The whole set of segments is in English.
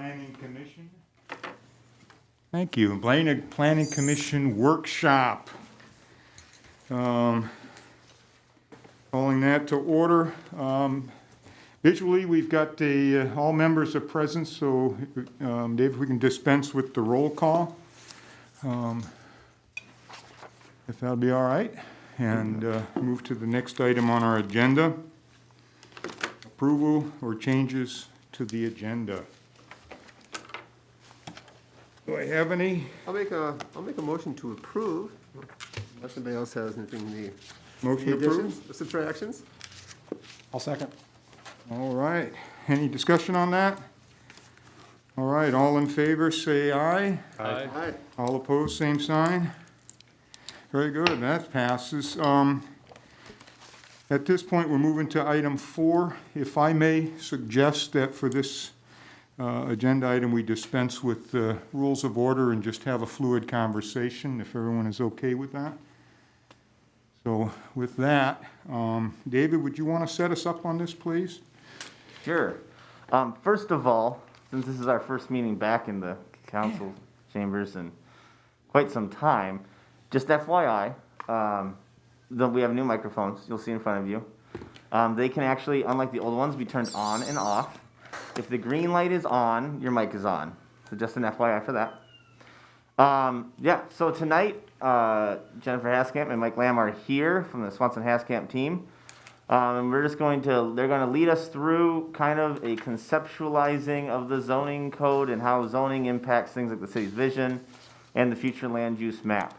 Planning Commission. Thank you. Brainerd Planning Commission Workshop. Calling that to order. Visually, we've got all members are present, so Dave, if we can dispense with the roll call. If that'll be all right, and move to the next item on our agenda. Approval or changes to the agenda. Do I have any? I'll make a motion to approve, unless anybody else has anything in the Motion to additions, approve? or subtractions. I'll second. All right. Any discussion on that? All right, all in favor, say aye. Aye. All opposed, same sign. Very good, that passes. At this point, we're moving to item 4. If I may suggest that for this agenda item, we dispense with the rules of order and just have a fluid conversation, if everyone is okay with that. So with that, David, would you want to set us up on this, please? Sure. First of all, since this is our first meeting back in the council chambers in quite some time, just FYI, we have new microphones you'll see in front of you. They can actually, unlike the old ones, be turned on and off. If the green light is on, your mic is on. So just an FYI for that. So tonight, Jennifer Haskamp and Mike Lamb are here from the Swanson Haskamp team. And they're going to lead us through kind of a conceptualizing of the zoning code and how zoning impacts things like the city's vision and the future land use map.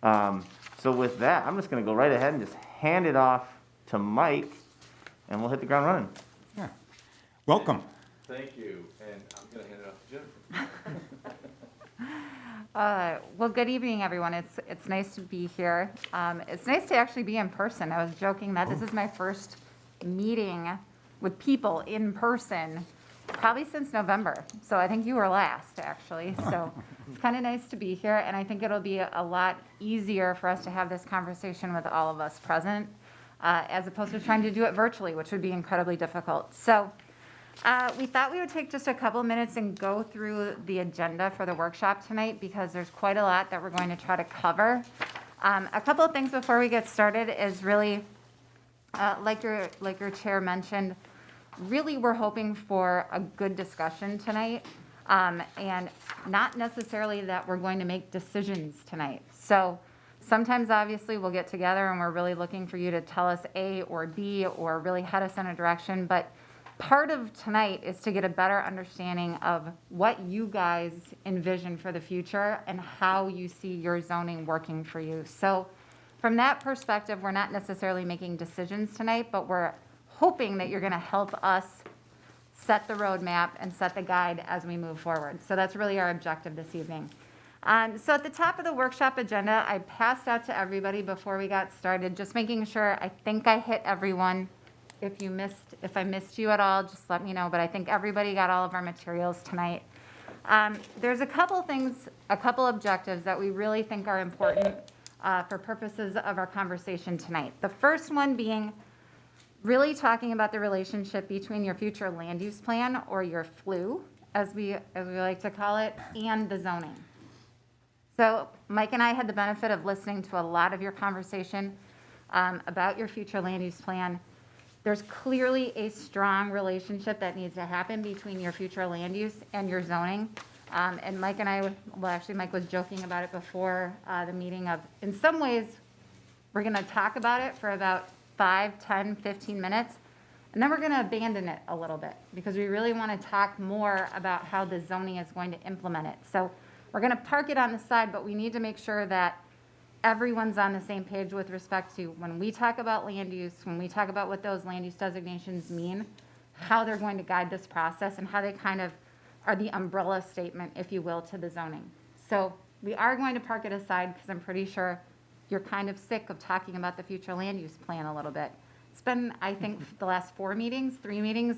So with that, I'm just going to go right ahead and just hand it off to Mike, and we'll hit the ground running. Yeah. Welcome. Thank you, and I'm going to hand it off to Jennifer. Well, good evening, everyone. It's nice to be here. It's nice to actually be in person. I was joking that this is my first meeting with people in person, probably since November. So I think you were last, actually. So it's kind of nice to be here, and I think it'll be a lot easier for us to have this conversation with all of us present, as opposed to trying to do it virtually, which would be incredibly difficult. So we thought we would take just a couple minutes and go through the agenda for the workshop tonight, because there's quite a lot that we're going to try to cover. A couple of things before we get started is really, like your chair mentioned, really we're hoping for a good discussion tonight, and not necessarily that we're going to make decisions tonight. So sometimes obviously we'll get together and we're really looking for you to tell us A or B or really head us in a direction, but part of tonight is to get a better understanding of what you guys envision for the future and how you see your zoning working for you. So from that perspective, we're not necessarily making decisions tonight, but we're hoping that you're going to help us set the roadmap and set the guide as we move forward. So that's really our objective this evening. So at the top of the workshop agenda, I passed out to everybody before we got started, just making sure I think I hit everyone. If I missed you at all, just let me know, but I think everybody got all of our materials tonight. There's a couple things, a couple objectives that we really think are important for purposes of our conversation tonight. The first one being really talking about the relationship between your future land use plan, or your FLU, as we like to call it, and the zoning. So Mike and I had the benefit of listening to a lot of your conversation about your future land use plan. There's clearly a strong relationship that needs to happen between your future land use and your zoning. And Mike and I, well, actually Mike was joking about it before the meeting of, in some ways, we're gonna talk about it for about 5, 10, 15 minutes, and then we're gonna abandon it a little bit, because we really wanna talk more about how the zoning is going to implement it. So we're gonna park it on the side, but we need to make sure that everyone's on the same page with respect to when we talk about land use, when we talk about what those land use designations mean, how they're going to guide this process, and how they kind of are the umbrella statement, if you will, to the zoning. So we are going to park it aside, because I'm pretty sure you're kind of sick of talking about the future land use plan a little bit. It's been, I think, the last 3 meetings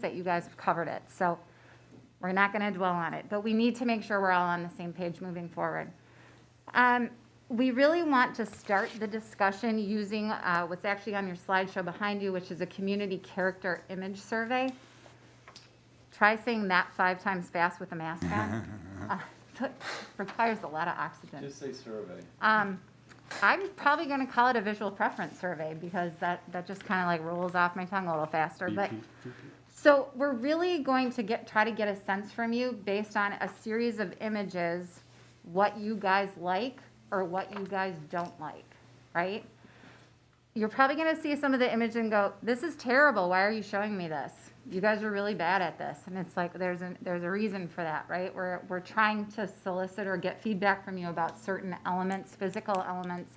that you guys have covered it. So we're not going to dwell on it, but we need to make sure we're all on the same page moving forward. We really want to start the discussion using what's actually on your slideshow behind you, which is a community character image survey. try saying that 5 times fast with a mask on. It requires a lot of oxygen. Just say survey. I'm probably going to call it a visual preference survey because that just kind of like rolls off my tongue a little faster. But so we're really going to try to get a sense from you based on a series of images, what you guys like or what you guys don't like, right? You're probably going to see some of the image and go, this is terrible. Why are you showing me this? You guys are really bad at this. And it's like, there's a reason for that, right? We're trying to solicit or get feedback from you about certain elements, physical elements,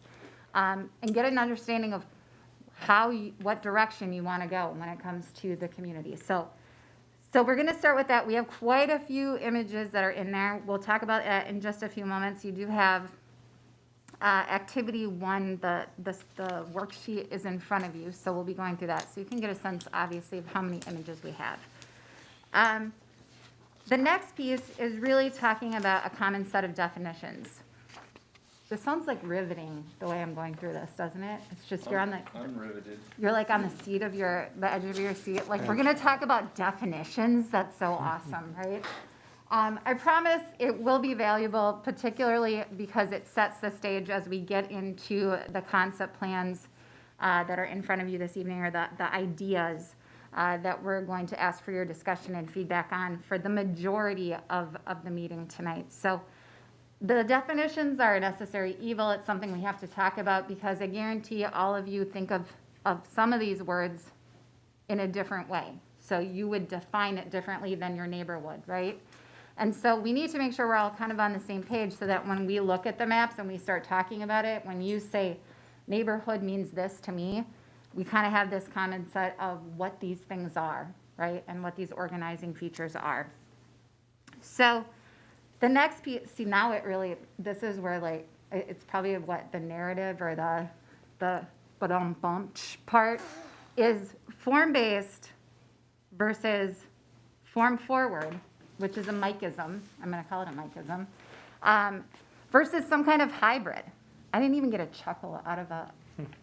and get an understanding of what direction you want to go when it comes to the community. So we're going to start with that. We have quite a few images that are in there. We'll talk about that in just a few moments. You do have activity 1, the worksheet is in front of you, so we'll be going through that. So you can get a sense, obviously, of how many images we have. The next piece is really talking about a common set of definitions. This sounds like riveting, the way I'm going through this, doesn't it? It's just I'm riveted. you're like on the edge of your seat. Like, we're gonna talk about definitions. That's so awesome, right? I promise it will be valuable, particularly because it sets the stage as we get into the concept plans that are in front of you this evening, or the ideas that we're going to ask for your discussion and feedback on for the majority of the meeting tonight. So the definitions are a necessary evil. It's something we have to talk about because I guarantee all of you think of some of these words in a different way. So you would define it differently than your neighbor would, right? And so we need to make sure we're all kind of on the same page so that when we look at the maps and we start talking about it, when you say neighborhood means this to me, we kind of have this common set of what these things are, right? And what these organizing features are. So the next piece, see now it really, this is where like, it's probably what the narrative or the part is form-based versus form-forward, which is a micism. I'm going to call it a micism, versus some kind of hybrid. I didn't even get a chuckle out of the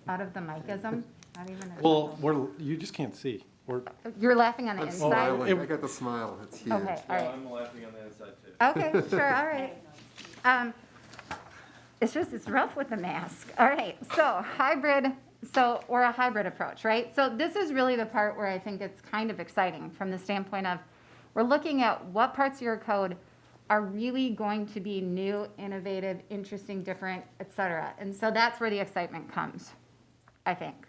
micism. Not even a chuckle. You just can't see. You're laughing on the I'm inside? smiling. I got the smile. It's huge. Okay, all right. I'm laughing on the inside too. Okay, sure, all right. It's rough with the mask. All right, so or a hybrid approach, right? So this is really the part where I think it's kind of exciting from the standpoint of we're looking at what parts of your code are really going to be new, innovative, interesting, different, et cetera. And so that's where the excitement comes, I think.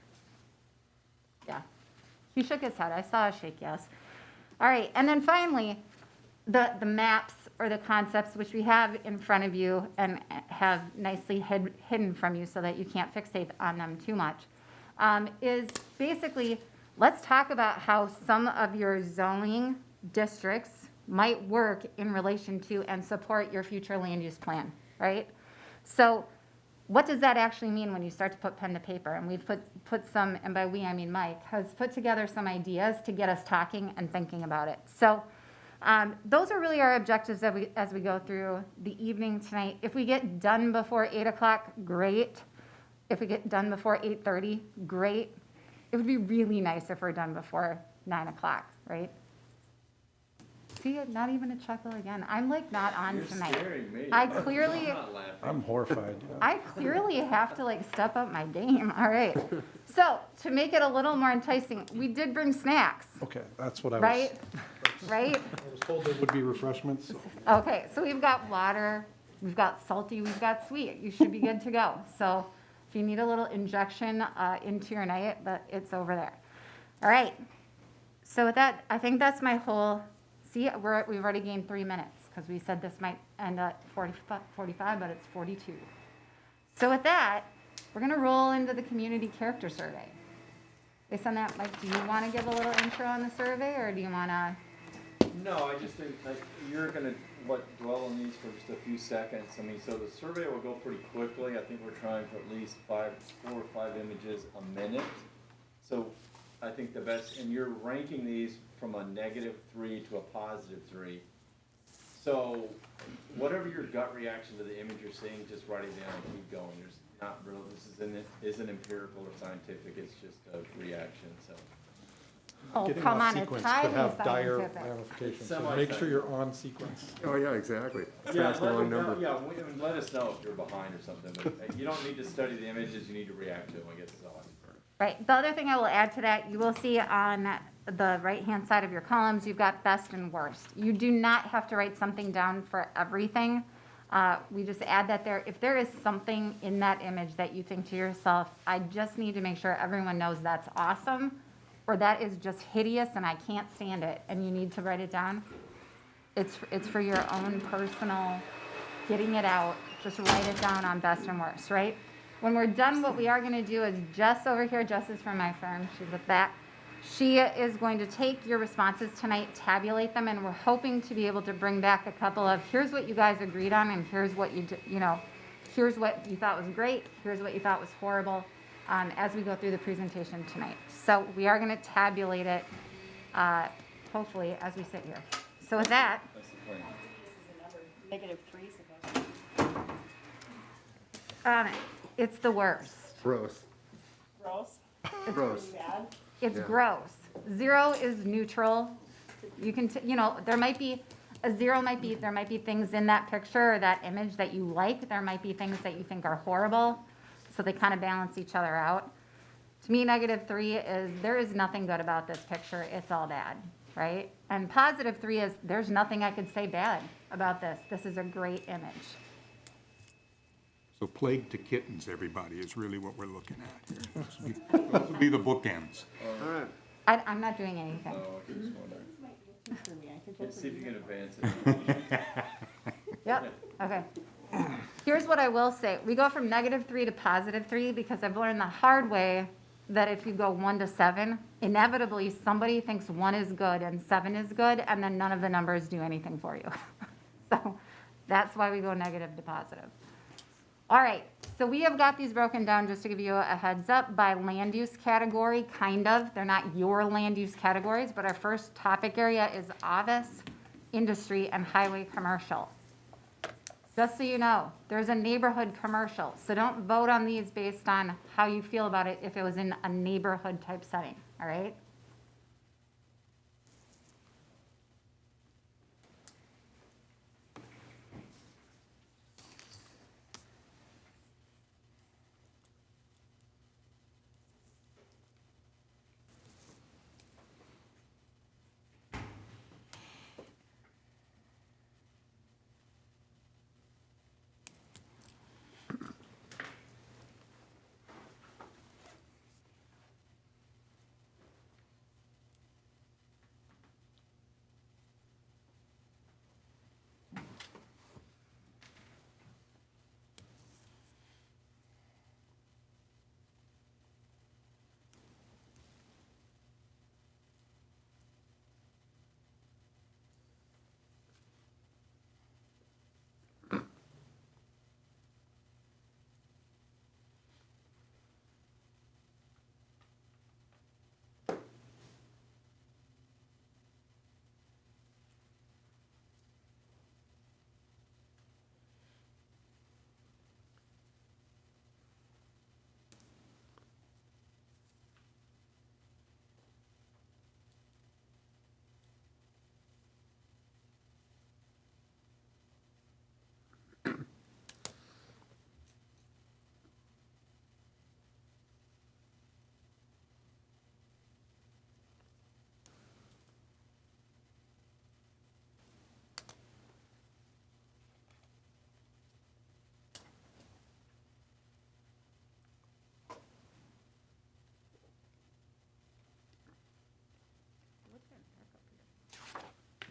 Yeah. He shook his head. I saw a shake yes. All right, and then finally, the maps or the concepts which we have in front of you and have nicely hidden from you so that you can't fixate on them too much, is basically, let's talk about how some of your zoning districts might work in relation to and support your future land use plan, right? So what does that actually mean when you start to put pen to paper? And we've put some, and by we I mean Mike, has put together some ideas to get us talking and thinking about it. So those are really our objectives as we go through the evening tonight. If we get done before 8 o'clock, great. If we get done before 8:30, great. It would be really nice if we're done before 9 o'clock, right? See, not even a chuckle again. I'm like not on You're tonight. scaring me. I clearly, I'm not laughing. I'm horrified. I clearly have to like step up my game. All right. So to make it a little more enticing, we did bring snacks, Okay, that's what I was. right? Right? I was told there would be refreshments. So. Okay, so we've got water, we've got salty, we've got sweet. You should be good to go. So if you need a little injection into your night, it's over there. All right. So with that, I think that's my whole. See, we've already gained 3 minutes because we said this might end at 45, but it's 42. So with that, we're going to roll into the community character survey. Based on that, Mike, do you want to give a little intro on the survey, or do you want to? No, I just think like you're gonna dwell on these for just a few seconds. I mean, so the survey will go pretty quickly. I think we're trying for at least 4 or 5 images a minute. So I think the best, and you're ranking these from a -3 to a +3. So whatever your gut reaction to the image you're seeing, just write it down and keep going. There's not real, isn't empirical or scientific, it's just a reaction, so. Oh, Getting come off on, it's sequence highly could have dire scientific. ramifications, so Semi-scientific. make sure you're on sequence. Oh, yeah, exactly. Yeah, Fast long number. let us know if you're behind or something, but you don't need to study the images, you need to react to them, I guess is all. Right, the other thing I will add to that, you will see on the right-hand side of your columns, you've got best and worst. You do not have to write something down for everything. We just add that there. If there is something in that image that you think to yourself, I just need to make sure everyone knows that's awesome, or that is just hideous and I can't stand it, and you need to write it down, it's for your own personal getting it out. Just write it down on best and worst, right? When we're done, what we are going to do is Jess over here, Jess is from my firm, she's at that. She is going to take your responses tonight, tabulate them, and we're hoping to be able to bring back a couple of, here's what you guys agreed on, and here's what here's what you thought was great, here's what you thought was horrible, as we go through the presentation tonight. So we are going to tabulate it, hopefully, as we sit here. So with that, That's the plan. it's the worst. Gross. Gross. Gross. Bad. It's Yeah. gross. 0 is neutral. You can, there might be, there might be things in that picture or that image that you like. There might be things that you think are horrible. So they kind of balance each other out. To me, -3 is, there is nothing good about this picture. It's all bad, right? And +3 is, there's nothing I could say bad about this. This is a great image. So plague to kittens, everybody, is really what we're looking at here. Those will be the bookends. All right. I'm not doing anything. Oh, okay, just wondering. For me, I could go Let's for see if you you. can advance it. Yep, okay. Here's what I will say. We go from -3 to +3 because I've learned the hard way that if you go 1 to 7, inevitably somebody thinks 1 is good and 7 is good, and then none of the numbers do anything for you. So that's why we go negative to positive. All right, so we have got these broken down, just to give you a heads up, by land use category, kind of. They're not your land use categories, but our first topic area is office, industry, and highway commercial. Just so you know, there's a neighborhood commercial, so don't vote on these based on how you feel about it if it was in a neighborhood type setting, all right?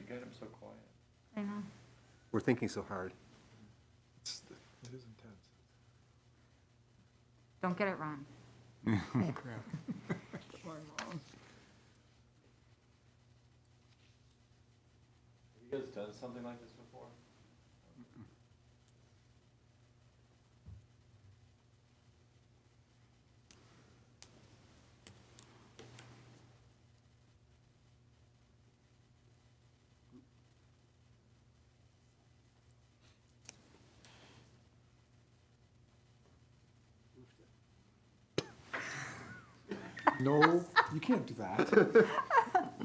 You got him so quiet. I know. We're thinking so hard. It is intense. Don't get it wrong. Have you guys done something like this before? No, you can't do that.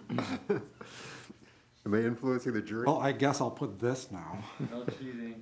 Am I influencing the jury? Well, I guess I'll put this now. No cheating.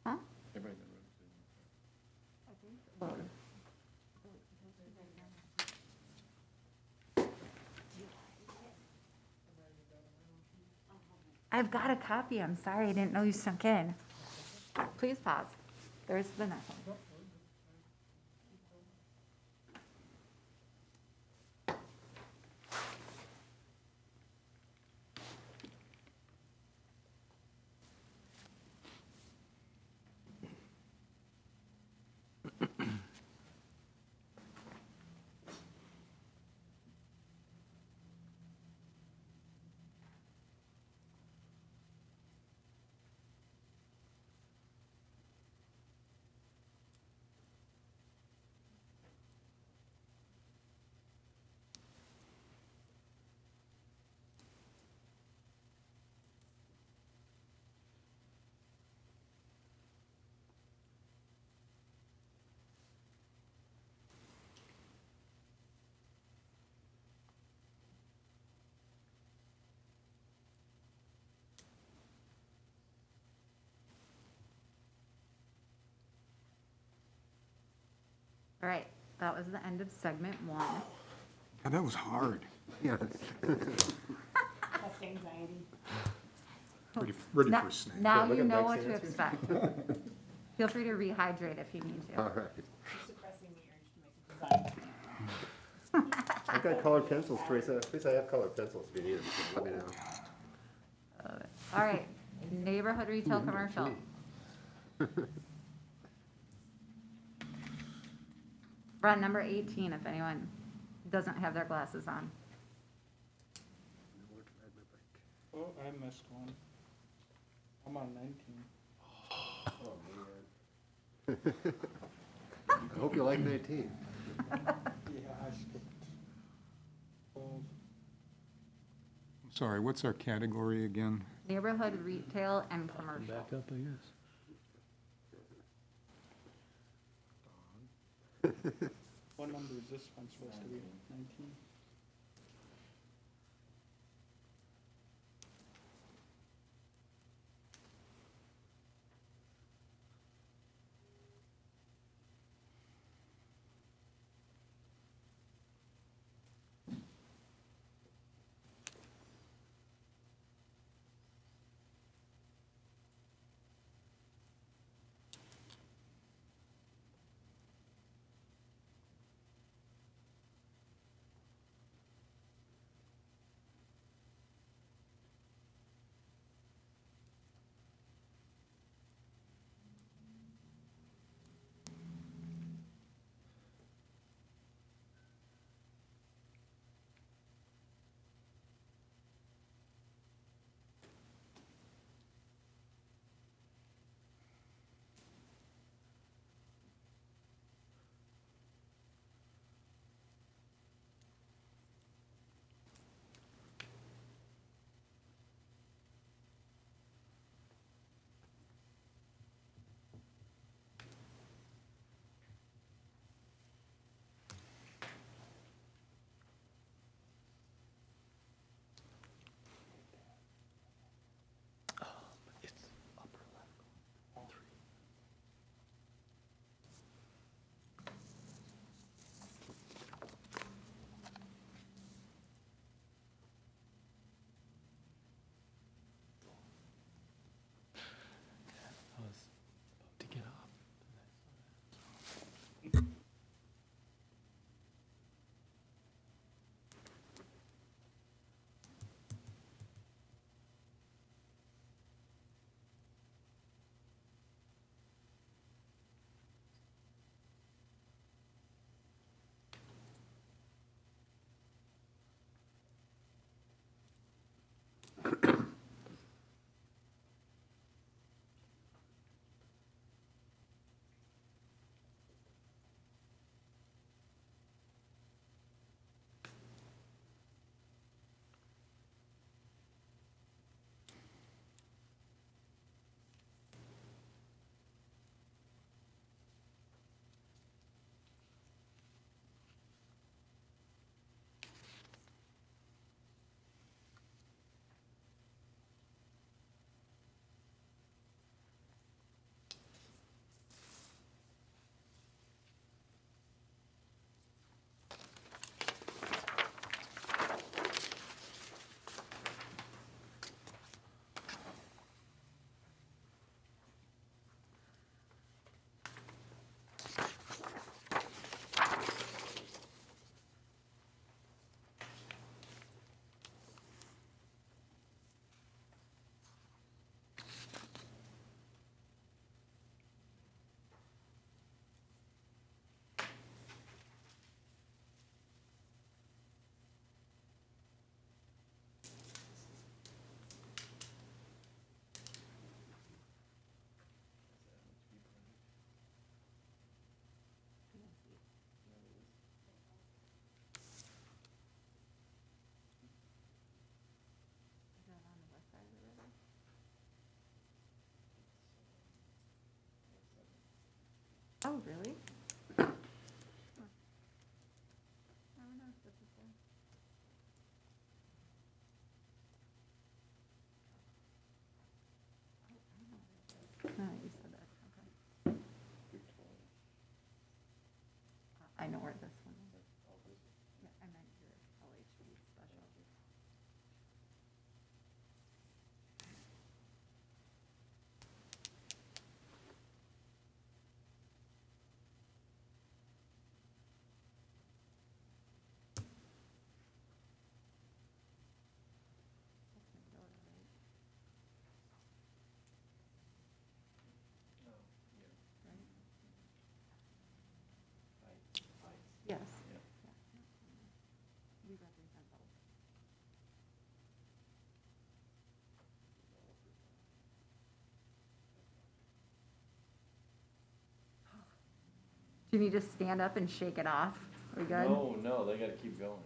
Huh? I've got a copy. I'm sorry. I didn't know you sunk in. Please pause. There's the next one. All right, that was the end of segment 1. Yeah, that was hard. Yes. Test anxiety. Ready Now- for a snack. Now Look you at know Mike's what to answers. expect. Feel free to rehydrate if you need All to. right. You're suppressing the urge to make a design. I've got colored pencils, Teresa. Teresa, I have colored pencils if you need them. So let me know. All right, neighborhood retail commercial. We're on number 18, if anyone doesn't have their glasses on. Oh, I missed one. I'm on 19. I hope you like 19. Yeah, I skipped. Oh, Sorry, what's our category again? Neighborhood retail and commercial. Back up, I guess. what number is this one supposed to be? 19? Oh, really? You said that, okay. I know where this one is. Yeah, I meant your LHB special. Yes. Yeah. We represent both. Do you need to stand up and shake it off? Are we good? No, they gotta keep going.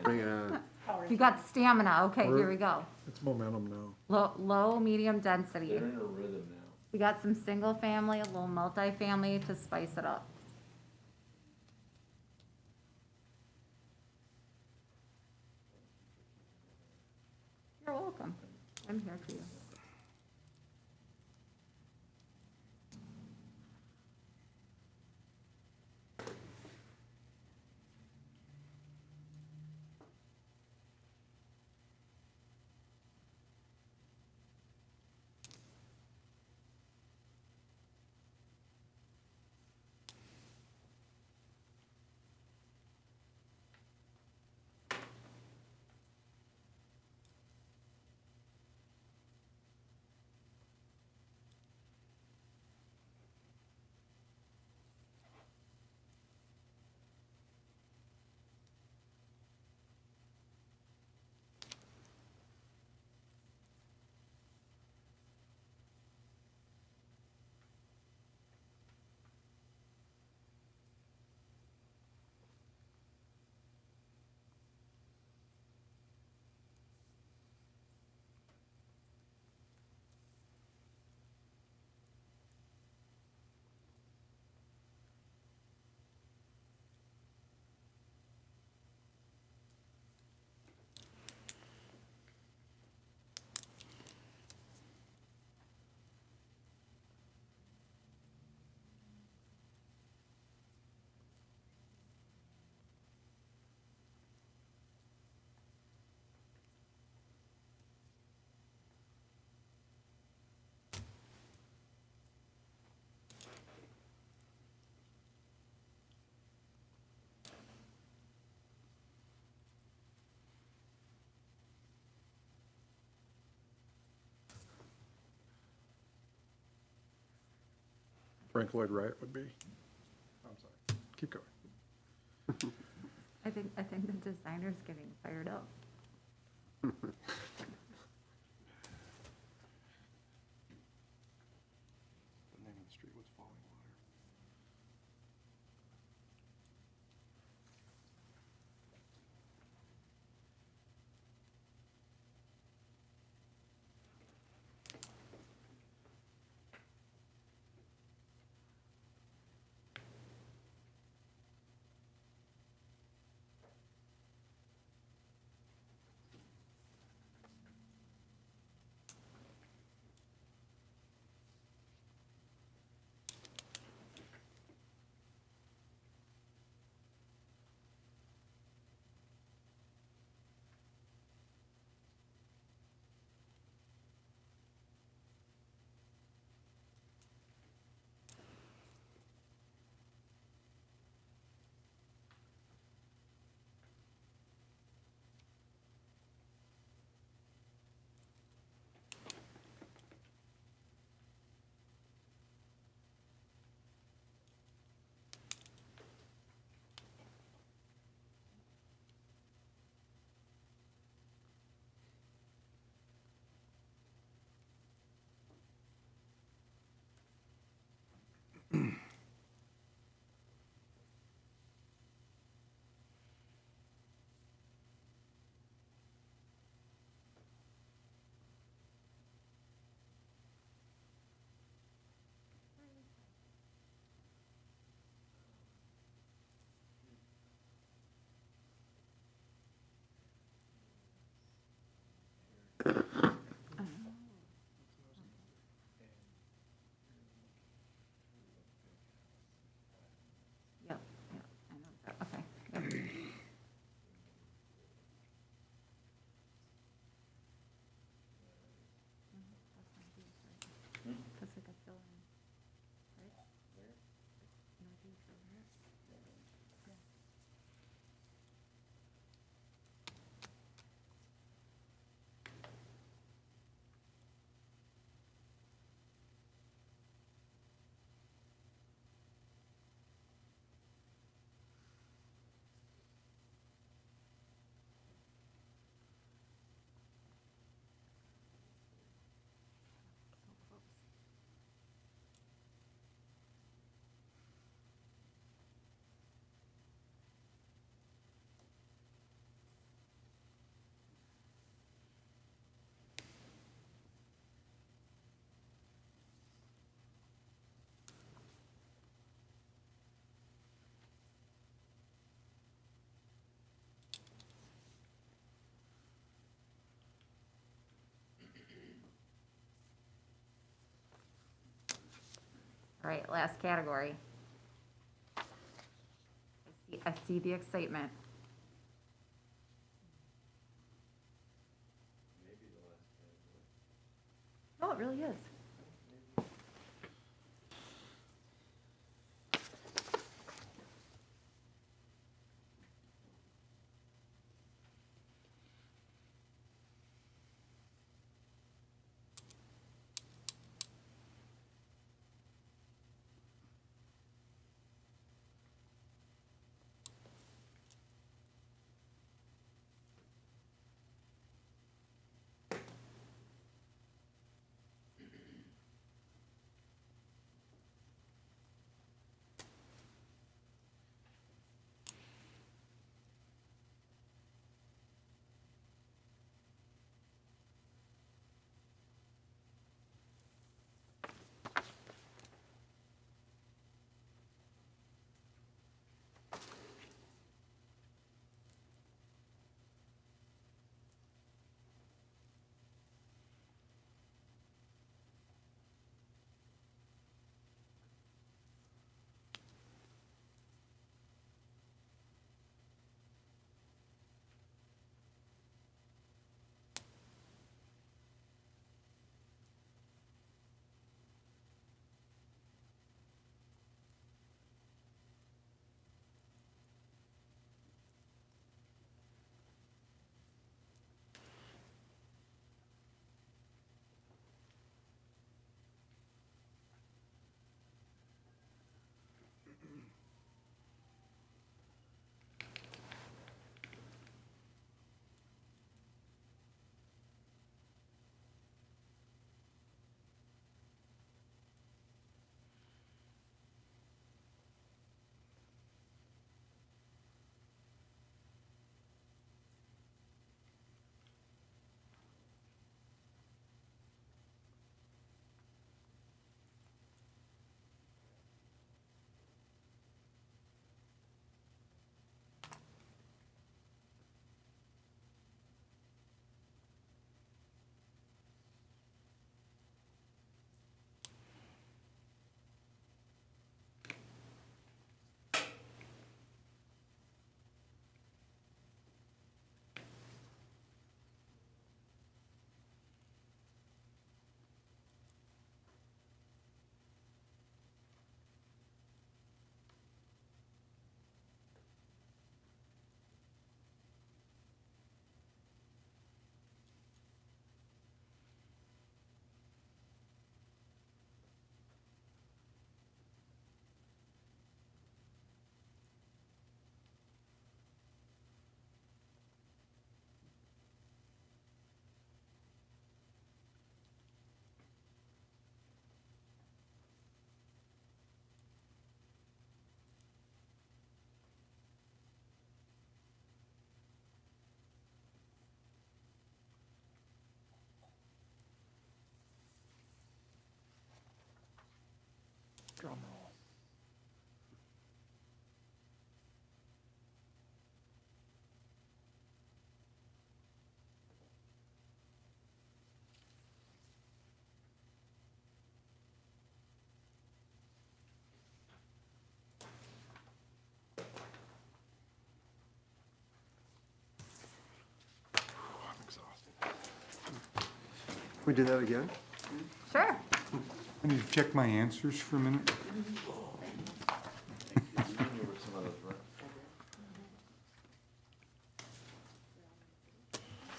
Bring it on. You got stamina, okay, here we go. It's momentum now. Low, medium density. They're in a rhythm now. We got some single family, a little multifamily to spice it up. You're welcome. I'm here for you. Frank Lloyd Wright would be. I'm sorry. Keep going. I think the designer's getting fired up. The name of the street was Falling Water. Yep, yep, I know that, okay. Yep. That's like a fill-in, right? No, do you fill in it? Yeah. So close. All right, last category. I see the excitement. Oh, it really is. We do that again? Sure. I need to check my answers for a minute.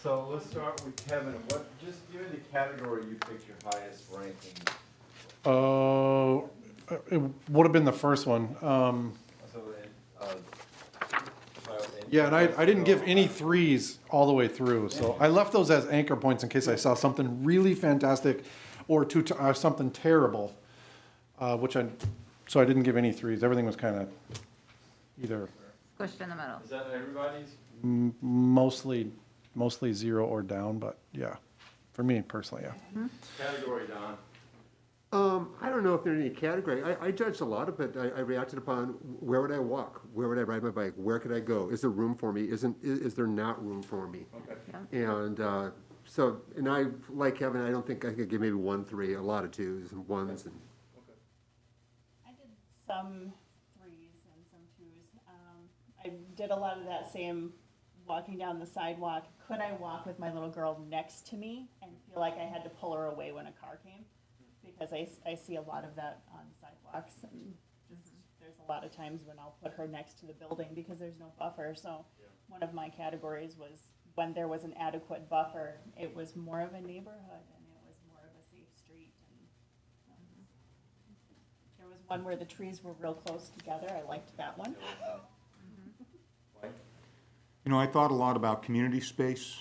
So let's start with Kevin. Just give me the category you picked your highest ranking. It would have been the first one. So, Yeah, and I didn't give any threes all the way through, so I left those as anchor points in case I saw something really fantastic or something terrible, so I didn't give any threes. Everything was kind of either Squished in the middle. Is that everybody's? mostly 0 or down, but yeah, for me personally, yeah. Category, Don. I don't know if there's any category. I judged a lot of it. I reacted upon where would I walk? Where would I ride my bike? Where could I go? Is there room for me? Is there not room for me? Okay. And and I, like Kevin, I don't think I could give maybe 1, 3, a lot of 2s and 1s. And I did some 3s and some 2s. I did a lot of that same walking down the sidewalk. Could I walk with my little girl next to me and feel like I had to pull her away when a car came? Because I see a lot of that on sidewalks, and just, there's a lot of times when I'll put her next to the building because there's no buffer. So one of my categories was when there was an adequate buffer, it was more of a neighborhood and it was more of a safe street. And there was one where the trees were real close together. I liked that one. You know, I thought a lot about community space,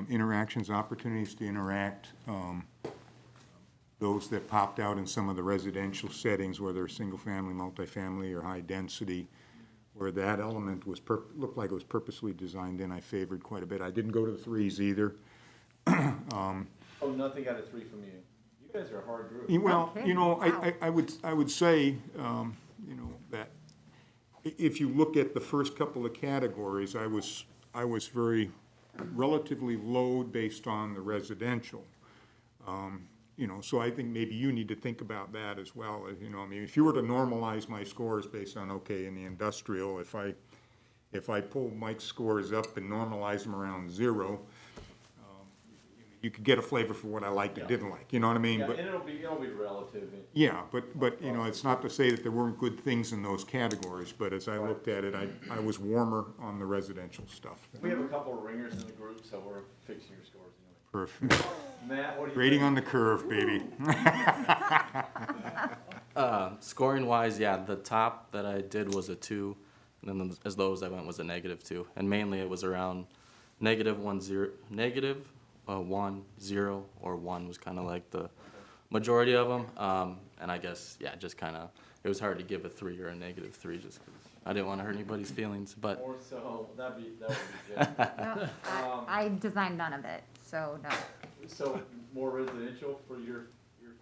interactions, opportunities to interact. Those that popped out in some of the residential settings, whether single-family, multifamily, or high-density, where that element was looked like it was purposely designed in, I favored quite a bit. I didn't go to the 3s either. Oh, nothing got a 3 from you. You guys are a hard group. Well, Okay. you know, Wow. I would say, you know, that if you look at the first couple of categories, I was very relatively low based on the residential. You know, so I think maybe you need to think about that as well. You know, I mean, if you were to normalize my scores based on, okay, in the industrial, if I pull Mike's scores up and normalize them around 0, you could get a flavor for what I liked and didn't like, you know what I mean? Yeah, But and it'll be relative. yeah, but, you know, it's not to say that there weren't good things in those categories, but as I looked at it, I was warmer on the residential stuff. We have a couple of ringers in the group, so we're fixing your scores anyway. Perfect. Matt, what do you Grading think? on the curve, baby. Scoring wise, yeah, the top that I did was a 2, and then as low as I went was a -2, and mainly it was around -1, 0, or 1 was kind of like the majority of them, and I guess yeah, just kind of it was hard to give a 3 or a -3 just because I didn't want to hurt anybody's feelings, but More so, that would be good. No, I designed none of it, so no. So more residential for your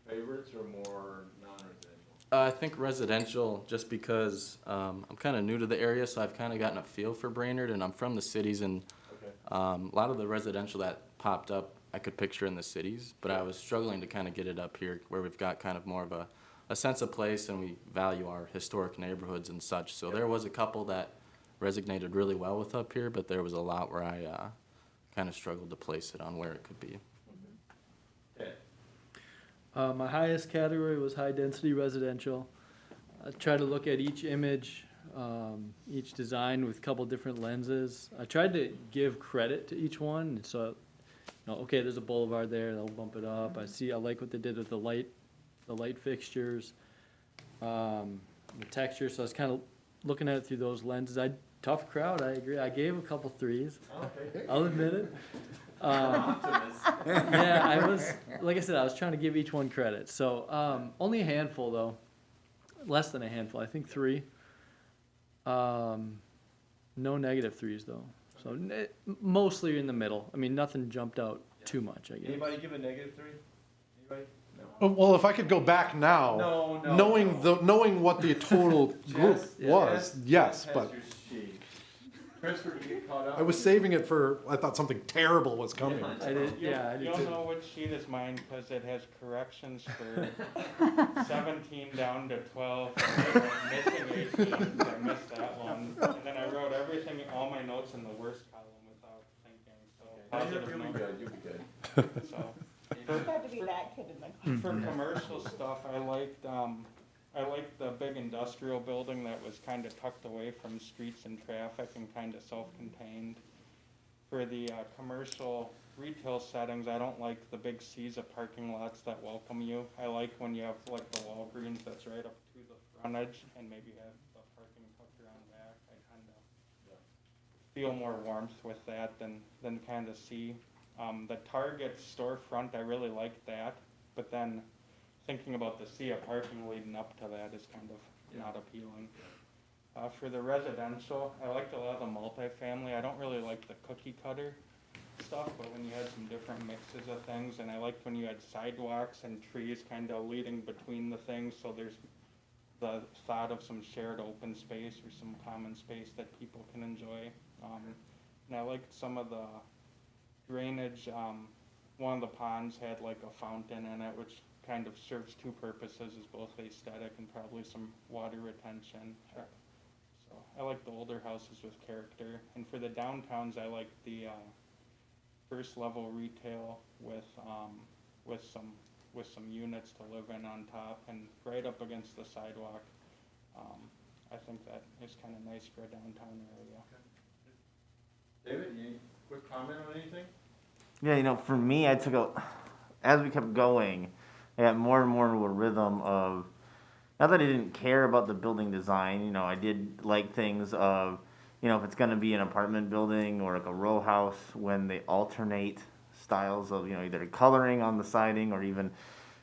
favorites or more non-residential? I think residential, just because I'm kind of new to the area, so I've kind of gotten a feel for Brainerd, and I'm from the cities, and Okay. a lot of the residential that popped up, I could picture in the cities, but I was struggling to kind of get it up here, where we've got kind of more of a sense of place, and we value our historic neighborhoods and such. So there was a couple that resonated really well with up here, but there was a lot where I kind of struggled to place it on where it could be. Okay. My highest category was high-density residential. I tried to look at each image, each design with a couple different lenses. I tried to give credit to each one, so, you know, okay, there's a boulevard there, they'll bump it up. I like what they did with the light fixtures, the texture, so I was kind of looking at it through those lenses. Tough crowd, I agree. I gave a couple 3s, Okay. I'll admit it. Optimist. Yeah, I was, like I said, I was trying to give each one credit. So, only a handful though, less than a handful, I think 3. No -3s though. So mostly in the middle. I mean, nothing jumped out too much, I guess. Anybody give a -3? Anybody? No. Well, if I could go back now, No, knowing what the total group was, yes, Jess but has your sheet. Christopher, did you get caught up? I was saving it for, I thought something terrible was coming. Yeah. I did, yeah, I did You'll too. know which sheet is mine, because it has corrections for 17 down to 12, and missing 18, I missed that one. And then I wrote everything, all my notes in the worst column without thinking, so Okay, positive You'll be number, good, you'll be good. so. Had to be that kid in the For commercial stuff, I liked the big industrial building that was kind of tucked away from streets and traffic and kind of self-contained. For the commercial retail settings, I don't like the big seas of parking lots that welcome you. I like when you have like the Walgreens that's right up to the frontage and maybe have the parking tucked around back. I kind of feel more warmth with that than kind of see. The Target storefront, I really liked that, but then thinking about the sea of parking leading up to that is kind of not appealing. For the residential, I liked a lot of the multifamily. I don't really like the cookie cutter stuff, but when you had some different mixes of things, and I liked when you had sidewalks and trees kind of leading between the things, so there's the thought of some shared open space or some common space that people can enjoy. And I liked some of the drainage. One of the ponds had like a fountain in it, which kind of serves two purposes, is both aesthetic and probably some water retention. So I like the older houses with character. And for the downtowns, I like the first level retail with some units to live in on top and right up against the sidewalk. I think that is kind of nice for a downtown area. David, any quick comment on anything? Yeah, you know, for me, as we kept going, I got more and more into a rhythm of, not that I didn't care about the building design, you know, I did like things of, you know, if it's gonna be an apartment building or like a row house, when they alternate styles of, you know, either coloring on the siding or even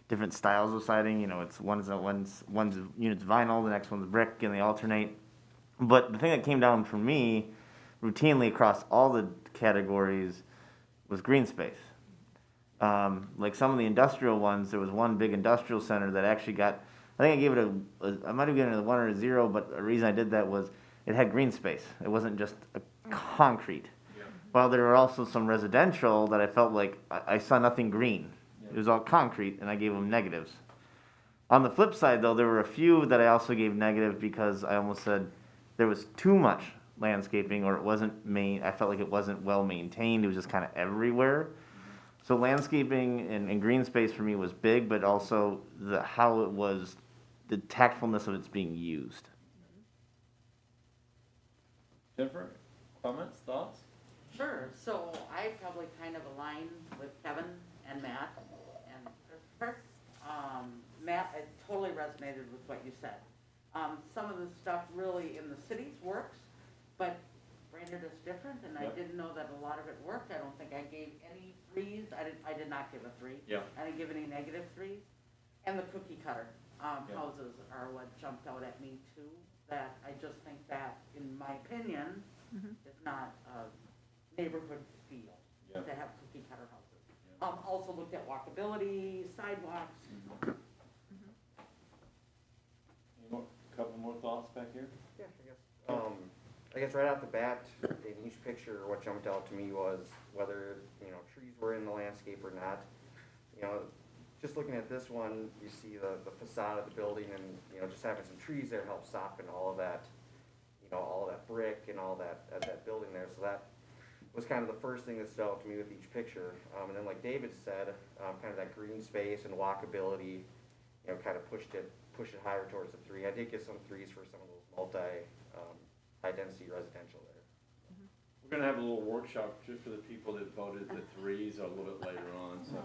different styles of siding, you know, it's one's unit's vinyl, the next one's brick, and they alternate. But the thing that came down for me, routinely across all the categories, was green space. Like some of the industrial ones, there was one big industrial center that actually got, I think I gave it I might have given it a 1 or a 0, but the reason I did that was it had green space. It wasn't just a concrete. Yeah. While there were also some residential that I felt like I saw nothing green. Yeah. It was all concrete, and I gave them negatives. On the flip side, though, there were a few that I also gave negative because I almost said there was too much landscaping, or it wasn't I felt like it wasn't well maintained. It was just kind of everywhere. So landscaping and green space for me was big, but also how it was, the tactfulness of its being used. Jennifer, comments, thoughts? Sure, so I probably kind of align with Kevin and Matt and Christopher. Matt, I totally resonated with what you said. Some of the stuff really in the cities works, but Brainerd is different, and I didn't know that a lot of it worked. I don't think I gave any 3s. I did not give a 3. Yeah. I didn't give any negative 3s. And the cookie cutter houses are what jumped out at me too. That I just think that, in my opinion, is not a neighborhood feel to have cookie cutter houses. Also looked at walkability, sidewalks. A couple more thoughts back here? Yeah, I guess right off the bat, in each picture, what jumped out to me was whether, you know, trees were in the landscape or not. You know, just looking at this one, you see the facade of the building, and, you know, just having some trees there helps soften all of that, you know, all of that brick and all that building there. So that was kind of the first thing that stood out to me with each picture. And then, like David said, kind of that green space and walkability, you know, kind of pushed it higher towards the 3. I did get some 3s for some of those high-density residential there. We're gonna have a little workshop just for the people that voted the 3s a little bit later on, so.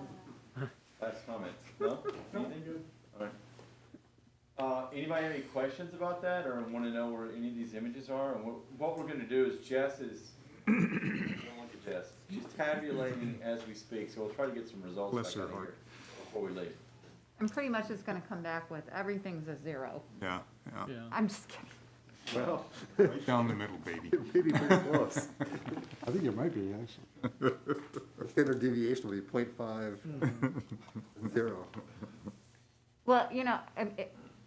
Last comments? No? Anything good? All right. Anybody have any questions about that, or want to know where any of these images are? And what we're gonna do is Jess is, don't look at Jess, she's tabulating as we speak, so we'll try to get some results Bless back her out of heart. here before we leave. I'm pretty much just gonna come back with everything's a 0. Yeah, Yeah. I'm just kidding. Well, right down the middle, baby. maybe pretty close. I think it might be, actually. The standard deviation will be 0.5, 0. Well, you know,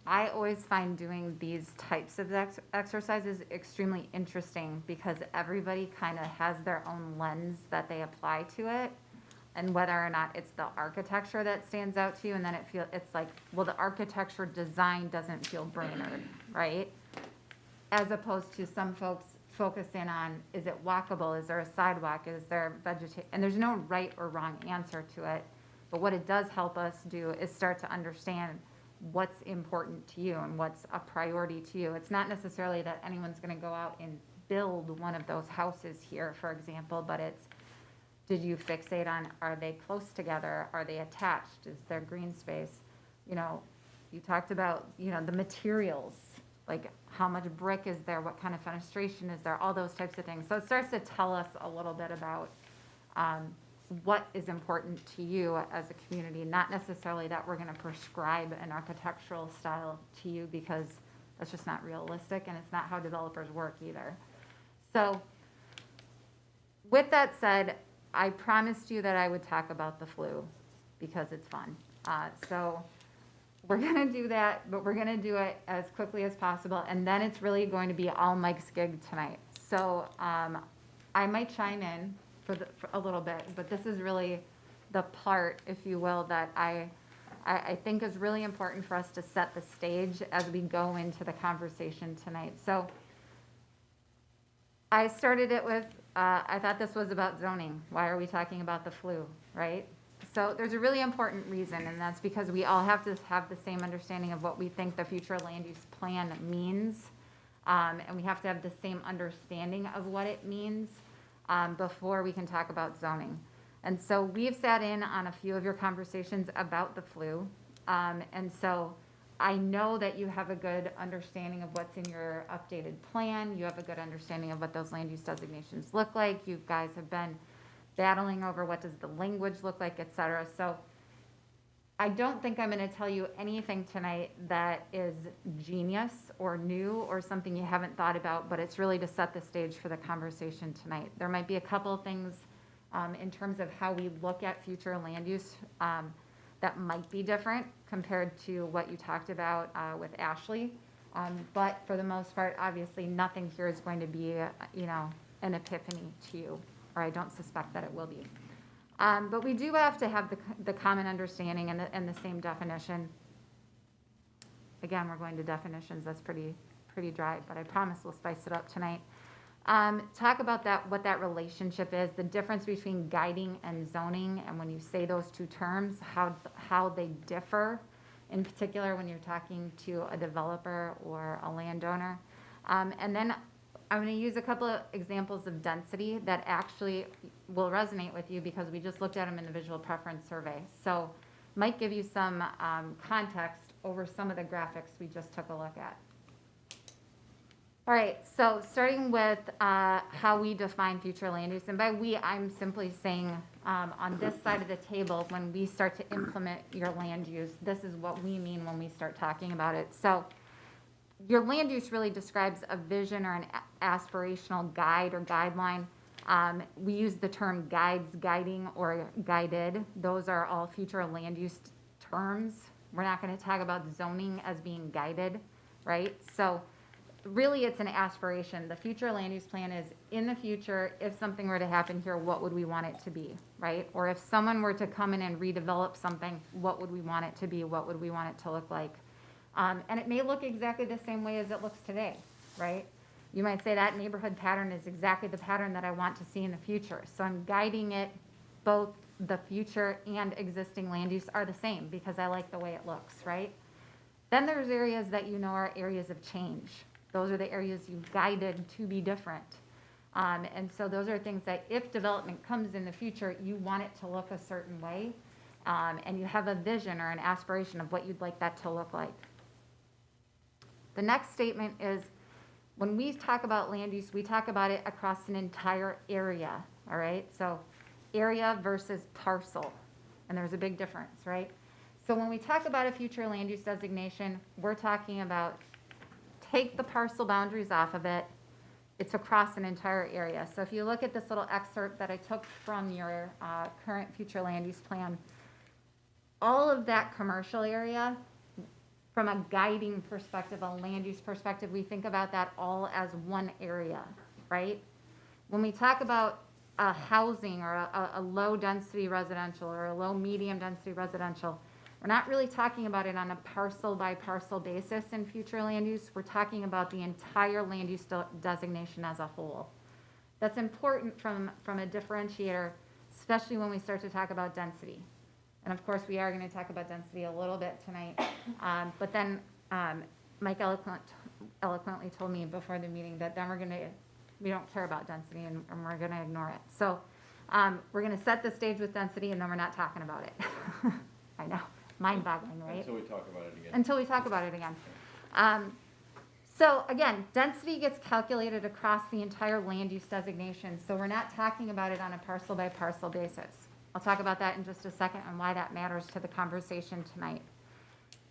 I always find doing these types of exercises extremely interesting because everybody kind of has their own lens that they apply to it. And whether or not it's the architecture that stands out to you, and then it's like, well, the architecture design doesn't feel Brainerd, right? As opposed to some folks focus in on, is it walkable? Is there a sidewalk? Is there vegetation? And there's no right or wrong answer to it. But what it does help us do is start to understand what's important to you and what's a priority to you. It's not necessarily that anyone's gonna go out and build one of those houses here, for example, but it's, did you fixate on, are they close together? Are they attached? Is there green space? You know, you talked about, you know, the materials, like how much brick is there? What kind of fenestration is there? All those types of things. So it starts to tell us a little bit about what is important to you as a community, not necessarily that we're gonna prescribe an architectural style to you, because that's just not realistic, and it's not how developers work either. So with that said, I promised you that I would talk about the flu because it's fun. So we're gonna do that, but we're gonna do it as quickly as possible, and then it's really going to be all Mike's gig tonight. So I might chime in for a little bit, but this is really the part, if you will, that I think is really important for us to set the stage as we go into the conversation tonight. So I started it with, I thought this was about zoning. Why are we talking about the flu, right? So there's a really important reason, and that's because we all have to have the same understanding of what we think the future land use plan means. And we have to have the same understanding of what it means before we can talk about zoning. And so we've sat in on a few of your conversations about the flu. And so I know that you have a good understanding of what's in your updated plan. You have a good understanding of what those land use designations look like. You guys have been battling over what does the language look like, et cetera. So I don't think I'm going to tell you anything tonight that is genius or new or something you haven't thought about, but it's really to set the stage for the conversation tonight. There might be a couple of things in terms of how we look at future land use that might be different compared to what you talked about with Ashley. But for the most part, obviously, nothing here is going to be, you know, an epiphany to you, or I don't suspect that it will be. But we do have to have the common understanding and the same definition. Again, we're going to definitions. That's pretty dry, but I promise we'll spice it up tonight. Talk about what that relationship is, the difference between guiding and zoning, and when you say those two terms, how they differ, in particular when you're talking to a developer or a landowner. And then I'm going to use a couple of examples of density that actually will resonate with you because we just looked at them in the visual preference survey. So might give you some context over some of the graphics we just took a look at. All right, so starting with how we define future land use, and by we, I'm simply saying on this side of the table, when we start to implement your land use, this is what we mean when we start talking about it. So your land use really describes a vision or an aspirational guide or guideline. We use the term guides, guiding, or guided. Those are all future land use terms. We're not going to talk about zoning as being guided, right? So really it's an aspiration. The future land use plan is in the future, if something were to happen here, what would we want it to be, right? Or if someone were to come in and redevelop something, what would we want it to be? What would we want it to look like? And it may look exactly the same way as it looks today, right? You might say that neighborhood pattern is exactly the pattern that I want to see in the future. So I'm guiding it, both the future and existing land use are the same because I like the way it looks, right? Then there's areas that you know are areas of change. Those are the areas you've guided to be different. And so those are things that if development comes in the future, you want it to look a certain way. And you have a vision or an aspiration of what you'd like that to look like. The next statement is, when we talk about land use, we talk about it across an entire area, all right? So area versus parcel, and there's a big difference, right? So when we talk about a future land use designation, we're talking about take the parcel boundaries off of it. It's across an entire area. So if you look at this little excerpt that I took from your current future land use plan, all of that commercial area, from a guiding perspective, a land use perspective, we think about that all as one area, right? When we talk about a housing or a low density residential or a low medium density residential, we're not really talking about it on a parcel by parcel basis in future land use. We're talking about the entire land use designation as a whole. That's important from a differentiator, especially when we start to talk about density. And of course, we are gonna talk about density a little bit tonight. But then, Mike eloquently told me before the meeting that then we don't care about density and we're gonna ignore it. So, we're gonna set the stage with density and then we're not talking about it. I know, mind-boggling, right? Until we talk about it again. Until we talk about it again. So again, density gets calculated across the entire land use designation, so we're not talking about it on a parcel by parcel basis. I'll talk about that in just a second and why that matters to the conversation tonight.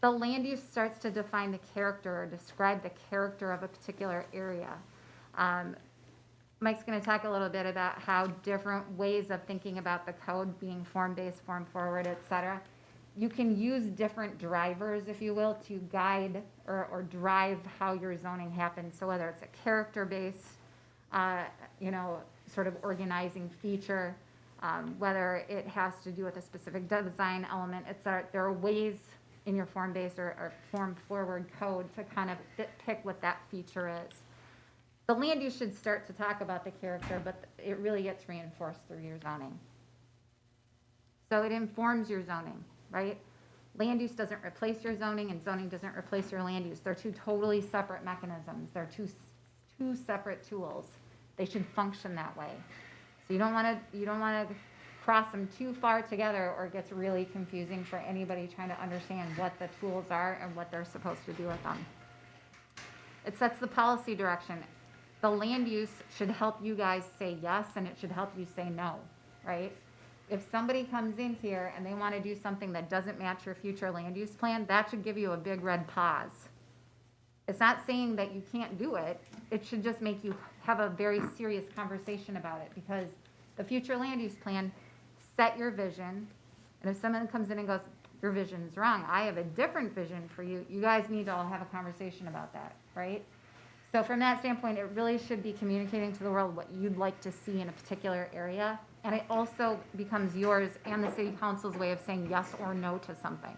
The land use starts to define the character or describe the character of a particular area. Mike's going to talk a little bit about how different ways of thinking about the code being form-based, form-forward, et cetera. You can use different drivers, if you will, to guide or drive how your zoning happens. So whether it's a character-based, sort of organizing feature, whether it has to do with a specific design element, et cetera. There are ways in your form-based or form-forward code to kind of pick what that feature is. The land use should start to talk about the character, but it really gets reinforced through your zoning. So it informs your zoning, right? Land use doesn't replace your zoning and zoning doesn't replace your land use. They're two totally separate mechanisms. They're two separate tools. They should function that way. So you don't want to cross them too far together or it gets really confusing for anybody trying to understand what the tools are and what they're supposed to do with them. It sets the policy direction. The land use should help you guys say yes and it should help you say no, right? If somebody comes in here and they want to do something that doesn't match your future land use plan, that should give you a big red pause. It's not saying that you can't do it. It should just make you have a very serious conversation about it because the future land use plan set your vision. And if someone comes in and goes, your vision's wrong, I have a different vision for you, you guys need to all have a conversation about that, right? So from that standpoint, it really should be communicating to the world what you'd like to see in a particular area. And it also becomes yours and the city council's way of saying yes or no to something.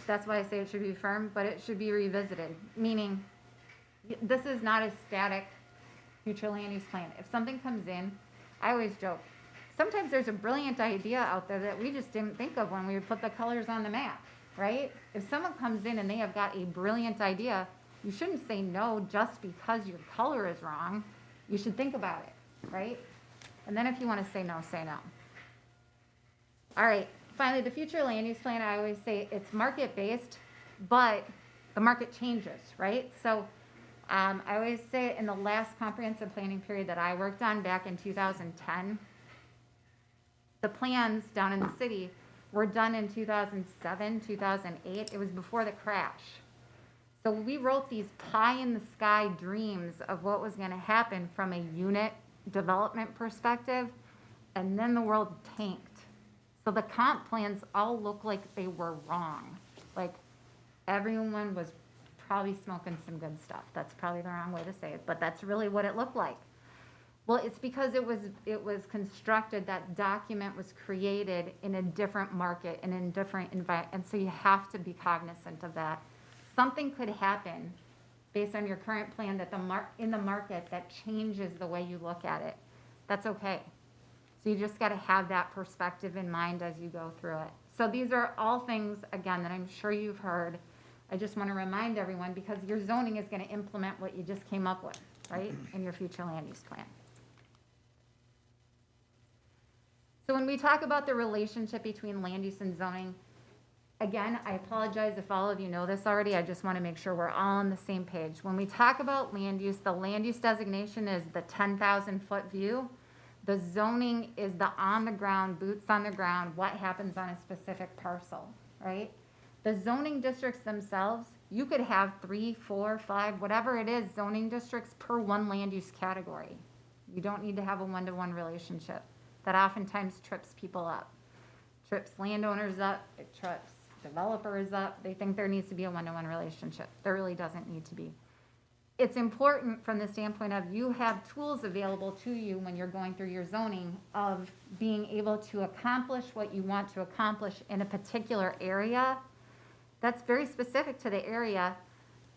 That's why I say it should be firm, but it should be revisited. Meaning, this is not a static future land use plan. If something comes in, I always joke, sometimes there's a brilliant idea out there that we just didn't think of when we put the colors on the map, right? If someone comes in and they have got a brilliant idea, you shouldn't say no just because your color is wrong. You should think about it, right? And then if you want to say no, say no. All right, finally, the future land use plan, I always say it's market-based, but the market changes, right? So I always say in the last comprehensive planning period that I worked on back in 2010, the plans down in the city were done in 2007, 2008. It was before the crash. So we wrote these pie-in-the-sky dreams of what was going to happen from a unit development perspective, and then the world tanked. So the comp plans all look like they were wrong. Like everyone was probably smoking some good stuff. That's probably the wrong way to say it, but that's really what it looked like. Well, it's because it was constructed, that document was created in a different market and in different environment, and so you have to be cognizant of that. Something could happen based on your current plan that in the market that changes the way you look at it. That's okay. So you just got to have that perspective in mind as you go through it. So these are all things, again, that I'm sure you've heard. I just want to remind everyone because your zoning is going to implement what you just came up with, right, in your future land use plan. So when we talk about the relationship between land use and zoning, again, I apologize if all of you know this already. I just want to make sure we're all on the same page. When we talk about land use, the land use designation is the 10,000-foot view. The zoning is the on-the-ground, boots on the ground, what happens on a specific parcel, right? The zoning districts themselves, you could have 3, 4, 5, whatever it is, zoning districts per one land use category. You don't need to have a one-to-one relationship. That oftentimes trips people up. Trips landowners up, it trips developers up. They think there needs to be a one-to-one relationship. There really doesn't need to be. It's important from the standpoint of you have tools available to you when you're going through your zoning of being able to accomplish what you want to accomplish in a particular area that's very specific to the area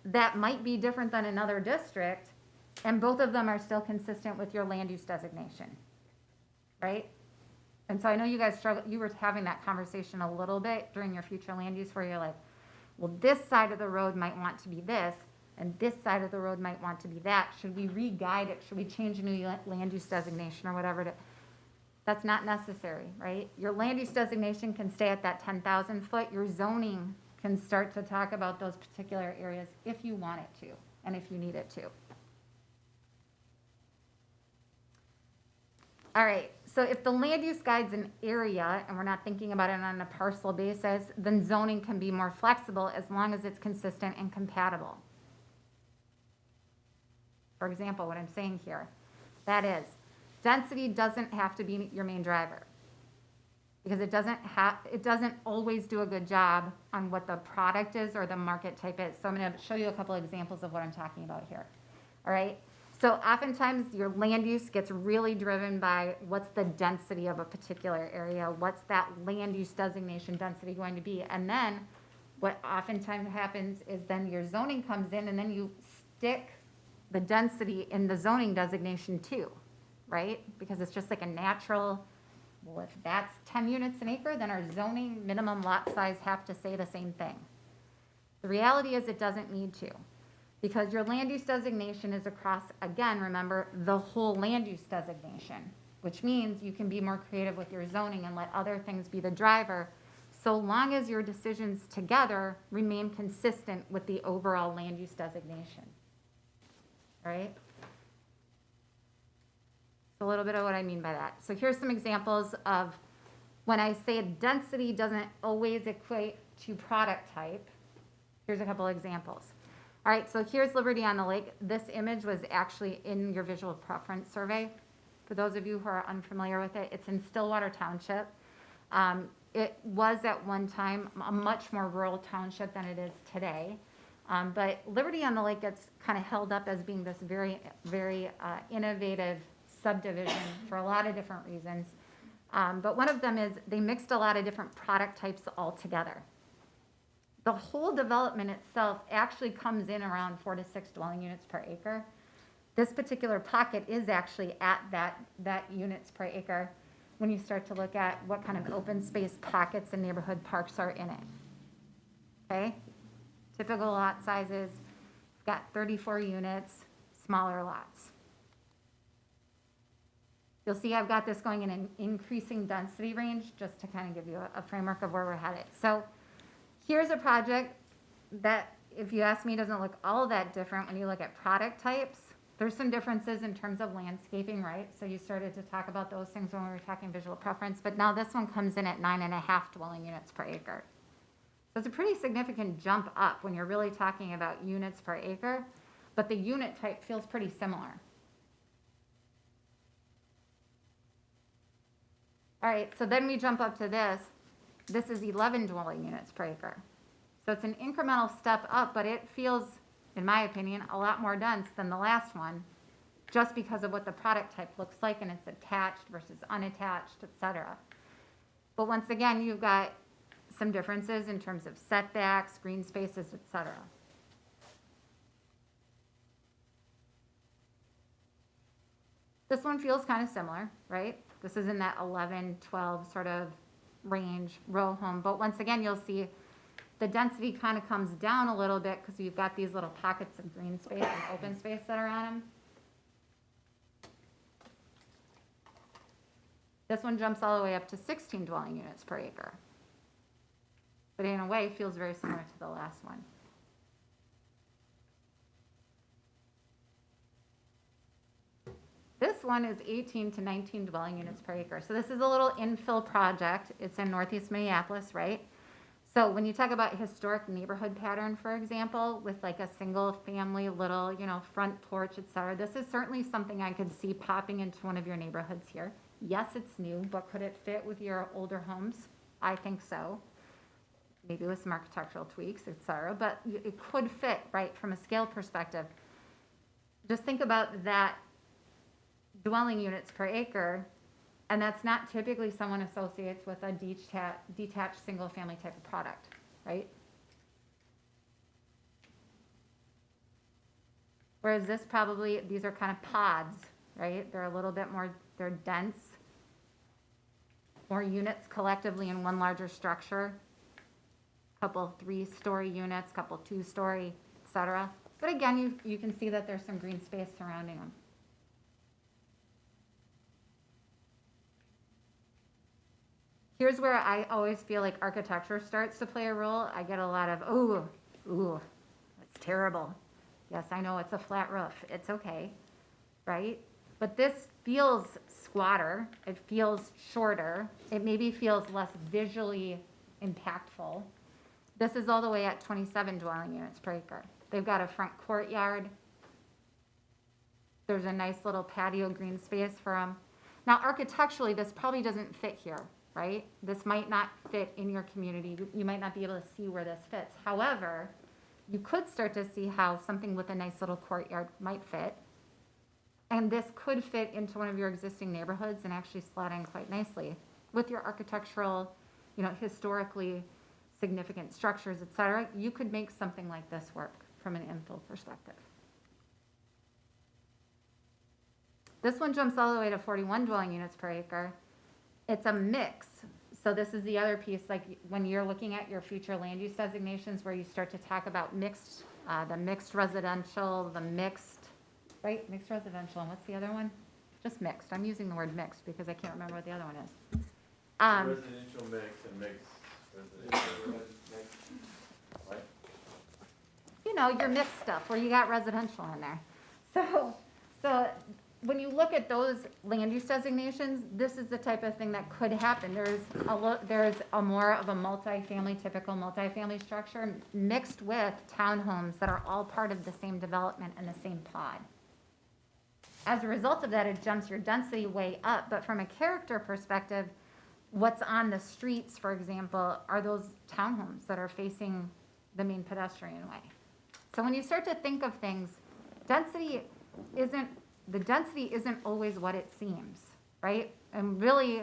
that might be different than another district, and both of them are still consistent with your land use designation, right? And so I know you guys struggle, you were having that conversation a little bit during your future land use where you're like, well, this side of the road might want to be this, and this side of the road might want to be that. Should we re-guide it? Should we change a new land use designation or whatever to, that's not necessary, right? Your land use designation can stay at that 10,000 foot. Your zoning can start to talk about those particular areas if you want it to, and if you need it to. All right, so if the land use guides an area and we're not thinking about it on a parcel basis, then zoning can be more flexible as long as it's consistent and compatible. For example, what I'm saying here, that is, density doesn't have to be your main driver because it doesn't always do a good job on what the product is or the market type is. So I'm going to show you a couple examples of what I'm talking about here. All right. So oftentimes your land use gets really driven by what's the density of a particular area, what's that land use designation density going to be, and then what oftentimes happens is then your zoning comes in and then you stick the density in the zoning designation too, right? Because it's just like a natural, well, if that's 10 units an acre, then our zoning minimum lot size have to say the same thing. The reality is it doesn't need to. Because your land use designation is across, again, remember, the whole land use designation, which means you can be more creative with your zoning and let other things be the driver, so long as your decisions together remain consistent with the overall land use designation. All right? So a little bit of what I mean by that. So here's some examples of when I say density doesn't always equate to product type. Here's a couple examples. All right, so here's Liberty on the Lake. This image was actually in your visual preference survey. For those of you who are unfamiliar with it, it's in Stillwater Township. It was at one time a much more rural township than it is today. But Liberty on the Lake gets kind of held up as being this very, very innovative subdivision for a lot of different reasons. But one of them is they mixed a lot of different product types all together. The whole development itself actually comes in around 4 to 6 dwelling units per acre. This particular pocket is actually at that units per acre when you start to look at what kind of open space pockets and neighborhood parks are in it. Okay? Typical lot sizes, got 34 units, smaller lots. You'll see I've got this going in an increasing density range just to kind of give you a framework of where we're headed. So here's a project that, if you ask me, doesn't look all that different when you look at product types. There's some differences in terms of landscaping, right? So you started to talk about those things when we were talking visual preference, but now this one comes in at 9.5 dwelling units per acre. So it's a pretty significant jump up when you're really talking about units per acre, but the unit type feels pretty similar. All right, so then we jump up to this. This is 11 dwelling units per acre. So it's an incremental step up, but it feels, in my opinion, a lot more dense than the last one, just because of what the product type looks like and it's attached versus unattached, et cetera. But once again, you've got some differences in terms of setbacks, green spaces, et cetera. This one feels kind of similar, right? This is in that 11, 12 sort of range row home, but once again you'll see the density kind of comes down a little bit because you've got these little pockets of green space and open space that are on them. This one jumps all the way up to 16 dwelling units per acre, but in a way feels very similar to the last one. This one is 18 to 19 dwelling units per acre. So this is a little infill project. It's in Northeast Minneapolis, right? So when you talk about historic neighborhood pattern, for example, with like a single family little, front porch, et cetera, this is certainly something I could see popping into one of your neighborhoods here. Yes, it's new, but could it fit with your older homes? I think so. Maybe with some architectural tweaks, et cetera, but it could fit, right, from a scale perspective. Just think about that dwelling units per acre, and that's not typically someone associates with a detached single family type of product, right? Whereas this probably, these are kind of pods, right? They're a little bit more, they're dense. more units collectively in one larger structure. Couple 3-story units, couple 2-story, et cetera. But again, you can see that there's some green space surrounding them. Here's where I always feel like architecture starts to play a role. I get a lot of, ooh, that's terrible. Yes, I know it's a flat roof. It's okay, right? But this feels squatter. It feels shorter. It maybe feels less visually impactful. This is all the way at 27 dwelling units per acre. They've got a front courtyard. There's a nice little patio green space for them. Now, architecturally, this probably doesn't fit here, right? This might not fit in your community. You might not be able to see where this fits. However, you could start to see how something with a nice little courtyard might fit. And this could fit into one of your existing neighborhoods and actually slot in quite nicely with your architectural, historically significant structures, et cetera. You could make something like this work from an infill perspective. This one jumps all the way to 41 dwelling units per acre. It's a mix. So this is the other piece, like when you're looking at your future land use designations where you start to talk about mixed, the mixed residential, the mixed, right? Mixed residential, and what's the other one? Just mixed. I'm using the word mixed because I can't remember what the other one is. Residential mix and mixed residential. What? Your mixed stuff where you got residential in there. So when you look at those land use designations, this is the type of thing that could happen. There's a more of a typical multifamily structure mixed with townhomes that are all part of the same development and the same pod. As a result of that, it jumps your density way up. But from a character perspective, what's on the streets, for example, are those townhomes that are facing the main pedestrian way. So when you start to think of things, density isn't always what it seems, right? And really,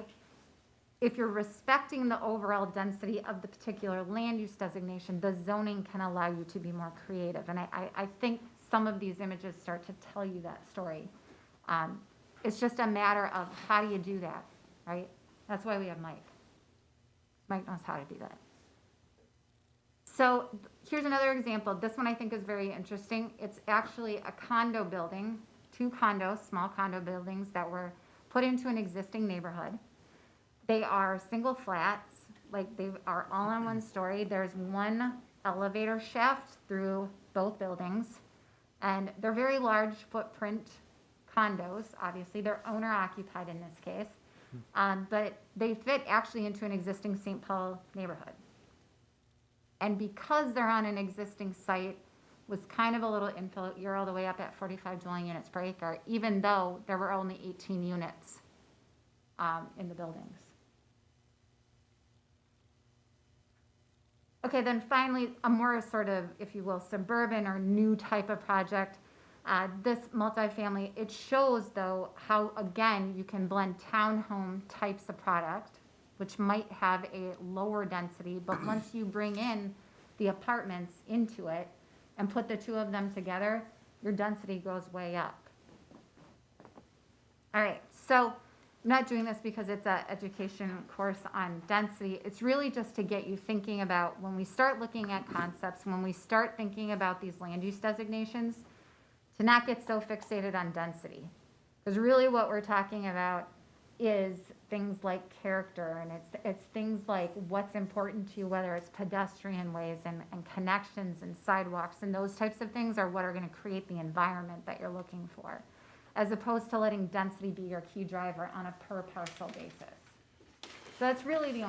if you're respecting the overall density of the particular land use designation, the zoning can allow you to be more creative. And I think some of these images start to tell you that story. It's just a matter of how do you do that, right? That's why we have Mike. Mike knows how to do that. So here's another example. This one I think is very interesting. It's actually a condo building, 2 condos, small condo buildings that were put into an existing neighborhood. They are single flats, like they are all on one story. There's one elevator shaft through both buildings, and they're very large footprint condos. Obviously, they're owner occupied in this case, but they fit actually into an existing St. Paul neighborhood. And because they're on an existing site, was kind of a little infill. You're all the way up at 45 dwelling units per acre, even though there were only 18 units in the buildings. Okay, then finally, a more sort of, if you will, suburban or new type of project. This multifamily, it shows though how, again, you can blend townhome types of product, which might have a lower density, but once you bring in the apartments into it and put the two of them together, your density goes way up. All right, so I'm not doing this because it's an education course on density. It's really just to get you thinking about when we start looking at concepts, when we start thinking about these land use designations, to not get so fixated on density. Because really what we're talking about is things like character, and it's things like what's important to you, whether it's pedestrian ways and connections and sidewalks, and those types of things are what are going to create the environment that you're looking for, as opposed to letting density be your key driver on a per parcel basis. So that's really the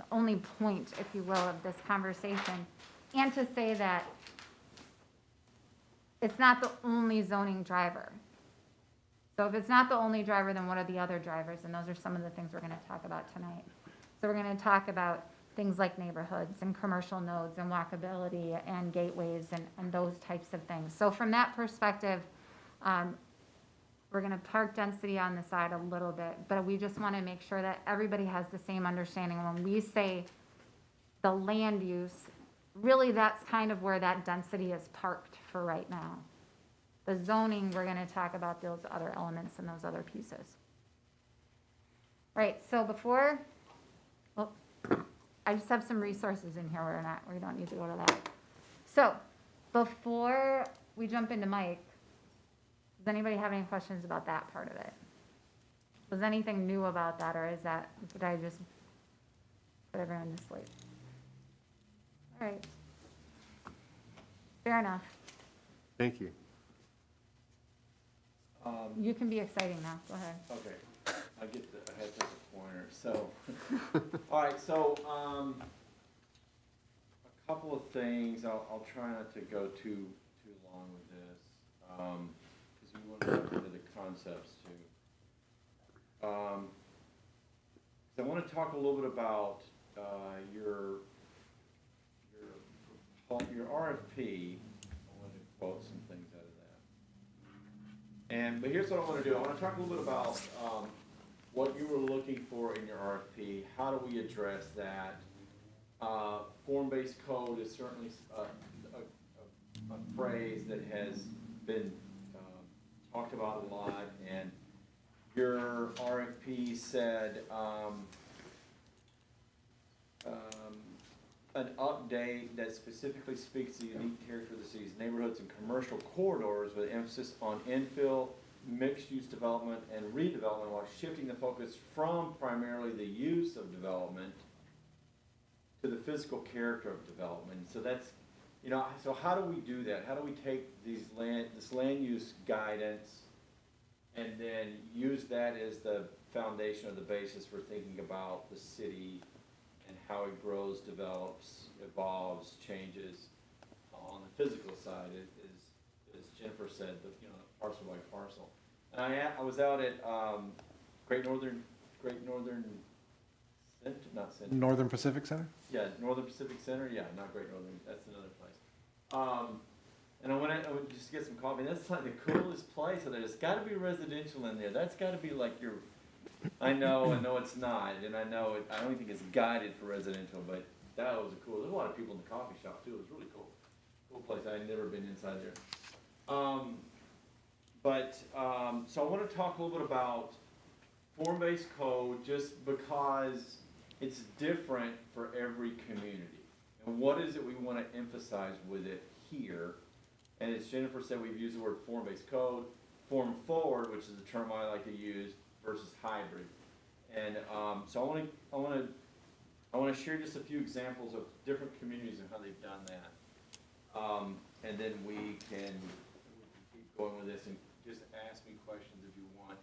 only point, if you will, of this conversation, and to say that it's not the only zoning driver. So if it's not the only driver, then what are the other drivers? And those are some of the things we're going to talk about tonight. So we're going to talk about things like neighborhoods and commercial nodes and walkability and gateways and those types of things. So from that perspective, we're going to park density on the side a little bit, but we just want to make sure that everybody has the same understanding. When we say the land use, really that's kind of where that density is parked for right now. The zoning, we're going to talk about those other elements and those other pieces. Right, so before Well, I just have some resources in here, we don't need to go to that. So, before we jump into Mike, does anybody have any questions about that part of it? Was anything new about that, or did I just put everyone to sleep? All right. Fair enough. Thank you. You can be exciting now, go ahead. Okay, I had to take a pointer, so, all right, so, a couple of things, I'll try not to go too long with this, because we want to get into the concepts too. So I want to talk a little bit about, your RFP. I want to quote some things out of that. But here's what I want to do. I want to talk a little bit about what you were looking for in your RFP. How do we address that? Form-based code is certainly a phrase that has been talked about a lot. And your RFP said an update that specifically speaks to the unique character of the city's neighborhoods and commercial corridors with emphasis on infill, mixed-use development, and redevelopment while shifting the focus from primarily the use of development to the physical character of development. So that's, so how do we do that? How do we take this land use guidance and then use that as the foundation or the basis for thinking about the city and how it grows, develops, evolves, changes on the physical side, as Jennifer said, parcel by parcel. And I was out at Great Northern Center, not Center. Northern Pacific Center? Yeah, Northern Pacific Center, yeah, not Great Northern, that's another place. And I went just to get some coffee, and that's like the coolest place, and there's gotta be residential in there, that's gotta be like your, I know it's not, and I don't think it's guided for residential, but that was cool. There's a lot of people in the coffee shop too. It was really cool. Cool place. I had never been inside there. So I want to talk a little bit about form-based code just because it's different for every community. And what is it we want to emphasize with it here? And as Jennifer said, we've used the word form-based code, form-forward, which is the term I like to use, versus hybrid. And so I want to share just a few examples of different communities and how they've done that. And then we can keep going with this and just ask me questions if you want.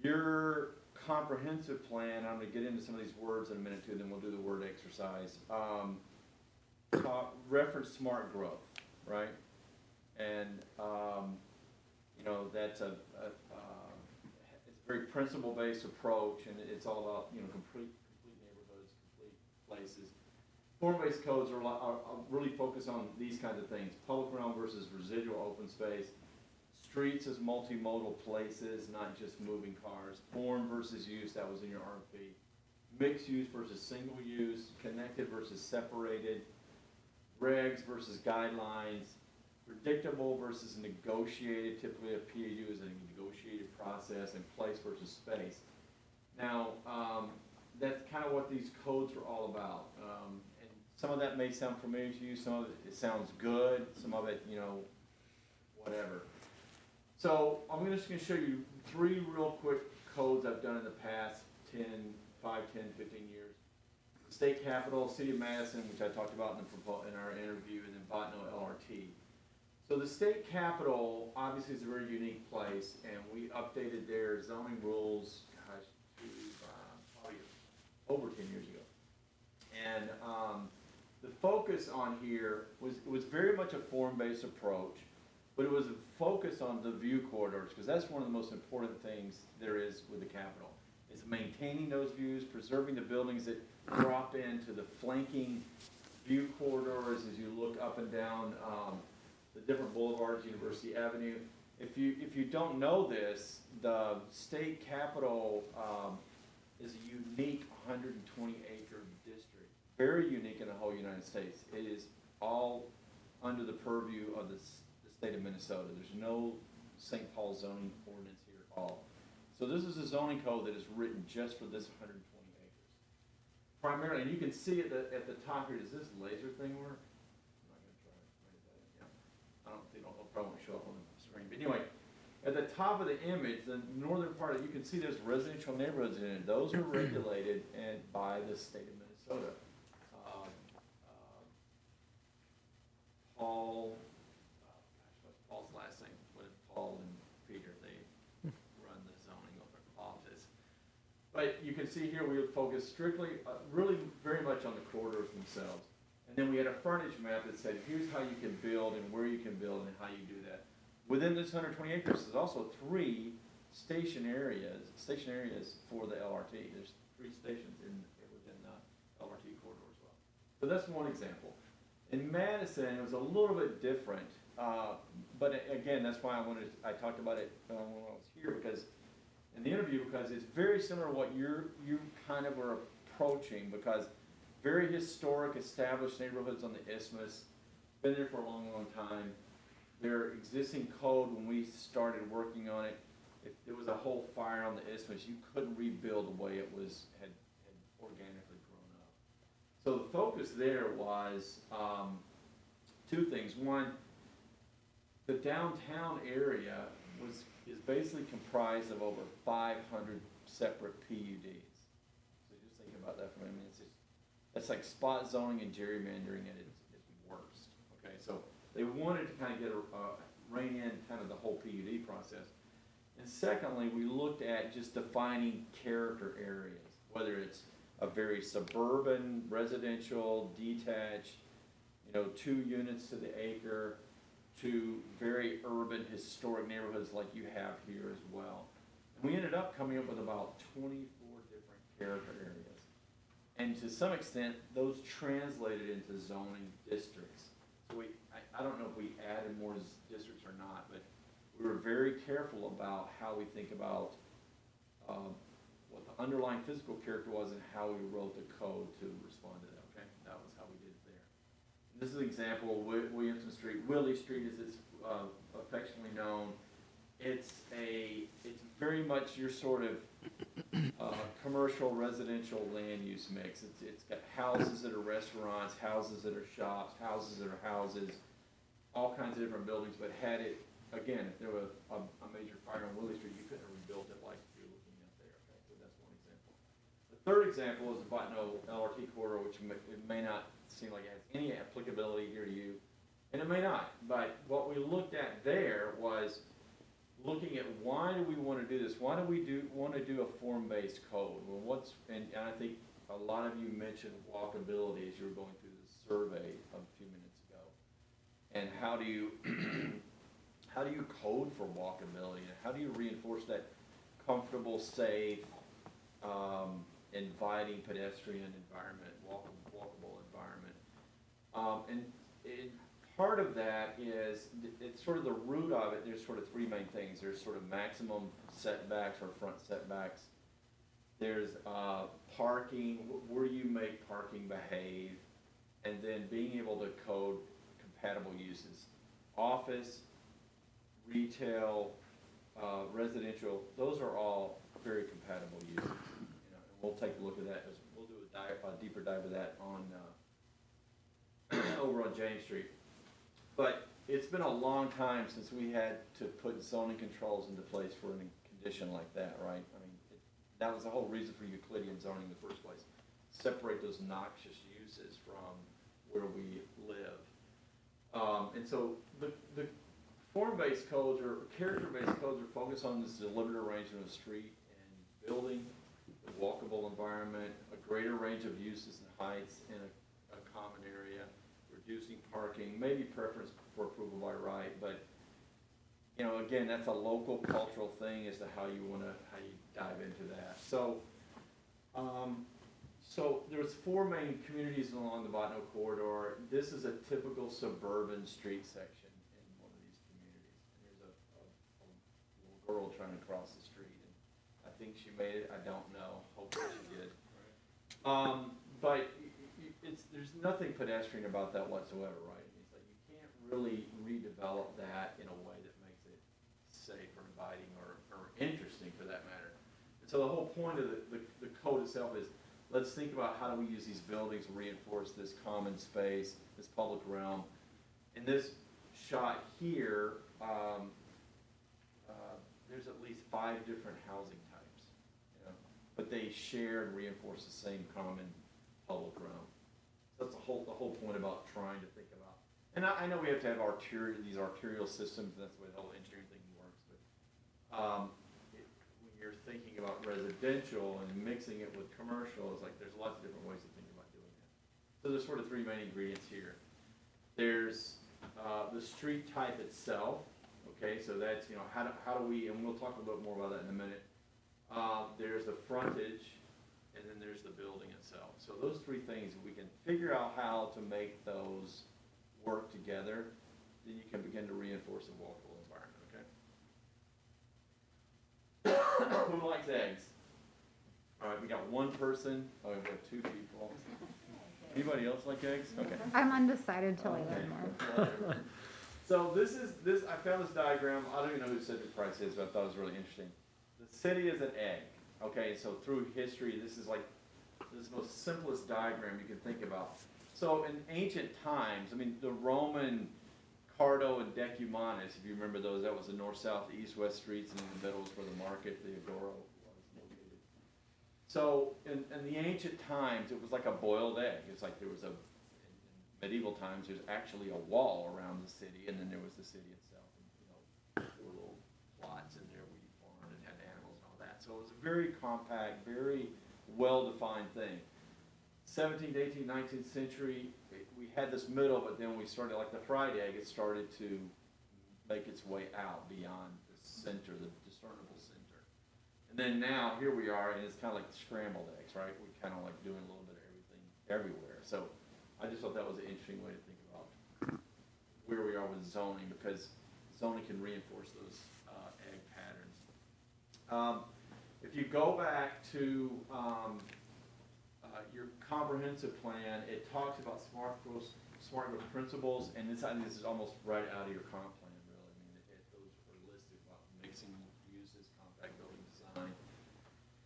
Your comprehensive plan, I'm going to get into some of these words in a minute too, then we'll do the word exercise. Reference smart growth, right? And that's it's a very principle-based approach, and it's all about complete neighborhoods, complete places. Form-based codes are really focused on these kinds of things: public realm versus residual open space, streets as multimodal places, not just moving cars, form versus use, that was in your RFP, mixed use versus single use, connected versus separated, regs versus guidelines, predictable versus negotiated. Typically a PAU is a negotiated process, and place versus space. Now, that's kind of what these codes are all about. And some of that may sound familiar to you, some of it sounds good, some of it, whatever. So I'm just going to show you 3 real quick codes I've done in the past 5, 10, 15 years. State Capitol, City of Madison, which I talked about in our interview, and then Botno LRT. So the State Capitol obviously is a very unique place, and we updated their zoning rules, probably over 10 years ago. And the focus on here was very much a form-based approach, but it was a focus on the view corridors, because that's one of the most important things there is with the Capitol. It's maintaining those views, preserving the buildings that drop into the flanking view corridors as you look up and down the different boulevards, University Avenue. If you don't know this, the State Capitol is a unique 120-acre district, very unique in the whole United States. It is all under the purview of the state of Minnesota. There's no St. Paul zoning ordinance here at all. So this is a zoning code that is written just for this 120 acres. primarily, and you can see at the top here, does this laser thing work? I'm not gonna try it. Wait a second. Yeah. I don't think it'll probably won't show up on the screen, but anyway, at the top of the image, the northern part, you can see there's residential neighborhoods in it. Those are regulated by the state of Minnesota. Paul, what's Paul's last name? What is Paul and Peter? They run the zoning office. But you can see here we would focus strictly, really very much on the corridors themselves. And then we had a frontage map that said, here's how you can build and where you can build and how you do that. Within this 120 acres, there's also 3 station areas for the LRT. There's 3 stations within the LRT corridor as well. So that's one example. In Madison, it was a little bit different, but again, that's why I talked about it when I was here, because in the interview, because it's very similar to what you kind of are approaching, because very historic, established neighborhoods on the Isthmus, been there for a long, long time. Their existing code, when we started working on it, if there was a whole fire on the Isthmus, you couldn't rebuild the way it had organically grown up. So the focus there was 2 things. One, the downtown area is basically comprised of over 500 separate PUDs. So just think about that for a minute. It's like spot zoning and gerrymandering at its worst. Okay, so they wanted to kind of rein in kind of the whole PUD process. And secondly, we looked at just defining character areas, whether it's a very suburban, residential, detached, 2 units to the acre, to very urban, historic neighborhoods like you have here as well. And we ended up coming up with about 24 different character areas. And to some extent, those translated into zoning districts. So I don't know if we added more districts or not, but we were very careful about how we think about what the underlying physical character was and how we wrote the code to respond to that, okay? That was how we did it there. This is an example of Williamson Street. Willie Street, as it's affectionately known. It's very much your sort of commercial residential land use mix. It's got houses that are restaurants, houses that are shops, houses that are houses, all kinds of different buildings, but had it, again, if there was a major fire on Willie Street, you couldn't have rebuilt it like you're looking at there, okay? So that's one example. The third example is the Botno LRT corridor, which it may not seem like it has any applicability here to you, and it may not, but what we looked at there was looking at why do we want to do this? Why do we want to do a form-based code? Well, and I think a lot of you mentioned walkability as you were going through the survey a few minutes ago. And how do you code for walkability? And how do you reinforce that comfortable, safe, inviting pedestrian environment, walkable environment? And part of that is, it's sort of the root of it, there's sort of 3 main things. There's sort of maximum setbacks or front setbacks. There's parking, where you make parking behave, and then being able to code compatible uses. Office, retail, residential, those are all very compatible uses. And we'll take a look at that, we'll do a deeper dive of that on over on James Street. But it's been a long time since we had to put zoning controls into place for a condition like that, right? I mean, that was the whole reason for Euclidean zoning in the first place. Separate those noxious uses from where we live. And so the form-based codes or character-based codes are focused on this deliberate arrangement of street and building, a walkable environment, a greater range of uses and heights in a common area, reducing parking, maybe preference for approval by right, but again, that's a local cultural thing as to how you dive into that. So, there's 4 main communities along the Botno corridor. This is a typical suburban street section in one of these communities. And there's a little girl trying to cross the street, and I think she made it. I don't know. Hopefully she did. But there's nothing pedestrian about that whatsoever, right? It's like you can't really redevelop that in a way that makes it safe or inviting or interesting for that matter. And so the whole point of the code itself is let's think about how do we use these buildings to reinforce this common space, this public realm. In this shot here, there's at least 5 different housing types, you know, but they share and reinforce the same common public realm. So that's the whole point about trying to think about. And I know we have to have these arterial systems, and that's the way the whole engineering thing works, but when you're thinking about residential and mixing it with commercial, it's like there's lots of different ways to think about doing that. So there's sort of 3 main ingredients here. There's the street type itself. Okay, so that's, you know, how do we, and we'll talk a little bit more about that in a minute. There's the frontage, and then there's the building itself. So those 3 things, if we can figure out how to make those work together, then you can begin to reinforce a walkable environment, okay? Who likes eggs? All right, we got 1 person. Oh, we have 2 people. Anybody else like eggs? Okay. I'm undecided till I learn more. So I found this diagram. I don't even know who Cedric Price is, but I thought it was really interesting. The city is an egg. Okay, so through history, this is the most simplest diagram you can think about. So in ancient times, I mean, the Roman Cardo and Decumanus, if you remember those, that was the north, south, east, west streets, and in the middle was where the market, the agora, was located. So in the ancient times, it was like a boiled egg. It's like there was in medieval times, there's actually a wall around the city, and then there was the city itself. And, you know, there were little plots in there where you farmed and had animals and all that. So it was a very compact, very well-defined thing. 17th, 18th, 19th century, we had this middle, but then we started, like the fried egg, it started to make its way out beyond the center, the discernible center. And then now, here we are, and it's kind of like scrambled eggs, right? We're kind of like doing a little bit of everything everywhere. So I just thought that was an interesting way to think about where we are with zoning, because zoning can reinforce those egg patterns. If you go back to your comprehensive plan, it talks about smart growth principles, and I think this is almost right out of your comp plan, really. I mean, those are listed about mixing uses, compact building design,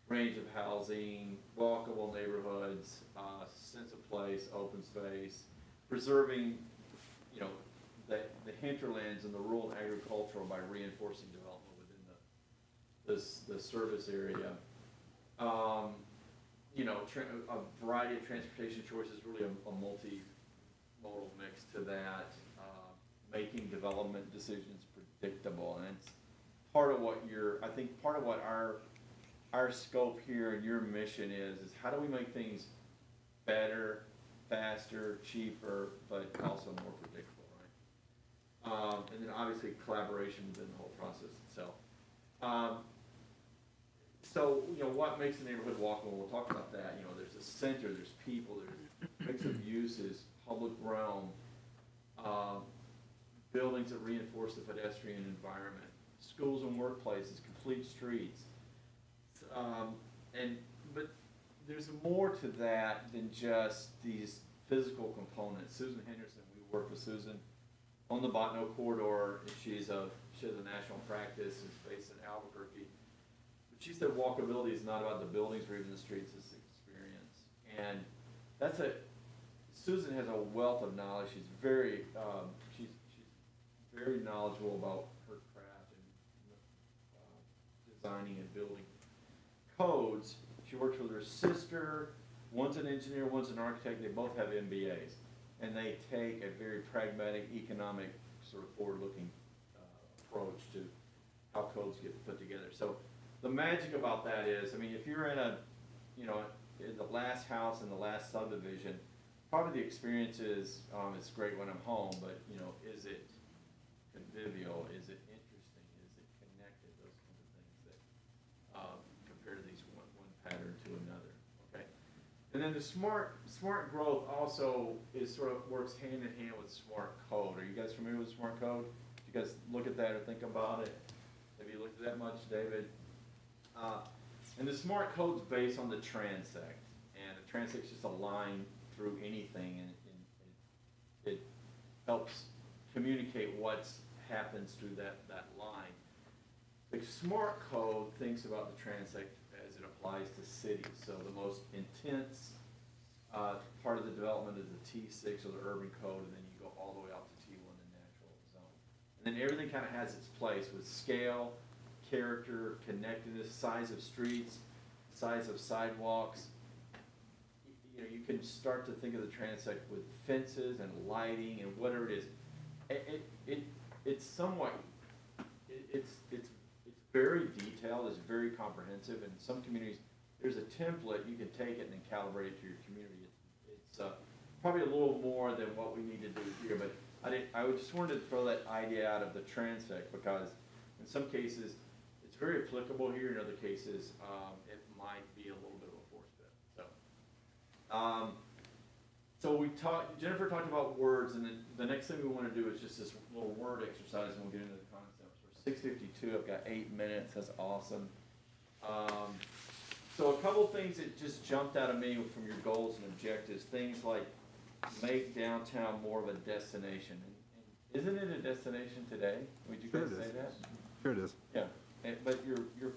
range of housing, walkable neighborhoods, sense of place, open space, preserving, you know, the hinterlands and the rural and agricultural by reinforcing development within the service area. You know, a variety of transportation choices, really a multimodal mix to that, making development decisions predictable, and it's part of what I think part of what our scope here and your mission is how do we make things better, faster, cheaper, but also more predictable, right? And then obviously collaboration within the whole process itself. So, you know, what makes a neighborhood walkable? We'll talk about that. You know, there's a center, there's people, there's mix of uses, public realm, buildings that reinforce the pedestrian environment, schools and workplaces, complete streets. But there's more to that than just these physical components. Susan Henderson, we work with Susan on the Botno corridor, and she has a national practice, it's based in Albuquerque. But she said walkability is not about the buildings or even the streets, it's the experience. And Susan has a wealth of knowledge. She's very knowledgeable about her craft and designing and building codes. She works with her sister. One's an engineer, one's an architect. They both have MBAs, and they take a very pragmatic, economic, sort of forward-looking approach to how codes get put together. So the magic about that is, I mean, if you're in in the last house in the last subdivision, probably the experience is, it's great when I'm home, but, you know, is it convivial? Is it interesting? Is it connected? Those kinds of things that compare to these one pattern to another, okay? And then the smart growth also works hand in hand with smart code. Are you guys familiar with smart code? You guys look at that or think about it? Have you looked at that much, David? And the smart code's based on the transect, and the transect's just a line through anything, and it helps communicate what happens through that line. The smart code thinks about the transect as as it applies to cities. So the most intense part of the development is the T6 or the urban code, and then you go all the way out to T1, the natural zone. And then everything kind of has its place with scale, character, connectedness, size of streets, size of sidewalks. You know, you can start to think of the transect with fences and lighting and whatever it is. It's somewhat, it's very detailed, it's very comprehensive. In some communities, there's a template, you can take it and then calibrate it to your community. It's probably a little more than what we need to do here, but I just wanted to throw that idea out of the transect because in some cases, it's very applicable here. In other cases, it might be a little bit of a force fit. So Jennifer talked about words, and then the next thing we want to do is just this little word exercise, and we'll get into the concepts. We're 6:52, I've got 8 minutes, that's awesome. So a couple things that just jumped out of me from your goals and objectives, things like make downtown more of a destination. And isn't it a destination today? Would you guys say that? Sure it is. Yeah, but your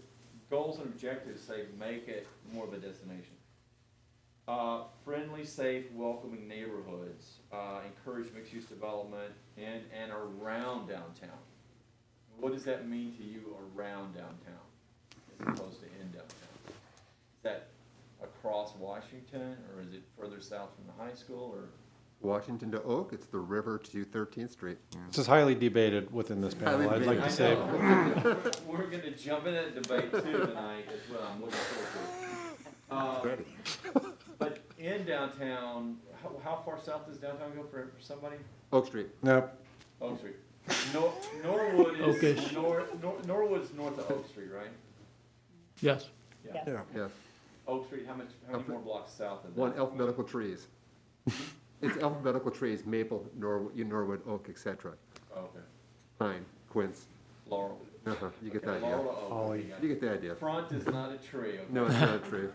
goals and objectives say make it more of a destination. Friendly, safe, welcoming neighborhoods, encourage mixed-use development in and around downtown. What does that mean to you around downtown as opposed to in downtown? Is that across Washington, or is it further south from the high school, or? Washington to Oak, it's the river to 13th Street. This is highly debated within this panel, I'd like to say. We're gonna jump in that debate too tonight, is what I'm looking forward to. But in downtown, how far south does downtown go for somebody? Oak Street. Nope. Oak Street. Norwood is, Oakish. Norwood's north of Oak Street, right? Yes. Yes. Yeah. Oak Street, how many more blocks south of that? One alphabetical trees. It's alphabetical trees, maple, Norwood, oak, etc. Okay. Pine, quince. Laurel. You get the Okay, idea. Laurel to Oak. Holly. Okay, got You it. get the idea. Front is not a tree, okay? No, it's not a tree.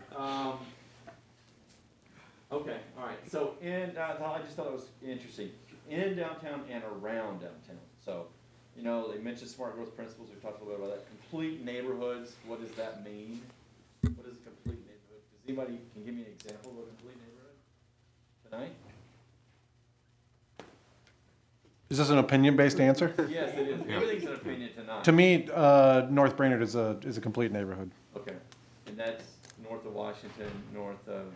Okay, all right, so I just thought it was interesting, in downtown and around downtown. So, you know, they mentioned smart growth principles, we talked a little bit about that. Complete neighborhoods, what does that mean? What is a complete neighborhood? Does anybody, can give me an example of a complete neighborhood tonight? Is this an opinion-based answer? Yes, it is, everything's an opinion tonight. To me, North Brainerd is a complete neighborhood. Okay, and that's north of Washington, north of,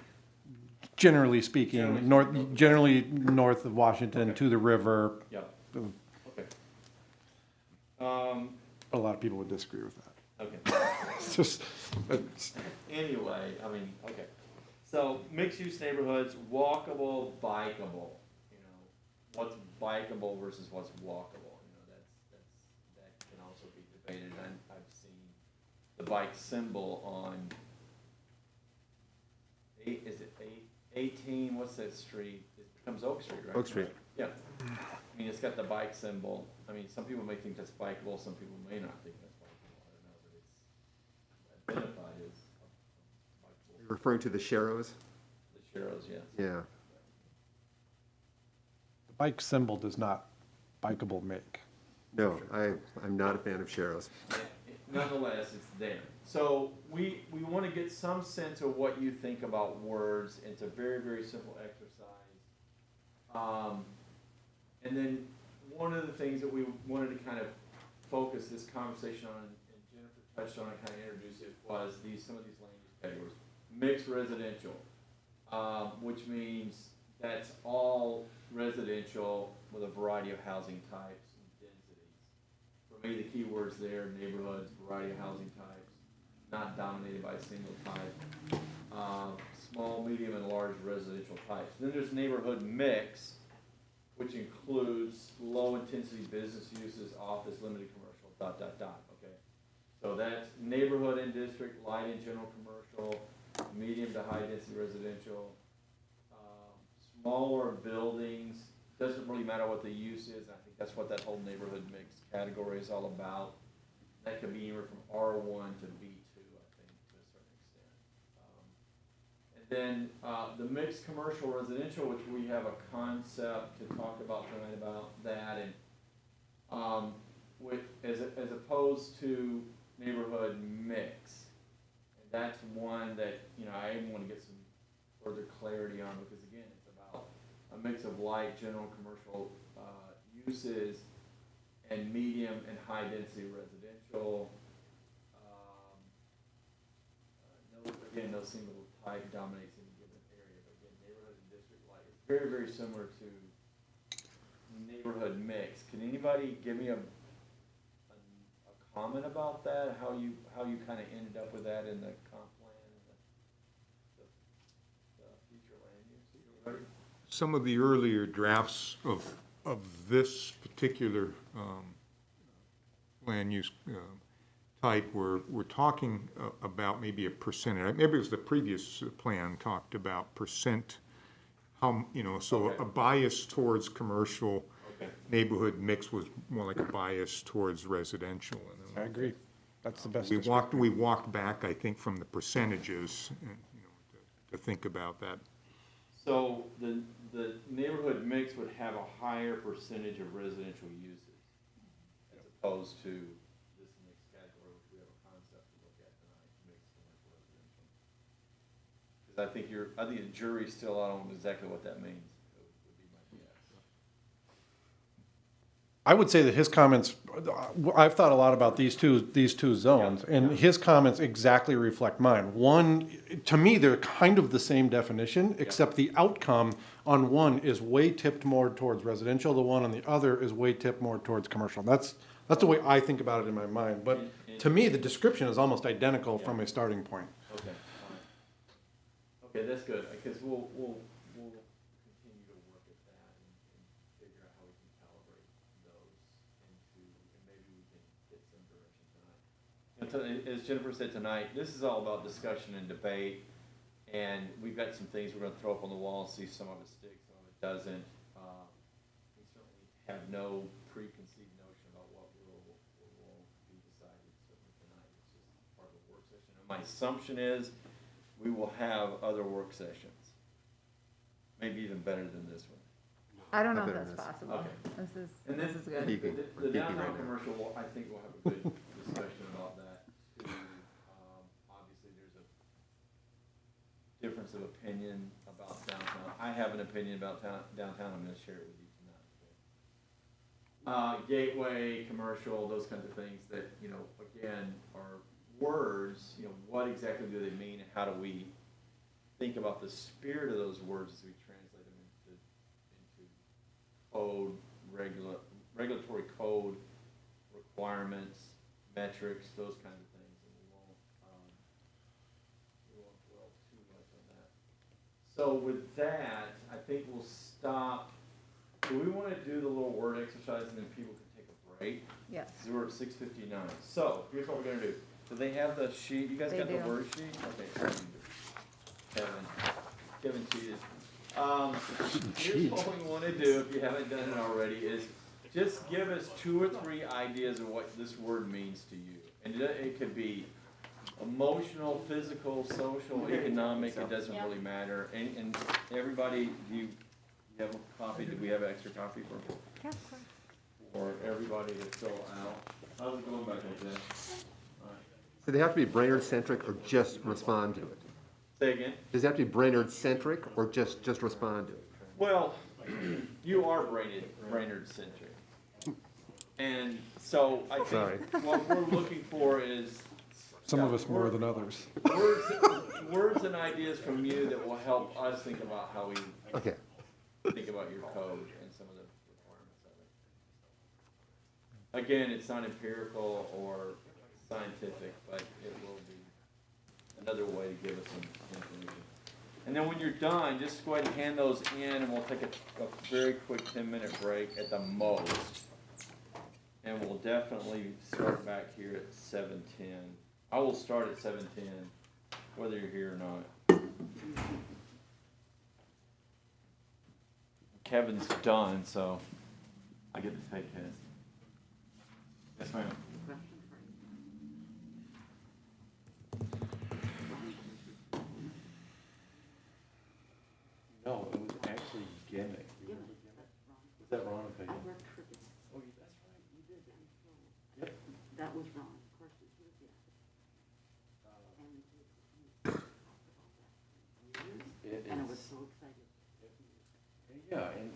Generally speaking, generally north of Washington Okay. to the river. yeah, A okay. lot of people would disagree with that. Okay. It's just, Anyway, I mean, okay. So mixed-use neighborhoods, walkable, bikeable. You know, what's bikeable versus what's walkable? You know, that can also be debated. I've seen the bike symbol on 18? What's that street? It becomes Oak Street, right? Oak Street. Yeah. I mean, it's got the bike symbol. I mean, some people may think that's bikeable. Some people may not think that's bikeable. I don't know, but it's identified as bikeable. You're referring to the Sharrows? The Sharrows, yes. Yeah. the bike symbol does not bikeable make. No, I'm not a fan of Sharrows. Nonetheless, it's there. So we want to get some sense of what you think about words. It's a very, very simple exercise. And then one of the things that we wanted to kind of focus this conversation on, and Jennifer touched on it, kind of introduced it, was some of these land use categories. Mixed residential, which means that's all residential with a variety of housing types and densities. For me, the key words there, neighborhoods, variety of housing types, not dominated by a single type. Small, medium, and large residential types. Then there's neighborhood mix, which includes low-intensity business uses, office, limited commercial, ... okay? So that's neighborhood and district, light and general commercial, medium to high-density residential, smaller buildings, doesn't really matter what the use is. I think that's what that whole neighborhood mix category is all about. That could be anywhere from R1 to B2, I think, to a certain extent. And then the mixed commercial residential, which we have a concept to talk about tonight about that, and as opposed to neighborhood mix. And That's one that, you know, I want to get some further clarity on, because again, it's about a mix of light, general, commercial, uses, and medium and high-density residential. Again, no single type dominates any given area, but again, neighborhood and district light is very, very similar to neighborhood mix. Can anybody give me a comment about that? How you kind of ended up with that in the comp plan and the future land use? Anybody? Some of the earlier drafts of this particular land use type, we're talking about maybe a percentage. Maybe it was the previous plan talked about percent, how, you know, so Okay. a bias towards commercial. Okay. Neighborhood mix was more like a bias towards residential. I agree. That's the best. We walked back, I think, from the percentages, and, you know, to think about that. So the neighborhood mix would have a higher percentage of residential uses as opposed to this mixed category, which we have a concept to look at tonight, mixed commercial residential. Because I think the jury's still out on exactly what that means, would be my guess. I would say that his comments, I've thought a lot about these two zones, and his comments exactly reflect mine. One, to me, they're kind of the same definition, except the outcome on one is way tipped more towards residential, the one on the other is way tipped more towards commercial. That's the way I think about it in my mind, but to me, the description is almost identical from a starting point. Okay, all right. Okay, that's good, because we'll continue to work at that and figure out how we can calibrate those into, and maybe we can get some direction tonight. As Jennifer said tonight, this is all about discussion and debate, and we've got some things we're gonna throw up on the wall and see some of it sticks, some of it doesn't. We certainly have no preconceived notion about what will be decided certainly tonight. It's just part of the work session. And my assumption is we will have other work sessions, maybe even better than this one. I don't know if better that's than this. possible. Okay. This is good. Peeking. The We're peeking downtown right now. commercial, I think we'll have a good discussion about that too. Obviously, there's a difference of opinion about downtown. I have an opinion about downtown, I'm gonna share it with you tonight. Gateway, commercial, those kinds of things that, you know, again, are words, you know, what exactly do they mean, and how do we think about the spirit of those words as we translate them into code, regulatory code requirements, metrics, those kinds of things, and we won't dwell too much on that. So with that, I think we'll stop. Do we want to do the little word exercise and then people can take a break? Yes. Because we're at 6:59. So here's what we're gonna do. Do they have the sheet? You guys They got the do. word sheet? Okay. Kevin cheated. Here's what we want to do, if you haven't done it already, is just give us 2 or 3 ideas of what this word means to you. And it could be emotional, physical, social, economic, it doesn't really matter. And everybody, you have a copy? Do we have extra copy Yeah, of course. for everybody to fill out? How's it going back there, Jeff? So they have to be Brainerd-centric or just respond to it? Say again? Does it have to be Brainerd-centric or just respond to it? Well, you are Brainerd centric. And so I Sorry. think what we're looking for is. Some of us more than others. Words and ideas from you that will help us think about how we Okay. think about your code and some of the requirements of it. Again, it's not empirical or scientific, but it will be another way to give us some information. And then when you're done, just go ahead and hand those in, and we'll take a very quick 10-minute break at the most. And we'll definitely start back here at 7:10. I will start at 7:10, whether you're here or not. Kevin's done, so I get to take his. Yes, ma'am. No, it was actually gimmick. Was that wrong opinion? Oh, that's right, you did. Yep. That was wrong, of course, it was, yeah. Yeah, and,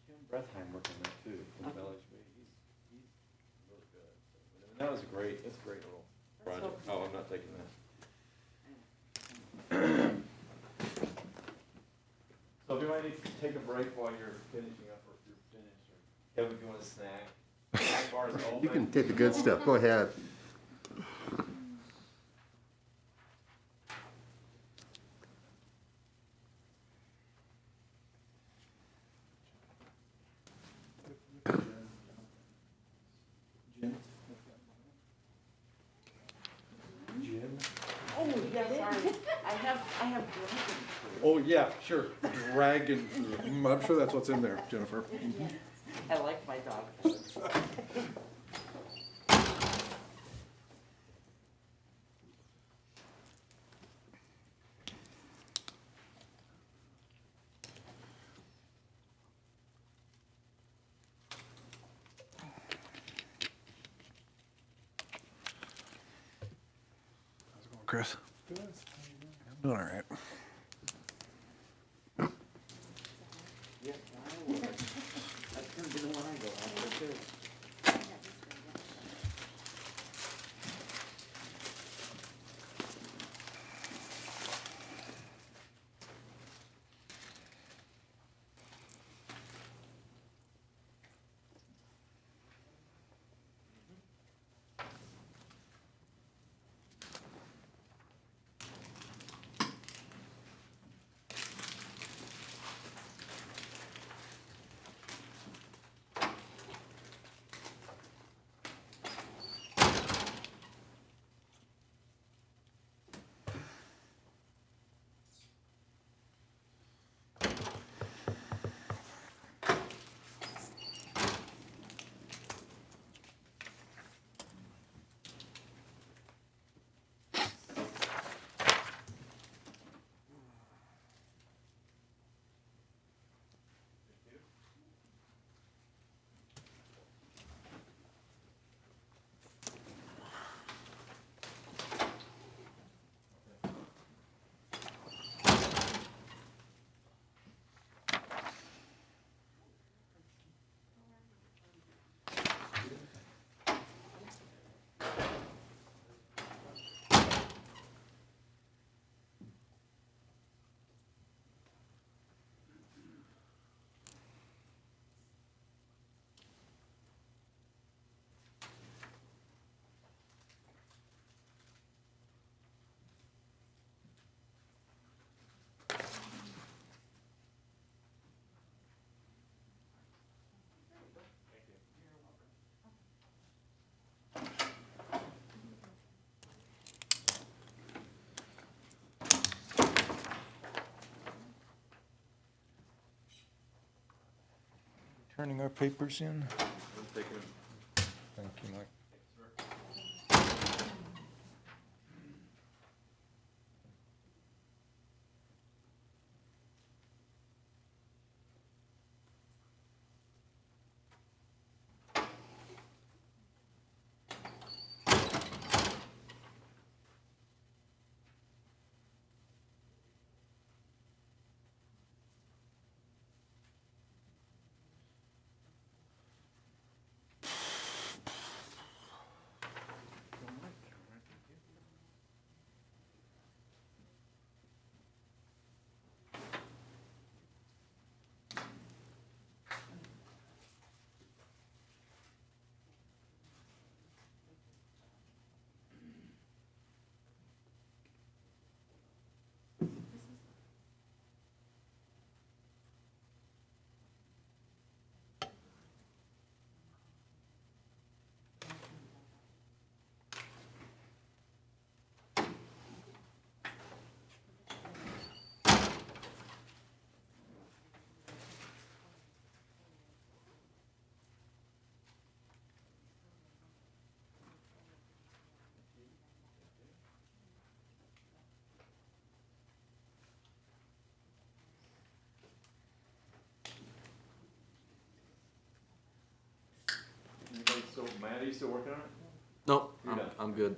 Kim Brethheim worked on that too, from LHB. He's really good. So, and that was that's a great little project. Oh, I'm not taking that. So if you might need to take a break while you're finishing up, or if you're finished, or Kevin, if you want a snack. Snack bar is open. You can take the good stuff, go ahead. Jim? Oh, yeah, sorry. I have dragon fruit. Oh, yeah, sure. Dragon fruit. I'm sure that's what's in there, Jennifer. I like my dog food. Chris? I'm doing all right. Yes, I would. That's gonna be the one I go after too. Turning our papers in. Thank Thank you, Mike. Matt, are you still working on it? Nope, You're done. I'm good.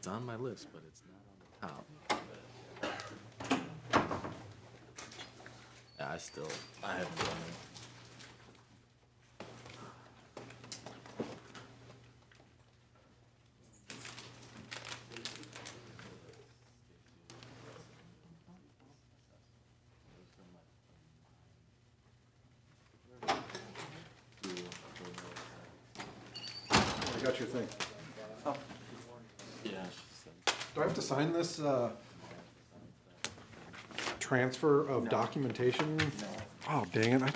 It's on my list, but it's not on the top. Yeah, I haven't done it. I got your thing. Yeah. Do I have to sign this, transfer of documentation? Oh, dang it. I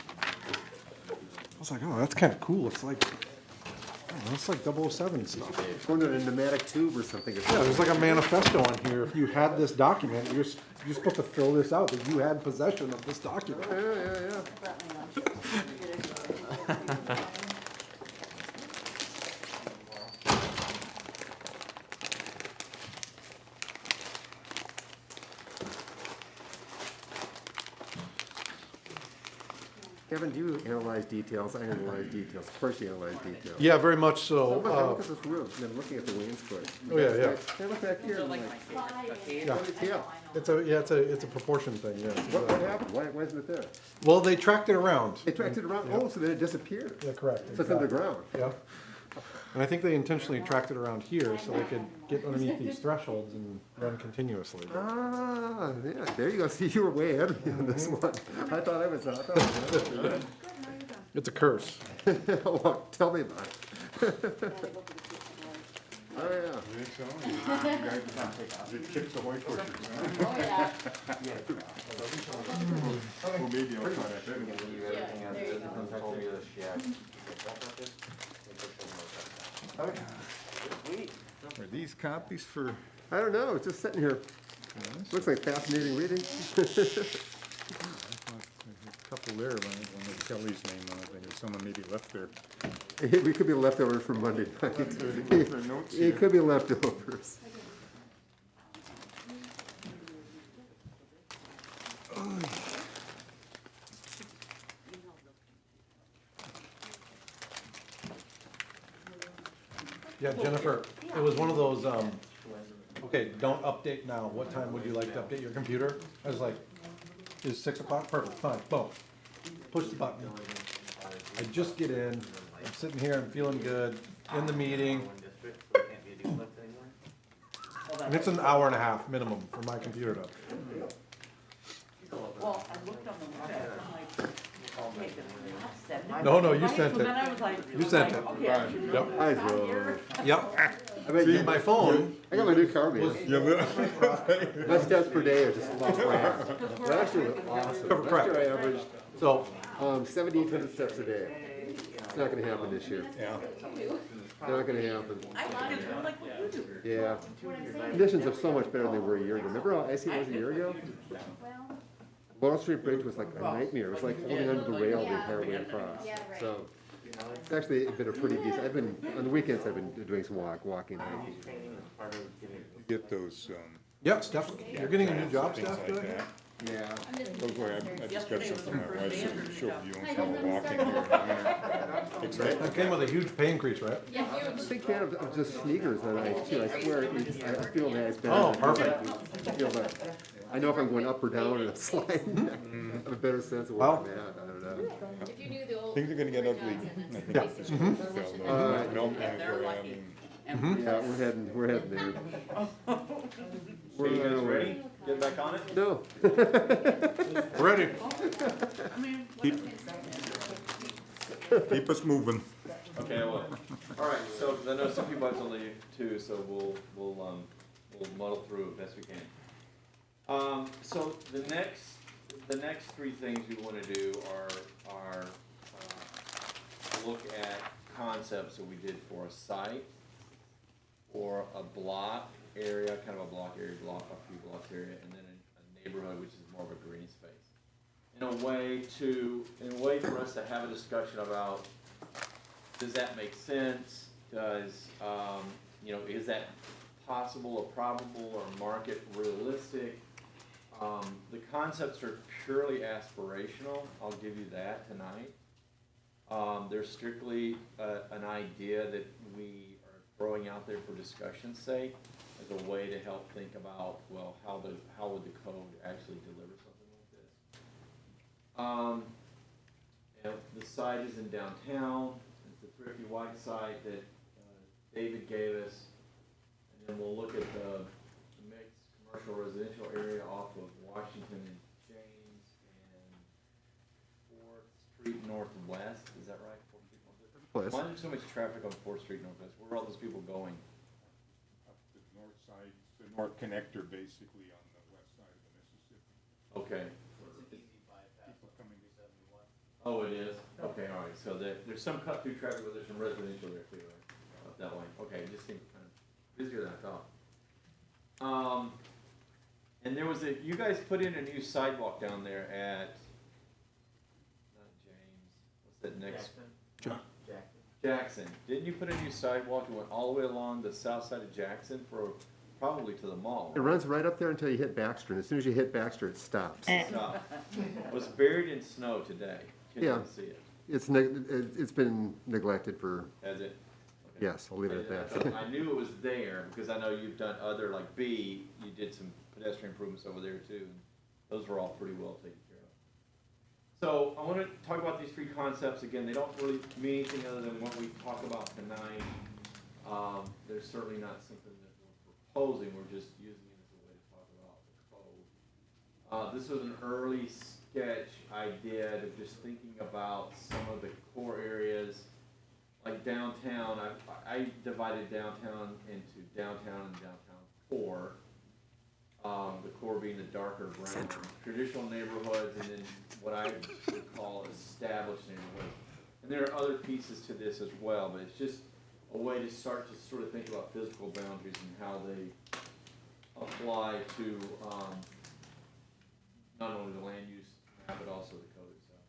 was like, oh, that's kinda cool. It's like, I don't know, it's like 007 stuff. Going in a pneumatic tube or something. Yeah, there's like a manifesto on here. If you had this document, you're supposed to fill this out, that you had possession of this document. Yeah. Kevin, do you analyze details? I analyze details. Of course you analyze details. Yeah, very much I so. look at this roof, and I'm looking at the wainscot. Oh, yeah. Hey, look back here. I'm like, Yeah. yeah. It's a proportion thing, yeah. What happened? Why isn't it there? Well, they tracked it around. They tracked it around, oh, so then it disappeared. Yeah, correct. So it's underground. Yeah. And I think they intentionally tracked it around here so they could get underneath these thresholds and run continuously. Ah, yeah, there you go. See, you were way ahead of me on this one. I thought I was It's a curse. Well, tell me about it. Oh, yeah. It kicks the white horses, Oh, yeah. Well, maybe I'll try that. Everything as it is, and then told me this, yeah. Sweet. Are these copies for? I don't know, it's just sitting here. Looks like fascinating reading. A couple there, one with Kelly's name on it, I think someone maybe left there. We could be leftovers from Monday night. There are notes here. It could be leftovers. Yeah, Jennifer, it was one of those, okay, don't update now. What time would you like to update your computer? I was like, is 6 o'clock? Perfect, fine, boom. Push the button. I just get in, I'm sitting here, I'm feeling good, in the meeting. And it's an hour and a half minimum for my computer to. Well, I looked on the web, I'm like, okay, that's 70. No, you Right? sent So it. then I was like, You sent it. okay, I should Yep. really Hi, put it on Joe. here. Yep. I bet See, you, my phone, I got my new car, man. Yeah, My steps per day are just lost fast. Last year was awesome. Last Correct. year I averaged, so, 1,700 steps a day. It's not gonna happen this year. yeah. Not gonna happen. I did, I'm like, what you do? Yeah. Conditions are so much better than they were a year ago. Remember how icy it was a year ago? Laurel Street Bridge was like a nightmare. It was like holding onto the rail the entire way across. So, it's actually been a pretty decent, on the weekends I've been doing some walking, hiking. Get those, yeah, Steph, you're getting a new job, things Steph, like good? that. Yeah. Those way, I just got some from my wife, so she'll be doing some walking here in the winter. It's like, That came with a huge pay increase, right? I'm a big fan of just sneakers on ice too. I swear, I feel that it's better. Oh, than- perfect. I feel that. I know if I'm going up or down and I'm sliding, I have a better sense of where Well. I'm at. I don't know. If you knew the old. things are gonna get ugly, I think, Yeah. at this point. They'll, Milton is where I mean, Yeah, we're heading there. So you guys ready? Get back on it? No. Ready? keep us moving. Okay, I will. All right, so I know some people have to leave too, so we'll muddle through it best we can. So the next three things we wanna do are look at concepts that we did for a site, or a block area, kind of a block area, a few blocks area, and then a neighborhood, which is more of a green space. In a way for us to have a discussion about, does that make sense? Does, is that possible or probable or market realistic? The concepts are purely aspirational, I'll give you that tonight. They're strictly an idea that we are throwing out there for discussion's sake as a way to help think about, well, how would the code actually deliver something like this? And the site is in downtown. It's the Thrifty White site that David gave us. And then we'll look at the mixed commercial residential area off of Washington and James and 4th Street Northwest. Is that right? 4th Street Northwest. Place. Why is there so much traffic on 4th Street Northwest? Where are all those people going? Up the north side, the north connector basically on the west side of the Mississippi. Okay. People coming to 71. Oh, it is? Okay, all right. So there's some cut through traffic, but there's some residential there too, right? Up that way. Okay, it just seems kind of busier than I thought. And there was you guys put in a new sidewalk down there at, not James, what's that next? Jackson. Didn't you put a new sidewalk that went all the way along the south side of Jackson probably to the mall? It runs right up there until you hit Baxter, and as soon as you hit Baxter, it stops. Stop. It was buried in snow today. Can't Yeah. even see it. It's been neglected for, Has it? yes, I'll leave it at that. I knew it was there because I know you've done other, like B, you did some pedestrian improvements over there too. And those were all pretty well taken care of. So I want to talk about these three concepts again. They don't really mean anything other than what we talk about tonight. They're certainly not something that we're proposing. We're just using it as a way to talk about the code. This was an early sketch I did of just thinking about some of the core areas. Like downtown, I divided downtown into downtown and downtown core. The core being the darker brown traditional neighborhoods, and then what I would call established neighborhoods. And there are other pieces to this as well, but it's just a way to start to sort of think about physical boundaries and how they apply to not only the land use map, but also the code itself.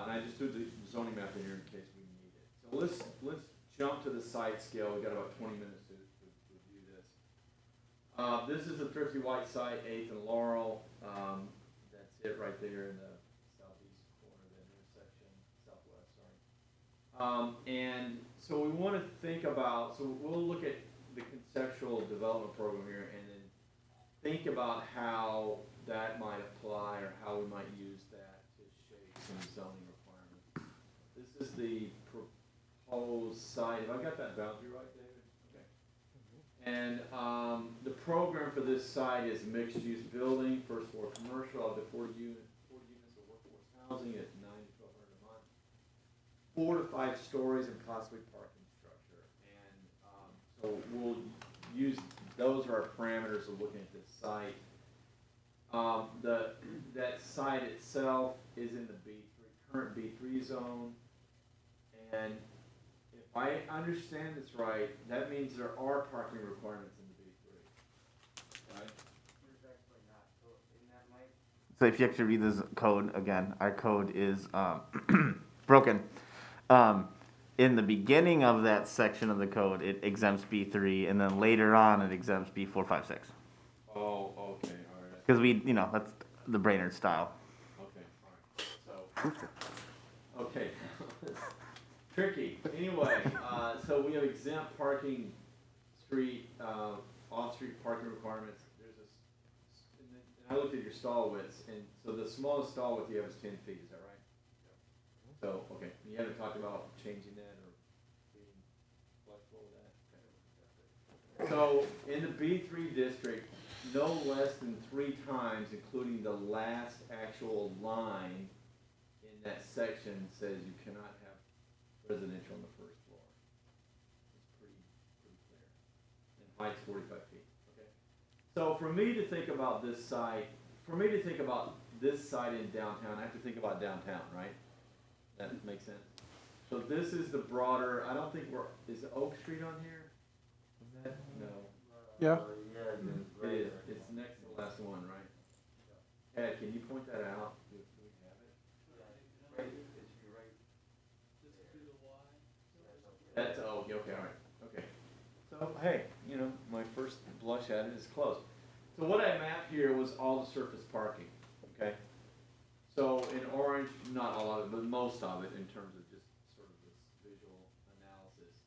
And I just threw the zoning map in here in case we need it. So let's jump to the site scale. We've got about 20 minutes to review this. This is the Thrifty White site, 8th and Laurel. That's it right there in the southeast corner of the intersection, southwest, sorry. And so we want to think about, so we'll look at the conceptual development program here and then think about how that might apply or how we might use that to shape some zoning requirements. This is the proposed site. Have I got that boundary right, David? Okay. And the program for this site is mixed-use building, first floor commercial, up to 40 units of workforce housing at $9,000 to $1,200 a month, 4 to 5 stories and possibly parking structure. And so we'll use those are our parameters of looking at this site. That site itself is in the current B3 zone, and if I understand this right, that means there are parking requirements in the B3, right? There's actually not, so in that might, So if you actually read this code again, our code is broken. In the beginning of that section of the code, it exempts B3, and then later on, it exempts B4, 5, 6. Oh, okay, all right. Because that's the Brainerd style. Okay, all right. So, okay, tricky. Anyway, so we have exempt parking, off-street parking requirements. And I looked at your stall widths, and so the smallest stall width you have is 10 feet. Is that right? So, okay, you haven't talked about changing that or being flexible with that? Okay. So, in the B3 district, no less than 3 times, including the last actual line in that section, says you cannot have residential on the first floor. It's pretty clear. And height's 45 feet, okay? So for me to think about this site, in downtown, I have to think about downtown, right? That makes sense? So this is the broader, I don't think is Oak Street on here? No. Yeah. It is, it's next to the last one, right? Ed, can you point that out? Do we have it? That's, oh, okay, all right, okay. So, hey, my first blush at it is close. So what I mapped here was all the surface parking, okay? So in orange, not all of it, but most of it in terms of just sort of this visual analysis.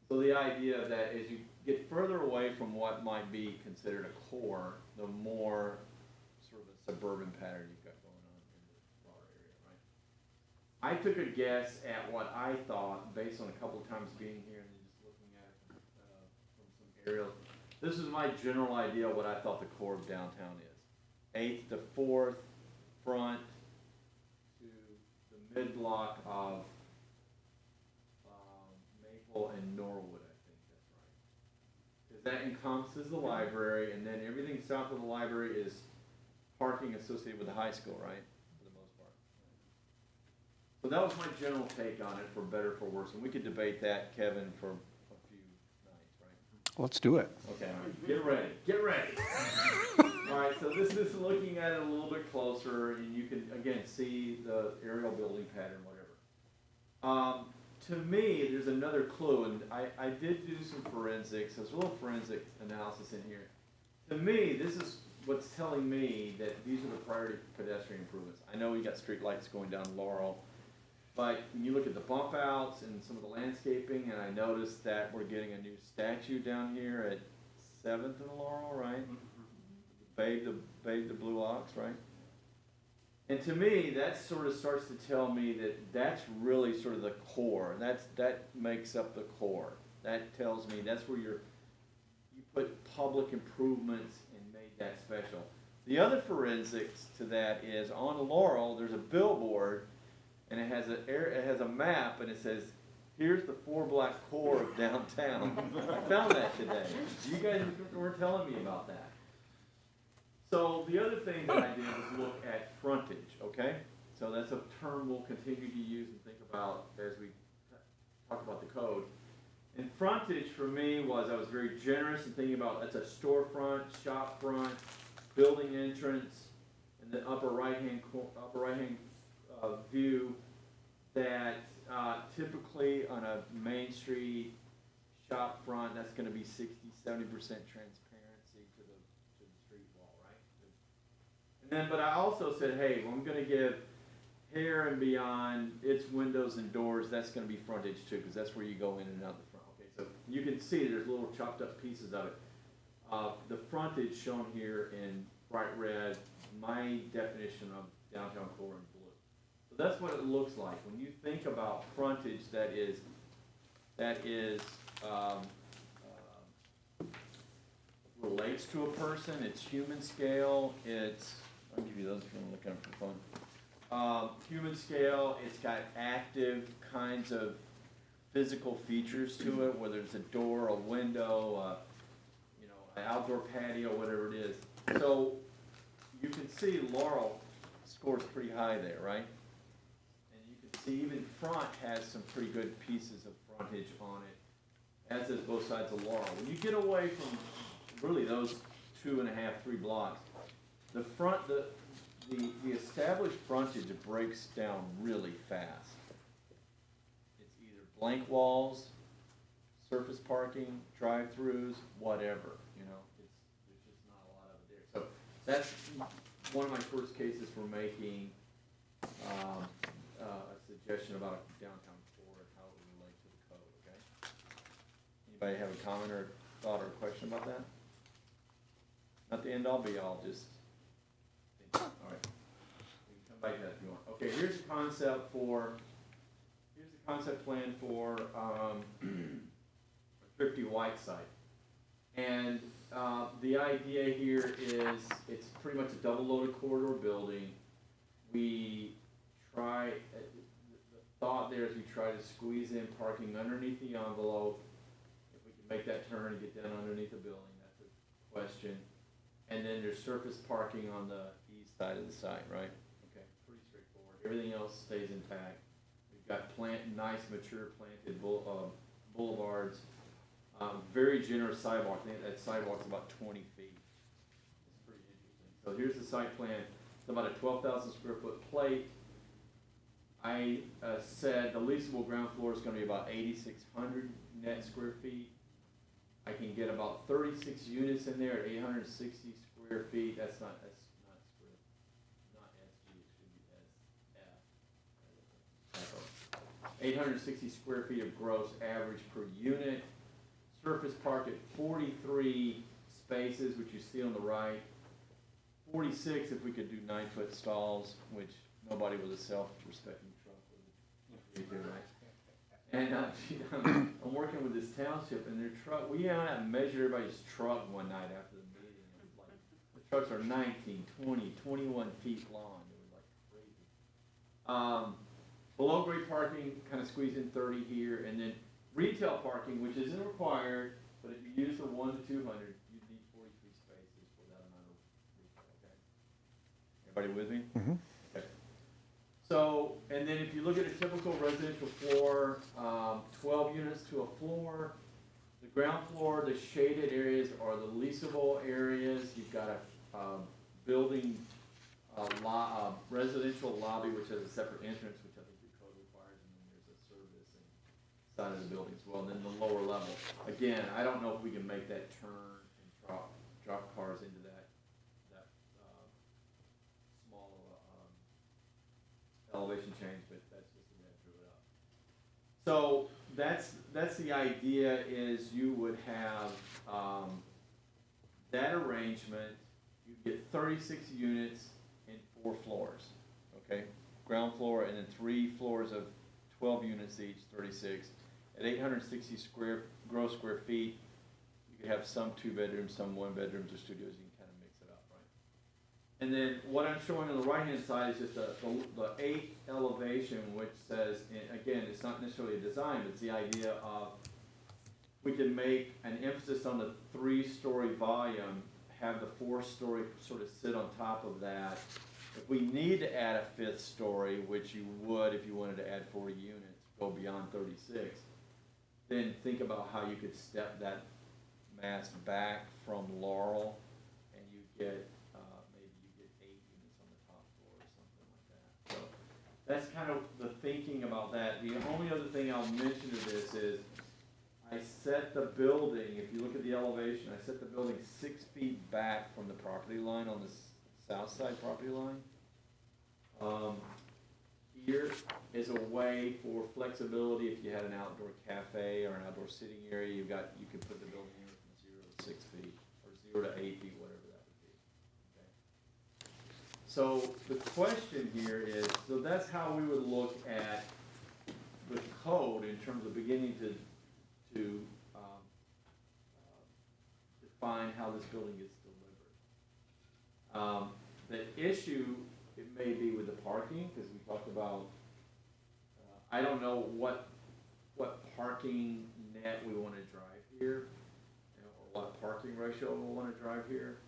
So the idea that as you get further away from what might be considered a core, the more sort of a suburban pattern you've got going on in the broader area, right? I took a guess at what I thought, based on a couple of times being here and then just looking at it from some aerials. This is my general idea of what I thought the core of downtown is. 8th to 4th front to the mid-block of Maple and Norwood, I think that's right. Because that encompasses the library, and then everything south of the library is parking associated with the high school, right? For the most part. So that was my general take on it, for better or for worse. And we could debate that, Kevin, for a few nights, right? Let's do it. Okay, all right. Get ready. Get ready. All right, so this is looking at it a little bit closer, and you can, again, see the aerial building pattern, whatever. To me, there's another clue, and I did do some forensics. There's a little forensic analysis in here. To me, this is what's telling me that these are the priority pedestrian improvements. I know we got street lights going down Laurel, but when you look at the bump outs and some of the landscaping, and I noticed that we're getting a new statue down here at 7th and Laurel, right? Babe the Blue Ox, right? And to me, that sort of starts to tell me that that's really sort of the core. That makes up the core. That tells me that's where you put public improvements and made that special. The other forensics to that is on Laurel, there's a billboard, and it has a map, and it says, "Here's the 4-block core of downtown." I found that today. You guys were telling me about that. So the other thing that I did was look at frontage, okay? So that's a term we'll continue to use and think about as we talk about the code. And frontage for me I was very generous in thinking about, that's a storefront, shop front, building entrance, and the upper right hand view that typically on a Main Street shop front, that's going to be 60-70% transparency to the street wall, right? And then, but I also said, hey, well, I'm going to give here and beyond its windows and doors, that's going to be frontage too, because that's where you go in and out the front. Okay, so you can see there's little chopped up pieces of it. The frontage shown here in bright red, my definition of downtown core in blue. So that's what it looks like when you think about frontage. That is relates to a person. It's human scale. I'll give you those if you want to look at them for fun. Human scale. It's got active kinds of physical features to it, whether it's a door, a window, an outdoor patio, whatever it is. So you can see Laurel scores pretty high there, right? And you can see even front has some pretty good pieces of frontage on it, as does both sides of Laurel. When you get away from really those 2.5, 3 blocks, the front, the established frontage breaks down really fast. It's either blank walls, surface parking, drive-throughs, whatever. There's just not a lot of it there. So that's one of my first cases for making a suggestion about a downtown core and how it would relate to the code. Okay. Anybody have a comment or thought or question about that? Not the end all be all, just think. All right. We can come back to that if you want. Okay, here's the concept plan for a Thrifty White site. And the idea here is it's pretty much a double-loaded corridor building. The thought there is we try to squeeze in parking underneath the envelope. If we can make that turn and get down underneath the building, that's a question. And then there's surface parking on the east side of the site, right? Okay, pretty straightforward. Everything else stays intact. We've got nice, mature planted boulevards. Very generous sidewalk. I think that sidewalk's about 20 feet. It's pretty interesting. So here's the site plan. It's about a 12,000 square foot plate. I said the leasable ground floor is going to be about 8,600 net square feet. I can get about 36 units in there at 860 square feet. That's not SG, it should be SF. 860 square feet of gross average per unit. surface park at 43 spaces, which you see on the right. 46 if we could do 9-foot stalls, which nobody with a self-respecting truck would do, right? And I'm working with this township, and their truck, we went out and measured everybody's truck one night after the meeting. It was like, the trucks are 19, 20, 21 feet long. It was like crazy. Below grade parking, kind of squeeze in 30 here, and then retail parking, which isn't required, but if you use the 1 to 200, you'd need 43 spaces for that amount of retail, okay? Everybody with me? Mhm. Okay. So, and then if you look at a typical residential floor, 12 units to a floor. The ground floor, the shaded areas are the leasable areas. You've got a building, residential lobby, which has a separate entrance, which I think the code requires, and then there's a service and side of the building as well, and then the lower level. Again, I don't know if we can make that turn and drop cars into that small elevation change, but that's just the way I drew it up. So that's the idea, is you would have that arrangement. You get 36 units in 4 floors, okay? Ground floor, and then 3 floors of 12 units each, 36. At 860 gross square feet, you could have some 2 bedrooms, some 1 bedrooms or studios. You can kind of mix it up, right? And then what I'm showing on the right-hand side is just the 8th elevation, which says, and again, it's not necessarily a design, but it's the idea of we can make an emphasis on the 3-story volume, have the 4-story sort of sit on top of that. If we need to add a 5th story, which you would if you wanted to add 40 units, go beyond 36, then think about how you could step that mass back from Laurel, and you get, maybe you get 8 units on the top floor or something like that. So that's kind of the thinking about that. The only other thing I'll mention to this is, I set the building, if you look at the elevation, I set the building 6 feet back from the property line on the south side property line. Here is a way for flexibility. If you had an outdoor cafe or an outdoor sitting area, you could put the building here from 0 to 6 feet, or 0 to 8 feet, whatever that would be. Okay. So the question here is, so that's how we would look at the code in terms of beginning to define how this building gets delivered. The issue, it may be with the parking, because we talked about, I don't know what parking net we want to drive here, or what parking ratio we want to drive here,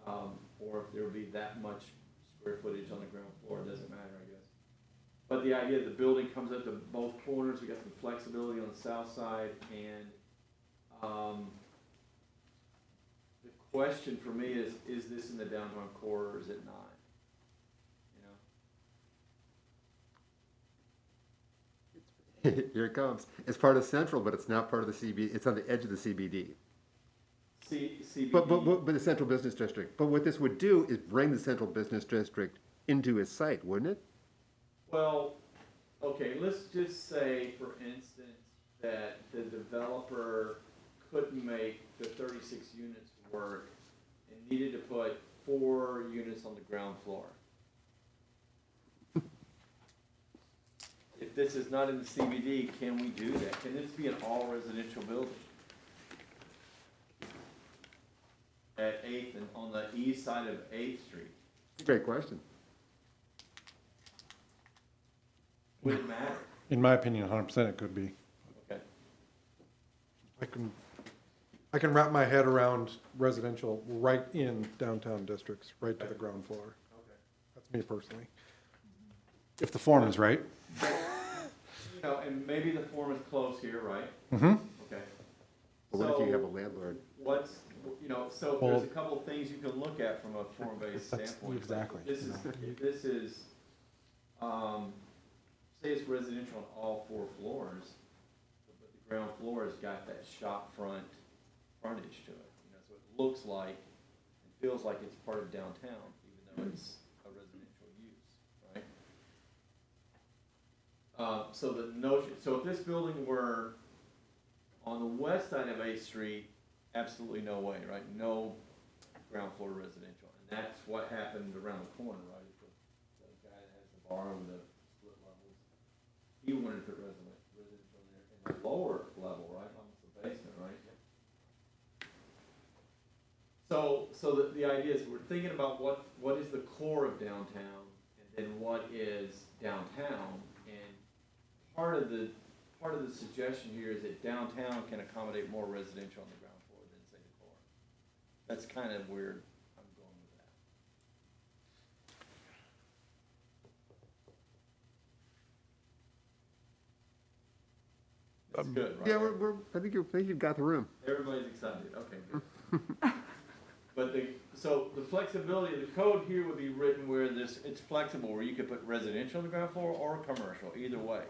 or if there would be that much square footage on the ground floor. It doesn't matter, I guess. But the idea the building comes up to both corners, we got some flexibility on the south side, and the question for me is this in the downtown core or is it not? You know? Here it comes. It's part of Central, but it's not part of the CBD. It's on the edge of the CBD. CBD. But the Central Business District. But what this would do is bring the Central Business District into its site, wouldn't it? Well, okay, let's just say, for instance, that the developer couldn't make the 36 units work and needed to put 4 units on the ground floor. If this is not in the CBD, can we do that? Can this be an all-residential building? At 8th and on the east side of 8th Street? Great question. Would it matter? In my opinion, 100% it could be. Okay. I can wrap my head around residential right in downtown districts, right to the ground floor. Okay. That's me personally. If the form is right. You know, and maybe the form is close here, right? Mm-hmm. Okay. But what if you have a landlord? What's, you know, so Well, there's a couple of things you can look at from a form-based That's standpoint. exactly, This is, if this is, say it's residential on all 4 floors, but the ground floor has got that shop frontage to it, you know, so it looks like, it feels like it's part of downtown, even though it's a residential use, right? So the notion, so if this building were On the west side of 8th Street, absolutely no way, right? No ground floor residential. And that's what happened around the corner, right? The guy that has the bar with the split levels, he wanted to put residential in there in the lower level, right? Almost the basement, right? So the idea is we're thinking about what is the core of downtown and then what is downtown. And part of the suggestion here is that downtown can accommodate more residential on the ground floor than say the core. That's kind of where I'm going with that. That's good, right? Yeah, I think you've got the room. Everybody's excited, okay, good. But so the flexibility of the code here would be written where it's flexible, where you could put residential on the ground floor or commercial, either way.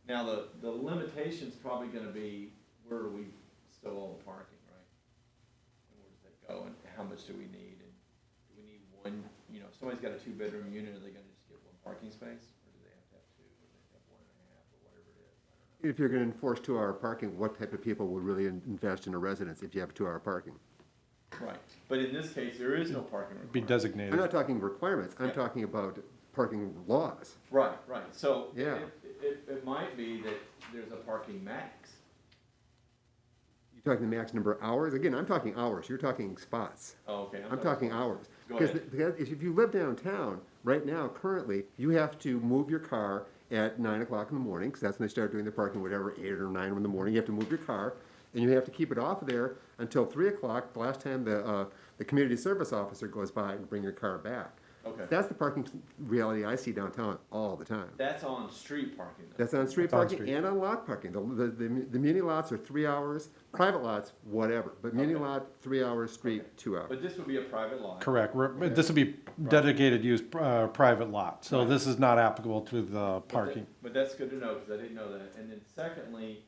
Now, the limitation's probably gonna be, where do we stow all the parking, right? And where does that go, and how much do we need, and do we need one, you know, if somebody's got a 2-bedroom unit, are they gonna just get one parking space? Or do they have to have 2, or do they have 1.5, or whatever it is, I don't know. If you're gonna enforce 2-hour parking, what type of people would really invest in a residence if you have 2-hour parking? Right, but in this case, there is no parking Be requirement. designated. I'm not talking requirements, I'm Yeah. talking about parking laws. Right, so Yeah. it might be that there's a parking max. You're talking the max number of hours? Again, I'm talking hours, you're talking spots. Oh, okay. I'm talking hours. Go Because ahead. if you live downtown, right now, currently, you have to move your car at 9 o'clock in the morning, because that's when they start doing the parking, whatever, 8 or 9 in the morning. You have to move your car, and you have to keep it off of there until 3 o'clock, the last time the community service officer goes by and bring your car back. Okay. That's the parking reality I see downtown all the time. That's on street parking though. That's on street That's on parking street. and on lot parking. The muni lots are 3 hours, private lots, whatever, but muni Okay. lot, 3 hours, street, Okay. 2 hours. But this would be a private lot. Correct. This would be dedicated use, private lot. So Right. this is not applicable to the But that- parking. But that's good to know, because I didn't know that. And then secondly,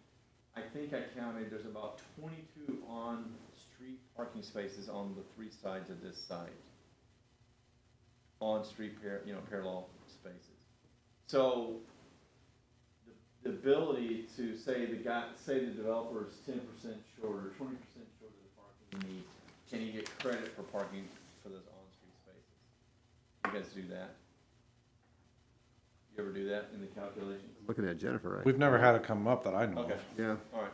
I think I counted, there's about 22 on-street parking spaces on the 3 sides of this site. On-street parallel spaces. So the ability to say the developer is 10% short or 20% short of the parking need, can he get credit for parking for those on-street spaces? You guys do that? You ever do that in the calculations? Looking at Jennifer, right? We've never had it come up that I know Okay, of. Yeah. all right.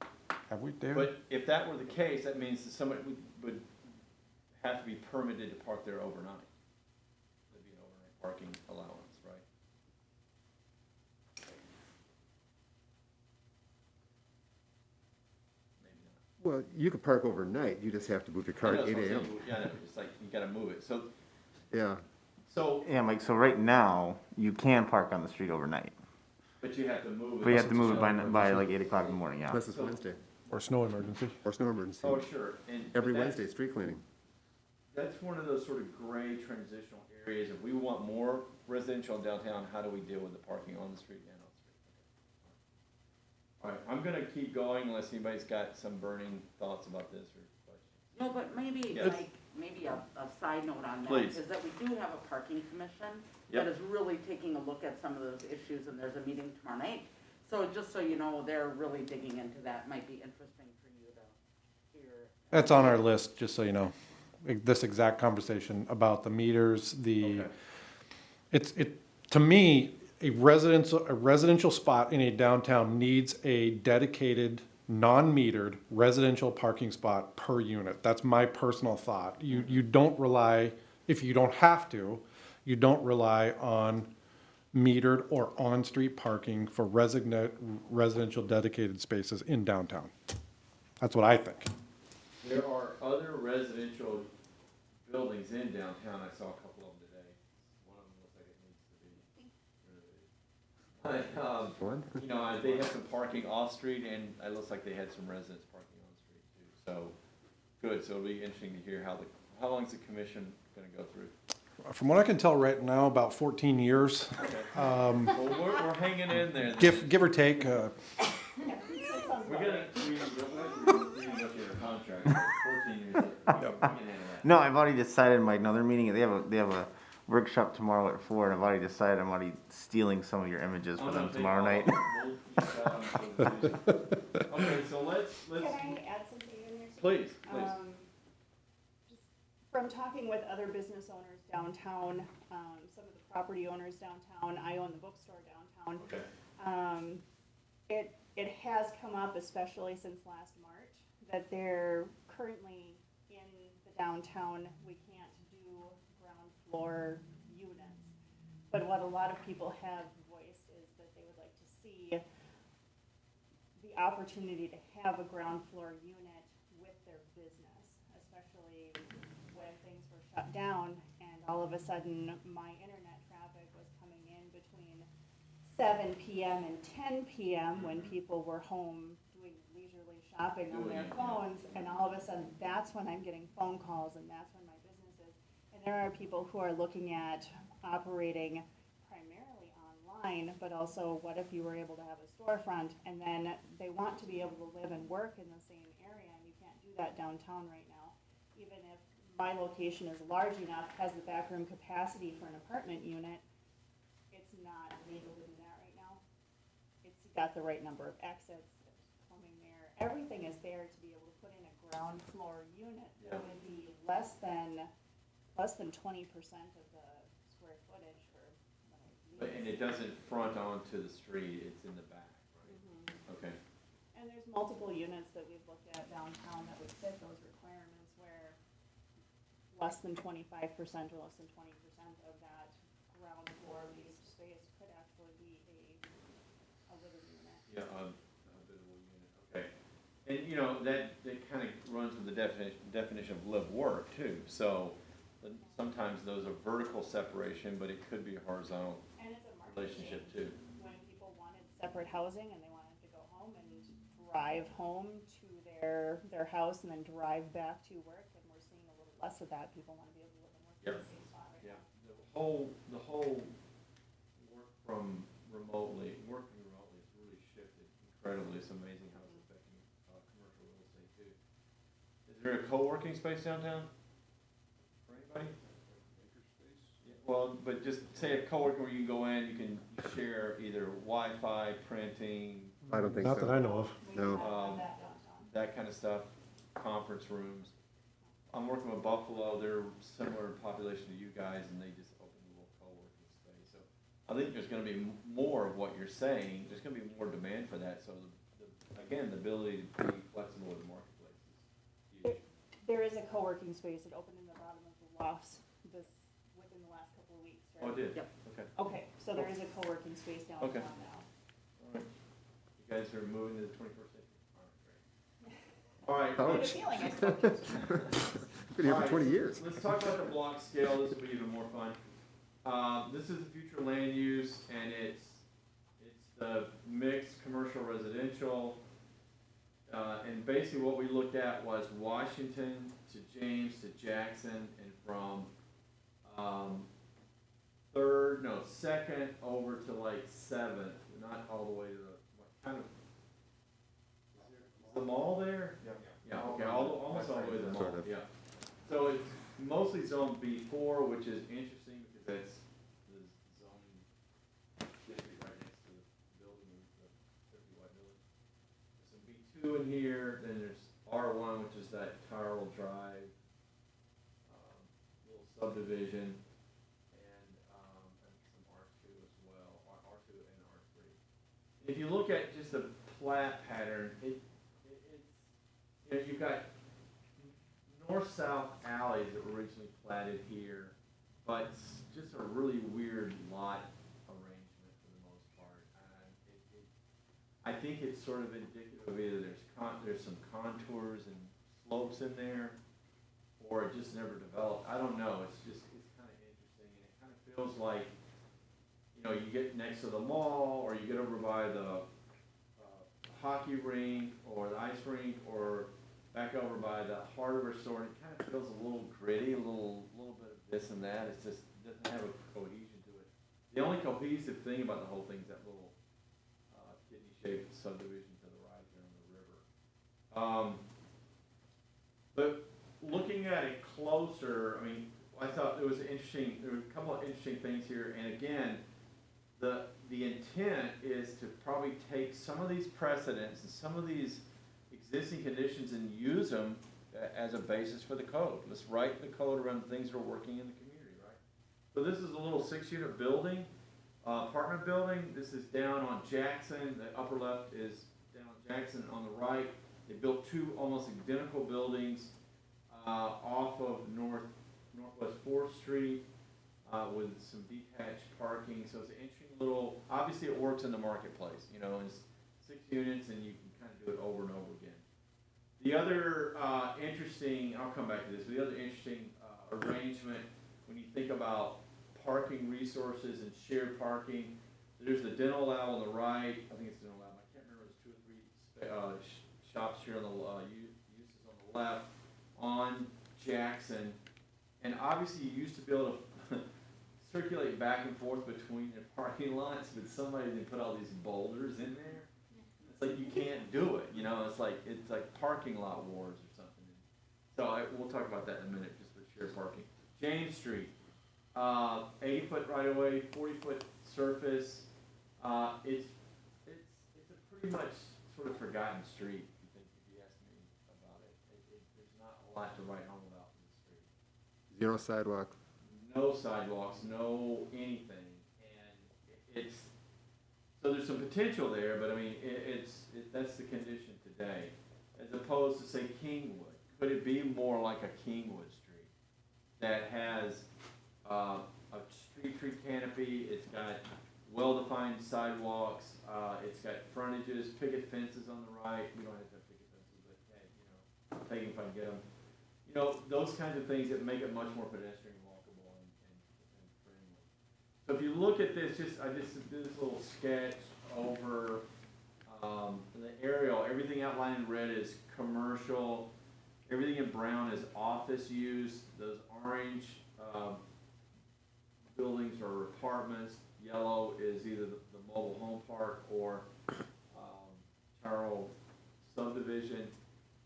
Okay. Have we, David? But if that were the case, that means that somebody would have to be permitted to park there overnight. There'd be an overnight parking allowance, right? Maybe not. Well, you could park overnight, you just have to move your car I know, at that's 8 what I'm AM. saying. Yeah, I know, it's like, you gotta move it, Yeah, so, Yeah, Mike, so right now, you can park on the street overnight, but you have to move it. but you have to move it by like 8 o'clock in the morning, yeah. unless it's Wednesday, Or snow emergency? or snow emergency. Oh, sure, and. Every but that's- Wednesday, street cleaning. That's one of those sort of gray transitional areas. If we want more residential in downtown, how do we deal with the parking on the street and off the street? All right, I'm gonna keep going unless anybody's got some burning thoughts about this or questions. No, but maybe, Yes. like, maybe a side note on that, Please. is that we do have a parking commission Yep. that is really taking a look at some of those issues, and there's a meeting tomorrow night. So just so you know, they're really digging into that, might be interesting for you to hear. That's on our list, just so you know. This exact conversation about the meters, Okay. to me, a residential spot in a downtown needs a dedicated, non-metered residential parking spot per unit. That's my personal thought. You don't rely, if you don't have to, you don't rely on metered or on-street parking for residential dedicated spaces in downtown. That's what I think. There are other residential buildings in downtown. I saw a couple of them today. One of them looks like it needs to be renovated. But, you know, they had some parking off-street, and it looks like they had some residents parking on-street too. So, good, so it'll be interesting to hear how long is the commission gonna go through? From what I can tell right now, about 14 years, Okay. Well, we're hanging in there. give or take. We're gonna, we look at our contract, 14 years. We can handle that. No, I've already decided, Mike, no, they're meeting, they have a workshop tomorrow at 4, and I've already decided I'm already stealing some of your images for them tomorrow night. We'll Okay, so let's, Can I add something in there? please, please. Just From talking with other business owners downtown, some of the property owners downtown, I own the bookstore downtown. Okay. It has come up, especially since last March, that they're currently in the downtown, we can't do ground floor units. But what a lot of people have voiced is that they would like to see the opportunity to have a ground floor unit with their business, especially when things were shut down and all of a sudden my internet traffic was coming in between 7 p.m. and 10 p.m. when people were home doing leisurely shopping on their phones, and all of a sudden that's when I'm getting phone calls and that's when my business is. And there are people who are looking at operating primarily online, but also what if you were able to have a storefront and then they want to be able to live and work in the same area, and you can't do that downtown right now. Even if my location is large enough, has the backroom capacity for an apartment unit, it's not legal to do that right now. It's got the right number of exits, there's plumbing there, everything is there to be able to put in a ground floor unit that would be less than 20% of the square footage for what I But, and it doesn't front onto the street, it's in the back, right? Mhm. Okay. And there's multiple units that we've looked at downtown that would fit those requirements where less than 25% or less than 20% of that ground floor leased space could actually be a living unit. Yeah, a habitable unit, okay. And, you know, that kind of runs with the definition of live work too. So sometimes those are vertical separation, but it could be a horizontal And it's a market relationship too. when people wanted separate housing and they wanted to go home and drive home to their house and then drive back to work, and we're seeing a little less of that. People want to be able to live and work in the same spot right Yeah, now. the whole working remotely has really shifted incredibly. It's amazing how it's affecting commercial real estate too. Is there a co-working space downtown for anybody? Yeah, well, but just say a co-working where you can go in, you can share either Wi-Fi, printing, I don't think Not that so. I know of. We No. have that downtown. that kind of stuff, conference rooms. I'm working with Buffalo, they're similar in population to you guys, and they just opened a little co-working space. So I think there's gonna be more of what you're saying, there's gonna be more demand for that, so again, the ability to be flexible with the marketplace is huge. There is a co-working space that opened in the bottom of the lofts within the last couple of weeks, right? Oh, it did? Yep. Okay, Okay, so there is a co-working space downtown Okay. now. all right. You guys are moving to the 21st century. All right, I great. have a feeling I spoke too soon. Been here All for right, 20 years. Let's talk about the block scale, this will be even more fun. This is the future land use, and it's the mixed commercial residential. And basically what we looked at was Washington to James to Jackson, and from, second over to like 7th, not all the way to the, what kind of, is the mall there? Yeah, okay, almost all the way to the mall, Sort of. yeah. So it's mostly zone B4, which is interesting because that's the zoning district right next to the building, the 50 White Village. There's some B2 in here, then there's R1, which is that Carl Drive, little subdivision, and some R2 as well, R2 and R3. If you look at just the plat pattern, it's, you know, you've got north-south alleys that were originally platted here, but it's just a really weird lot arrangement for the most part. I think it's sort of indicative of either there's some contours and slopes in there, or it just never developed. I don't know. It's kind of interesting, and it kind of feels like, you know, you get next to the mall, or you get over by the hockey rink or the ice rink, or back over by the hardware store, and it kind of feels a little gritty, a little bit of this and that. It's just, it doesn't have a cohesion to it. The only cohesive thing about the whole thing is that little kidney-shaped subdivision to the right there on the river. But looking at it closer, I mean, I thought there were a couple of interesting things here, and again, the intent is to probably take some of these precedents and some of these existing conditions and use them as a basis for the code. Let's write the code around things that are working in the community, right? So this is a little 6-unit building, apartment building. This is down on Jackson. The upper left is down on Jackson. On the right, they built 2 almost identical buildings off of Northwest 4th Street with some detached parking. So it's an interesting little, obviously it works in the marketplace, you know, it's 6 units and you can kind of do it over and over again. The other interesting, I'll come back to this, the other interesting arrangement when you think about parking resources and shared parking, there's the dental lab on the right, I think it's dental lab, I can't remember, there's 2 or 3 shops here on the uses on the left on Jackson, and obviously you used to be able to circulate back and forth between the parking lots, but somebody did put all these boulders in there. It's like you can't do it, you know. It's like parking lot wars or something. So we'll talk about that in a minute, just for shared parking. James Street, 80-foot right of way, 40-foot surface. It's a pretty much sort of forgotten street. If you ask me about it, there's not a lot to write home about in the street. 0 sidewalk. No sidewalks, no anything, and it's, so there's some potential there, but I mean, that's the condition today, as opposed to say Kingwood. Could it be more like a Kingwood Street that has a street tree canopy, it's got well-defined sidewalks, it's got frontages, picket fences on the right, we don't have to have picket fences, but hey, you know, I'll take them if I can get them. You know, those kinds of things that make it much more pedestrian. So if you look at this, I just did this little sketch over the aerial. Everything outlined in red is commercial. Everything in brown is office use. Those orange buildings are apartments. Yellow is either the mobile home park or Charles subdivision.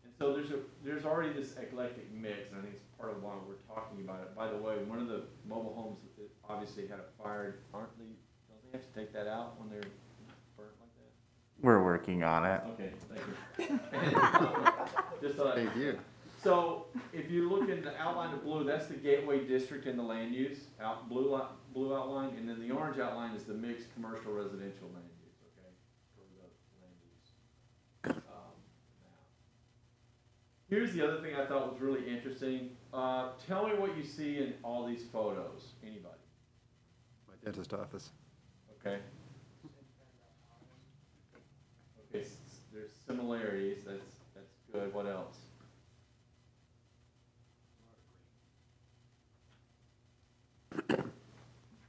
And so there's already this eclectic mix, and I think it's part of why we're talking about it. By the way, one of the mobile homes that obviously had a fire, don't they have to take that out when they're burnt like that? We're working on it. Okay, thank you. Just thought Thank you. So if you look in the outline of blue, that's the gateway district in the land use, blue outline, and then the orange outline is the mixed commercial residential land use, okay, for the land use. Here's the other thing I thought was really interesting. Tell me what you see in all these photos. Anybody? My dentist office. Okay. Okay, there's similarities. That's good. What else?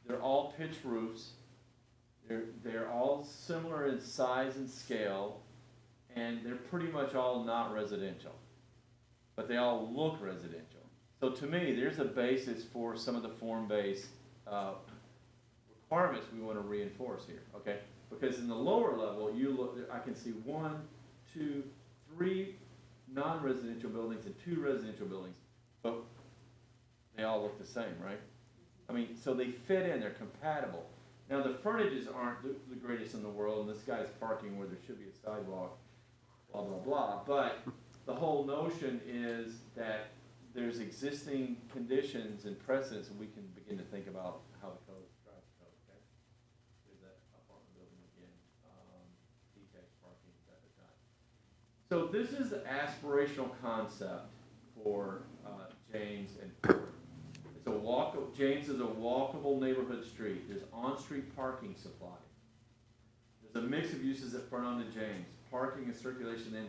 They're all pitched roofs. They're all similar in size and scale, and they're pretty much all not residential, but they all look residential. So to me, there's a basis for some of the form-based requirements we want to reinforce here, okay? Because in the lower level, I can see 1, 2, 3 non-residential buildings and 2 residential buildings, but they all look the same, right? I mean, so they fit in, they're compatible. Now the frontages aren't the greatest in the world, and this guy's parking where there should be a sidewalk, blah, blah, blah, but the whole notion is that there's existing conditions and precedents, and we can begin to think about how the code drives the code, okay? There's that apartment building again, detached parking, So this is the aspirational concept for James and Ford. James is a walkable neighborhood street. There's on-street parking supply. There's a mix of uses that front onto James. Parking and circulation then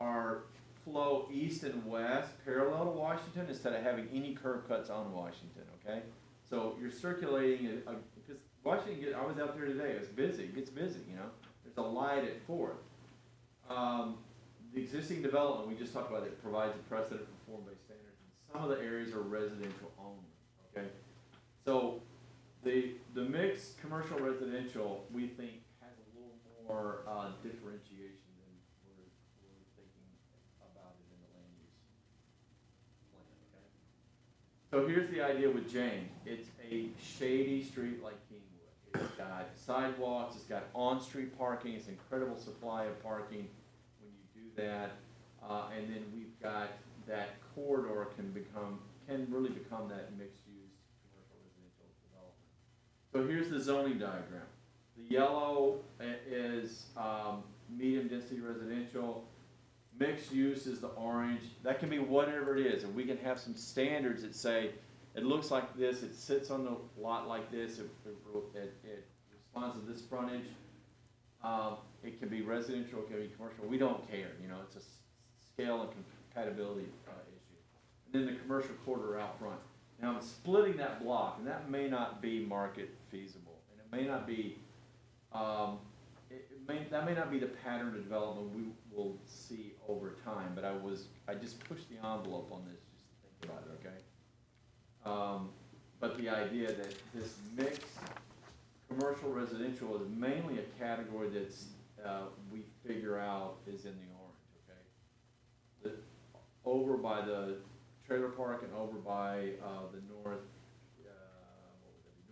are flow east and west parallel to Washington instead of having any curb cuts on Washington, okay? So you're circulating, because Washington, I was out there today, it was busy, it gets busy, you know? There's a light at 4th. The existing development, we just talked about it, provides a precedent for form-based standards. And some of the areas are residential only, okay? So the mixed commercial residential, we think, has a little more differentiation than we're thinking about it in the land use plan, okay? So here's the idea with James. It's a shady street like Kingwood. It's got sidewalks, it's got on-street parking, it's incredible supply of parking when you do that. And then we've got that corridor can really become that mixed-use commercial residential development. So here's the zoning diagram. The yellow is medium-density residential. Mixed use is the orange. That can be whatever it is, and we can have some standards that say, it looks like this, it sits on the lot like this, it responds to this frontage. It can be residential, it can be commercial, we don't care, you know, it's a scale and compatibility issue. And then the commercial corridor out front. Now I'm splitting that block, and that may not be market feasible, and it may not be, that may not be the pattern of development we will see over time, but I just pushed the envelope on this just to think about it, okay? But the idea that this mixed commercial residential is mainly a category that's, we figure out is in the orange, okay? Over by the trailer park and over by the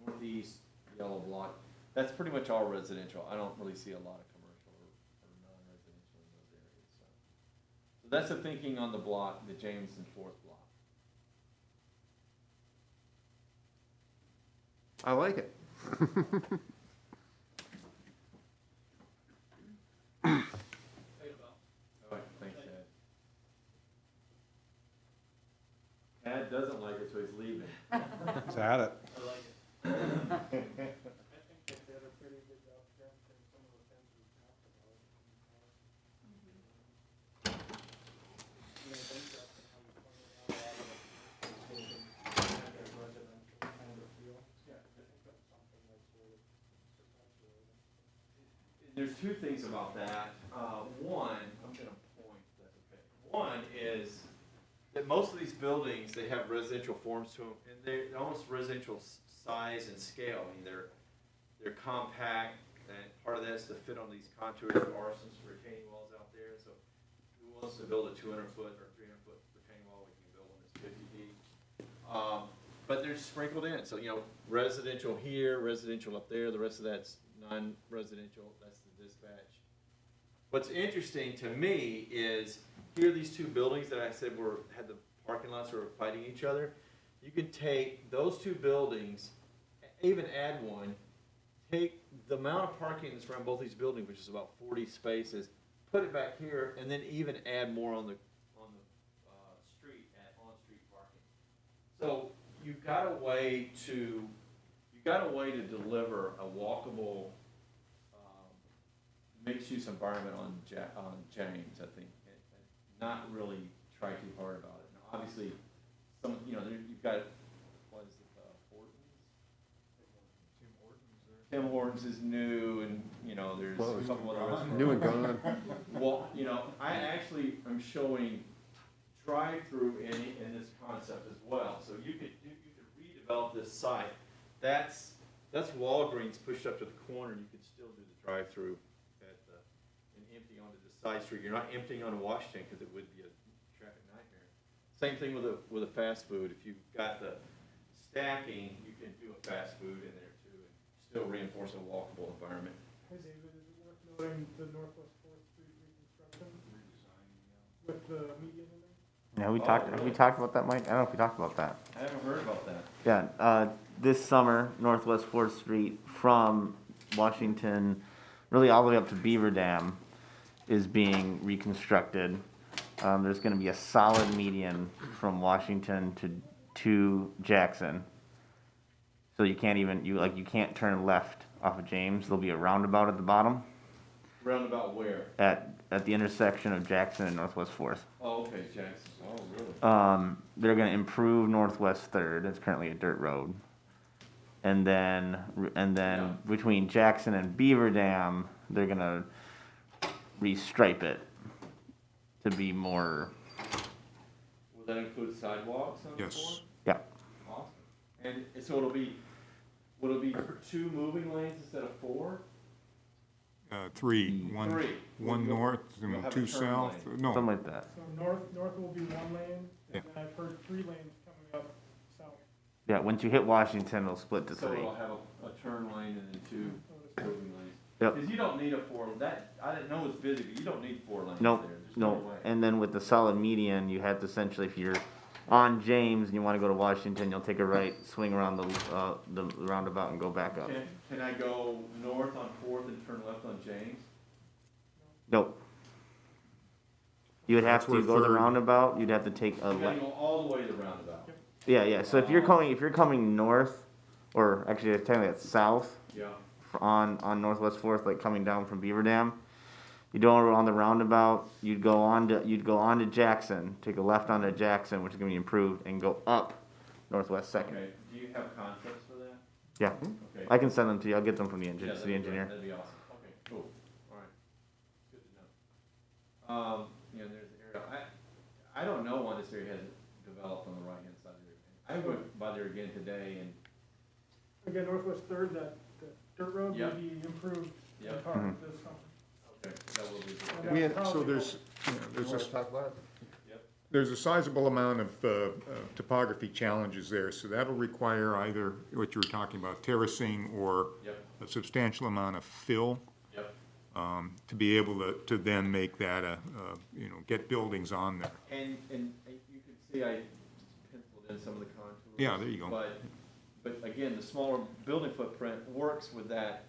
northeast yellow block, that's pretty much all residential. I don't really see a lot of commercial or non-residential in those areas. So that's the thinking on the block, the James and Fourth block. I like it. All right, thanks, Ed. Ed doesn't like it, so he's leaving. He's at it. I like it. I think they did a pretty good job capturing some of the things we talked about. I think that's how you pointed out a lot of the residential kind of feel. Yeah, I think that's something that's really perpetuating. There's two things about that. One, I'm going to point, that's okay. One is that most of these buildings, they have residential forms to them, and they're almost residential size and scale. I mean, they're compact, and part of that is to fit on these contours. There are some retaining walls out there, so who wants to build a 200-foot or 300-foot retaining wall, we can build one that's 50 feet. But they're sprinkled in, so, you know, residential here, residential up there, the rest of that's non-residential, that's the dispatch. What's interesting to me is, here are these two buildings that I said had the parking lots were fighting each other. You can take those two buildings, even add one, take the amount of parking that's around both these buildings, which is about 40 spaces, put it back here, and then even add more on the street, on-street parking. So you've got a way to deliver a walkable mixed-use environment on James, I think, and not really try too hard about it. Now, obviously, you've got, what is it, Hortons? Tim Hortons is new, and, you know, there's a couple other restaurants. New and gone. Well, you know, I actually am showing drive-through in this concept as well. So you could redevelop this site. That's Walgreens pushed up to the corner, and you could still do the drive-through and empty onto the side street. You're not emptying onto Washington because it would be a traffic nightmare. Same thing with a fast food. If you've got the stacking, you can do a fast food in there too, and still reinforce a walkable environment. Hey David, is it worth noting the Northwest 4th Street reconstruction? With the median in there? Yeah, have we talked about that, Mike? I don't know if we talked about that. I haven't heard about that. Yeah, this summer, Northwest 4th Street from Washington, really all the way up to Beaver Dam, is being reconstructed. There's gonna be a solid median from Washington to Jackson. So you can't turn left off of James. There'll be a roundabout at the bottom. Roundabout where? At the intersection of Jackson and Northwest 4th. Oh, okay, Jackson. Oh, really? They're gonna improve Northwest 3rd. It's currently a dirt road. And then Yeah. between Jackson and Beaver Dam, they're gonna restripe it to be more. Will that include sidewalks on the Yes. floor? Yeah. Awesome. And so will it be 2 moving lanes instead of 4? Three. Three. One You'll- north you'll and have a 2 turn south. lane. No, Something like that. So north will be 1 lane, Yeah. and then I've heard 3 lanes coming up south. Yeah, once you hit Washington, it'll split to So three. it'll have a turn lane and then two moving lanes. Yep. Cause you don't need a I didn't know it was busy, but you don't need 4 lanes there. Nope, There's no no. way. And then with the solid median, you have to essentially, if you're on James and you wanna go to Washington, you'll take a right, swing around the roundabout and go back up. Can I go north on Fourth and turn left on James? Nope. You would have That's where to go the Third- roundabout, you'd have to take a You gotta left. go all the way to the roundabout. Yeah, so if you're coming north, or actually technically it's south, Yeah. on Northwest Fourth, like coming down from Beaver Dam, you don't go on the roundabout, you'd go on to Jackson, take a left onto Jackson, which is gonna be improved, and go up Northwest Second. Okay, do you have concepts for that? Yeah, Okay. I can send them to you, I'll get them from the Yeah, city that'd be great. engineer. That'd be awesome. Okay, cool. All right. Good to know. You know, there's the area, I don't know why this area hasn't developed on the right-hand side of the area. I went by there again today and, Again, Northwest Third, that dirt road Yep. will be improved Yep. in part Mhm. this summer. okay, that will be. And We, that'll so probably there's, you know, You there's wanna a, talk about it? there's a sizable amount of topography challenges there, so that'll require either what you were talking about, terracing, or Yep, a substantial amount of fill, yep. to be able to then make that get buildings on there. And you can see I penciled in some of the contours. Yeah, there you go. But again, the smaller building footprint works with that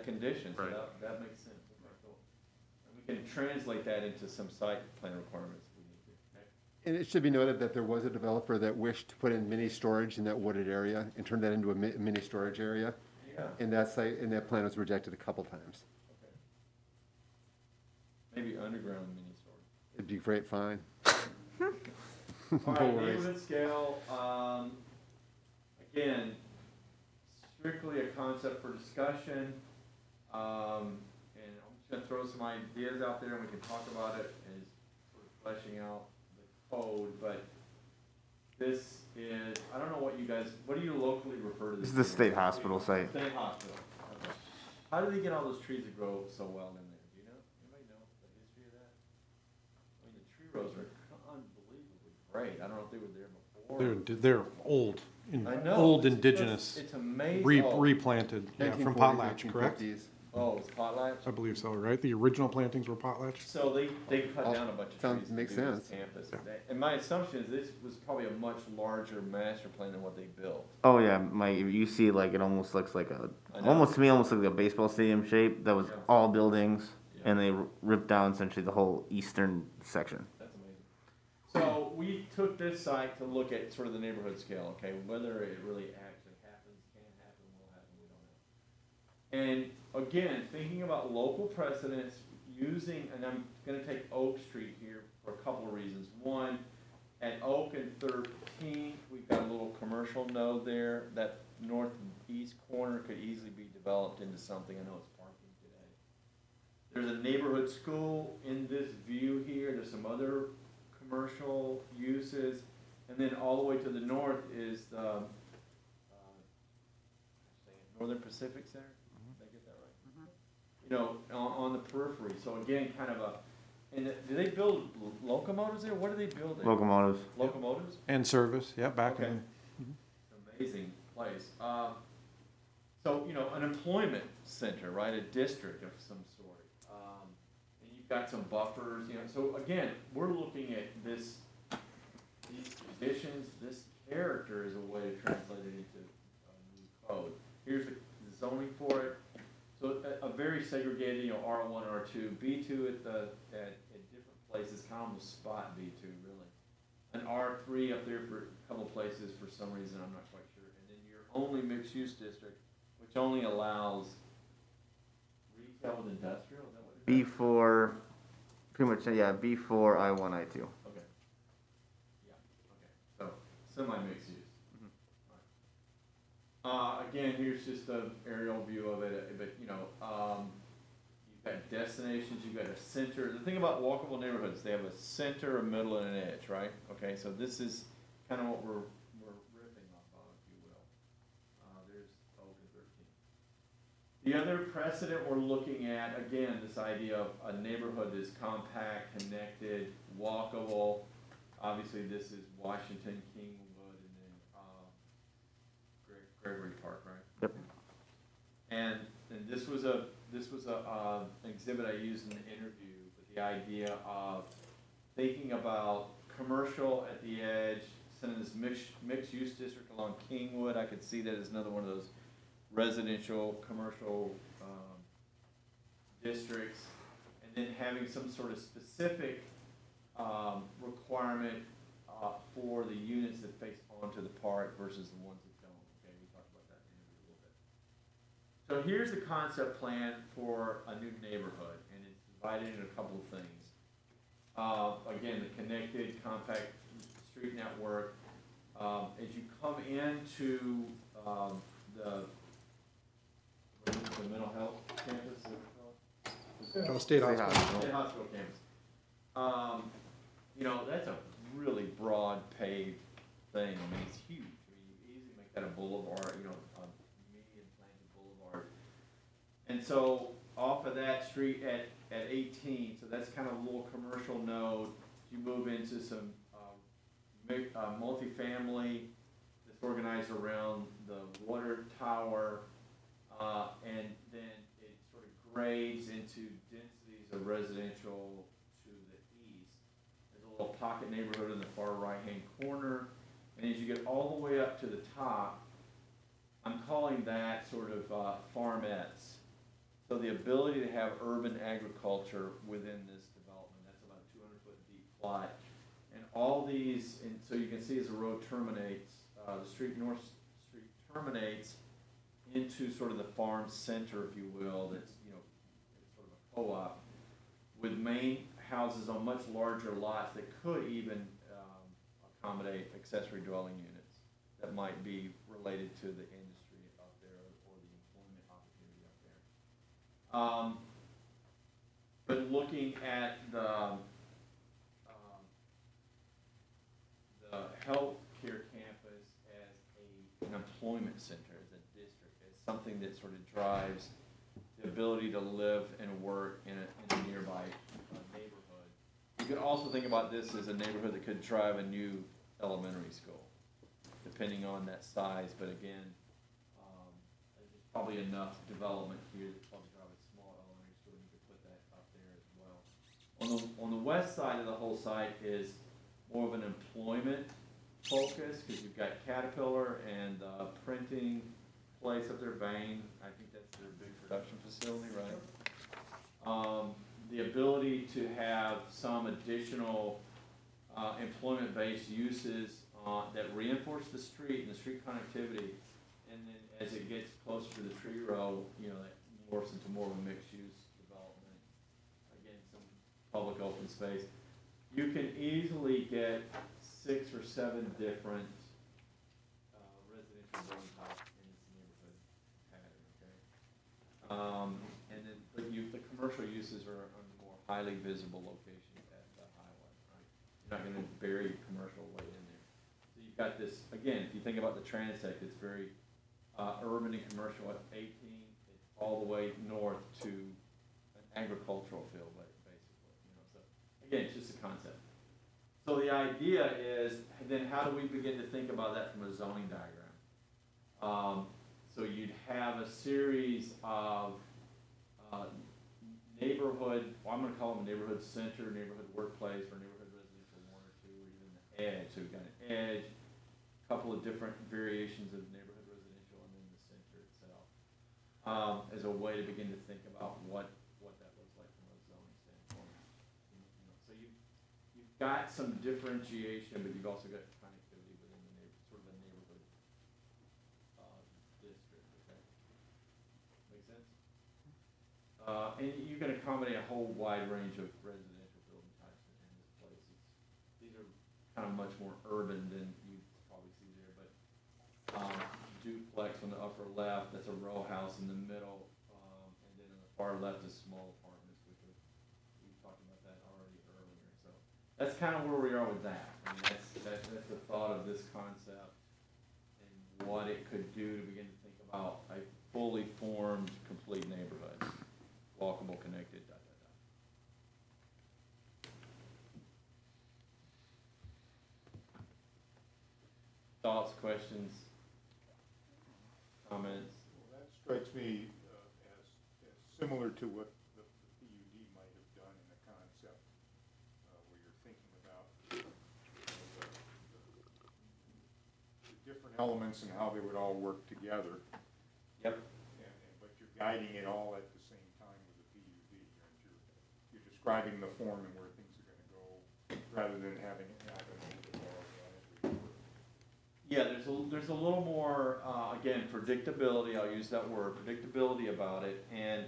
condition, so Right. that makes sense. Okay, cool. And we can translate that into some site plan requirements if we need to. Okay? And it should be noted that there was a developer that wished to put in mini storage in that wooded area and turn that into a mini storage area. Yeah, And that site, and that plan was rejected a couple times. okay. Maybe underground mini storage. It'd be great, fine. All No right, worries. neighborhood scale, again, strictly a concept for discussion. And I'm just gonna throw some ideas out there and we can talk about it as sort of fleshing out the code, but this is, I don't know what do you locally refer to this? This is the as? state hospital site. State hospital, okay. How do they get all those trees to grow so well in there? Do you know? Anybody know the history of that? I mean, the tree rows are unbelievably great. I don't know if they were there before. They're old, I know. old It's indigenous, It's amazing. replanted, yeah, from 1940s, potlatch, correct? 1950s. Oh, it's potlatch? I believe so, right? The original plantings were potlatch? So they cut down a bunch of Sounds- trees to makes do this sense. campus. Yeah. And my assumption is this was probably a much larger master plan than what they built. Oh yeah, you see like it almost looks like I know. almost like a baseball stadium shape, that was Yeah. all buildings, Yeah. and they ripped down essentially the whole eastern section. That's amazing. So we took this site to look at sort of the neighborhood scale, okay, whether it really actually happens, can happen, will happen, we don't know. And again, thinking about local precedents, and I'm gonna take Oak Street here for a couple of reasons. One, at Oak and 13th, we've got a little commercial node there. That northeast corner could easily be developed into something. I know it's parking today. There's a neighborhood school in this view here. There's some other commercial uses. And then all the way to the north is the Northern Pacific Center. Did I get that right? You know, on the periphery. So again, kind of and do they build locomotives there? What are they building? Locomotives. Locomotives? And service, yeah, back Okay. in. Amazing place. So, you know, an employment center, right, a district of some sort. And you've got some buffers, you know, so again, we're looking at these conditions, this character is a way to translate it into a new code. Here's the zoning for it. So a very segregated, you know, R1, R2, B2 at different places, kind of almost spot B2 really. An R3 up there for a couple places for some reason, I'm not quite sure. And then your only mixed use district, which only allows retail with industrial, is that what it is? B4, pretty much, yeah, B4, I1, I2. Okay. Yeah, okay, so semi-mixed use. Again, here's just an aerial view of it, but you know, you've got destinations, you've got a center. The thing about walkable neighborhoods, they have a center, a middle, and an edge, right? Okay, so this is kind of what we're riffing off of, if you will. There's Oak and 13. The other precedent we're looking at, again, this idea of a neighborhood is compact, connected, walkable. Obviously, this is Washington, Kingwood, and then Gregory Park, right? Yep. And this was an exhibit I used in the interview, but the idea of thinking about commercial at the edge, sending this mixed use district along Kingwood. I could see that as another one of those residential, commercial districts, and then having some sort of specific requirement for the units that face onto the park versus the ones that don't. Okay, we talked about that in the interview a little bit. So here's the concept plan for a new neighborhood, and it's divided into a couple of things. Again, the connected, compact street network. As you come into the mental health campus, is that what we call it? State Hospital. State Hospital campus. You know, that's a really broad paved thing. I mean, it's huge. I mean, you easily make that a boulevard, you know, a median planted boulevard. And so off of that street at 18, so that's kind of a little commercial node. You move into some multifamily that's organized around the water tower, and then it sort of grades into densities of residential to the east. There's a little pocket neighborhood in the far right-hand corner, and as you get all the way up to the top, I'm calling that sort of farmettes. So the ability to have urban agriculture within this development, that's about a 200-foot deep plot. And all these, and so you can see as the road terminates, the North Street terminates into sort of the farm center, if you will, that's, you know, it's sort of a co-op with main houses on much larger lots that could even accommodate accessory dwelling units that might be related to the industry up there or the employment opportunity up there. But looking at the healthcare campus as an employment center, as a district, as something that sort of drives the ability to live and work in a nearby neighborhood. You could also think about this as a neighborhood that could drive a new elementary school, depending on that size. But again, there's probably enough development here that probably drive a small elementary school. You could put that up there as well. On the west side of the whole site is more of an employment focus, because you've got Caterpillar and printing place up there, Bain. I think that's their big production facility, right? The ability to have some additional employment-based uses that reinforce the street and the street connectivity, and then as it gets closer to the tree row, you know, that morphs into more of a mixed-use development. Again, some public open space. You can easily get 6 or 7 different residential building types in this neighborhood pattern, okay? And then the commercial uses are on more highly visible locations at the highway, right? You're not gonna bury commercial way in there. So you've got this, again, if you think about the transect, it's very urban and commercial at 18, it's all the way north to an agricultural field, basically, you know, so. Again, it's just a concept. So the idea is, then how do we begin to think about that from a zoning diagram? So you'd have a series of neighborhood, well, I'm gonna call them neighborhood center, neighborhood workplace, or neighborhood residential 1 or 2, or even the edge. So we've got an edge, a couple of different variations of neighborhood residential, and then the center itself. As a way to begin to think about what that looks like from a zoning standpoint. You know, so you've got some differentiation, but you've also got connectivity within the sort of a neighborhood district. Okay, make sense? And you can accommodate a whole wide range of residential building types in this place. These are kind of much more urban than you probably see there, but duplex on the upper left, that's a row house in the middle, and then on the far left is small apartments, which we talked about that already earlier. So that's kind of where we are with that. I mean, that's the thought of this concept and what it could do to begin to think about a fully formed, complete neighborhood, walkable, connected, dot, dot, dot. Thoughts, questions? me as similar to what the PUD might have done in the concept, where you're thinking about the different elements and how they would all work together. Yep. But you're guiding it all at the same time with the PUD. You're describing the form and where things are gonna go, rather than having it happen organically. Yeah, there's a little more, again, predictability, I'll use that word, predictability about it, and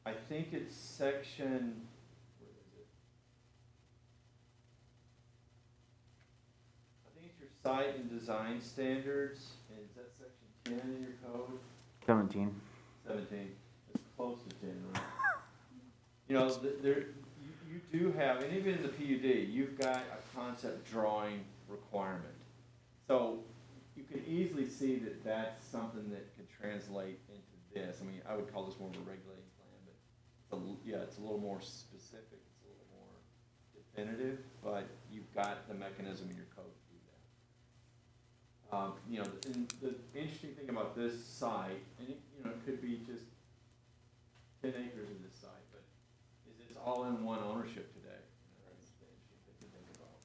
I think it's section, where is it? I think it's your site and design standards, and is that section 10 in your code? 17. 17, it's close to 10, right? You know, you do have, and even in the PUD, you've got a concept drawing requirement. So you can easily see that that's something that could translate into this. I mean, I would call this more of a regulating plan, but it's a little more specific, it's a little more definitive, but you've got the mechanism in your code to do that. You know, and the interesting thing about this site, and it, you know, it could be just 10 acres of this site, but is it's all in one ownership today. You know, that's the interesting thing to think about.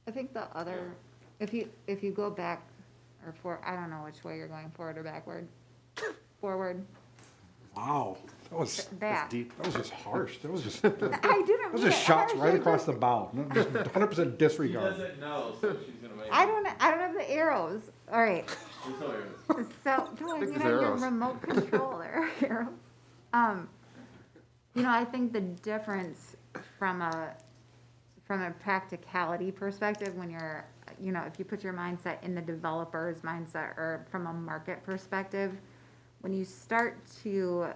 I think the other, if you go back or I don't know which way you're going, forward or backward. Forward. Wow, that was Back. deep. That was just harsh. That was just. I didn't That was mean just it shots harsh, right I across just- the bow. No, just 100% She disregard. doesn't know, so she's gonna make. I don't have the arrows. All right. There's no arrows. So, no, think you there's know, your arrows. remote control there, arrows. You know, I think the difference from a practicality perspective, when you're, you know, if you put your mindset in the developer's mindset or from a market perspective, when you start to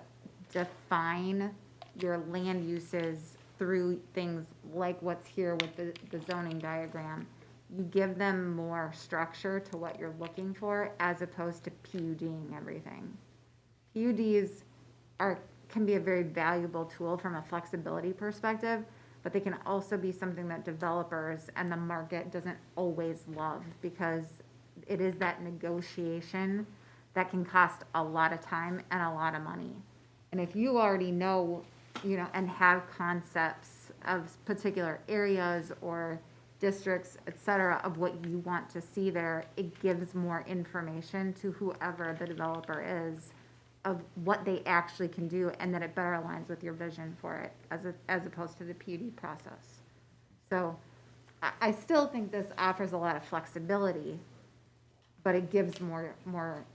define your land uses through things like what's here with the zoning diagram, you give them more structure to what you're looking for as opposed to PUDing everything. PUDs can be a very valuable tool from a flexibility perspective, but they can also be something that developers and the market doesn't always love because it is that negotiation that can cost a lot of time and a lot of money. And if you already know, you know, and have concepts of particular areas or districts, et cetera, of what you want to see there, it gives more information to whoever the developer is of what they actually can do, and that it better aligns with your vision for it as opposed to the PUD process. So I still think this offers a lot of flexibility, but it gives more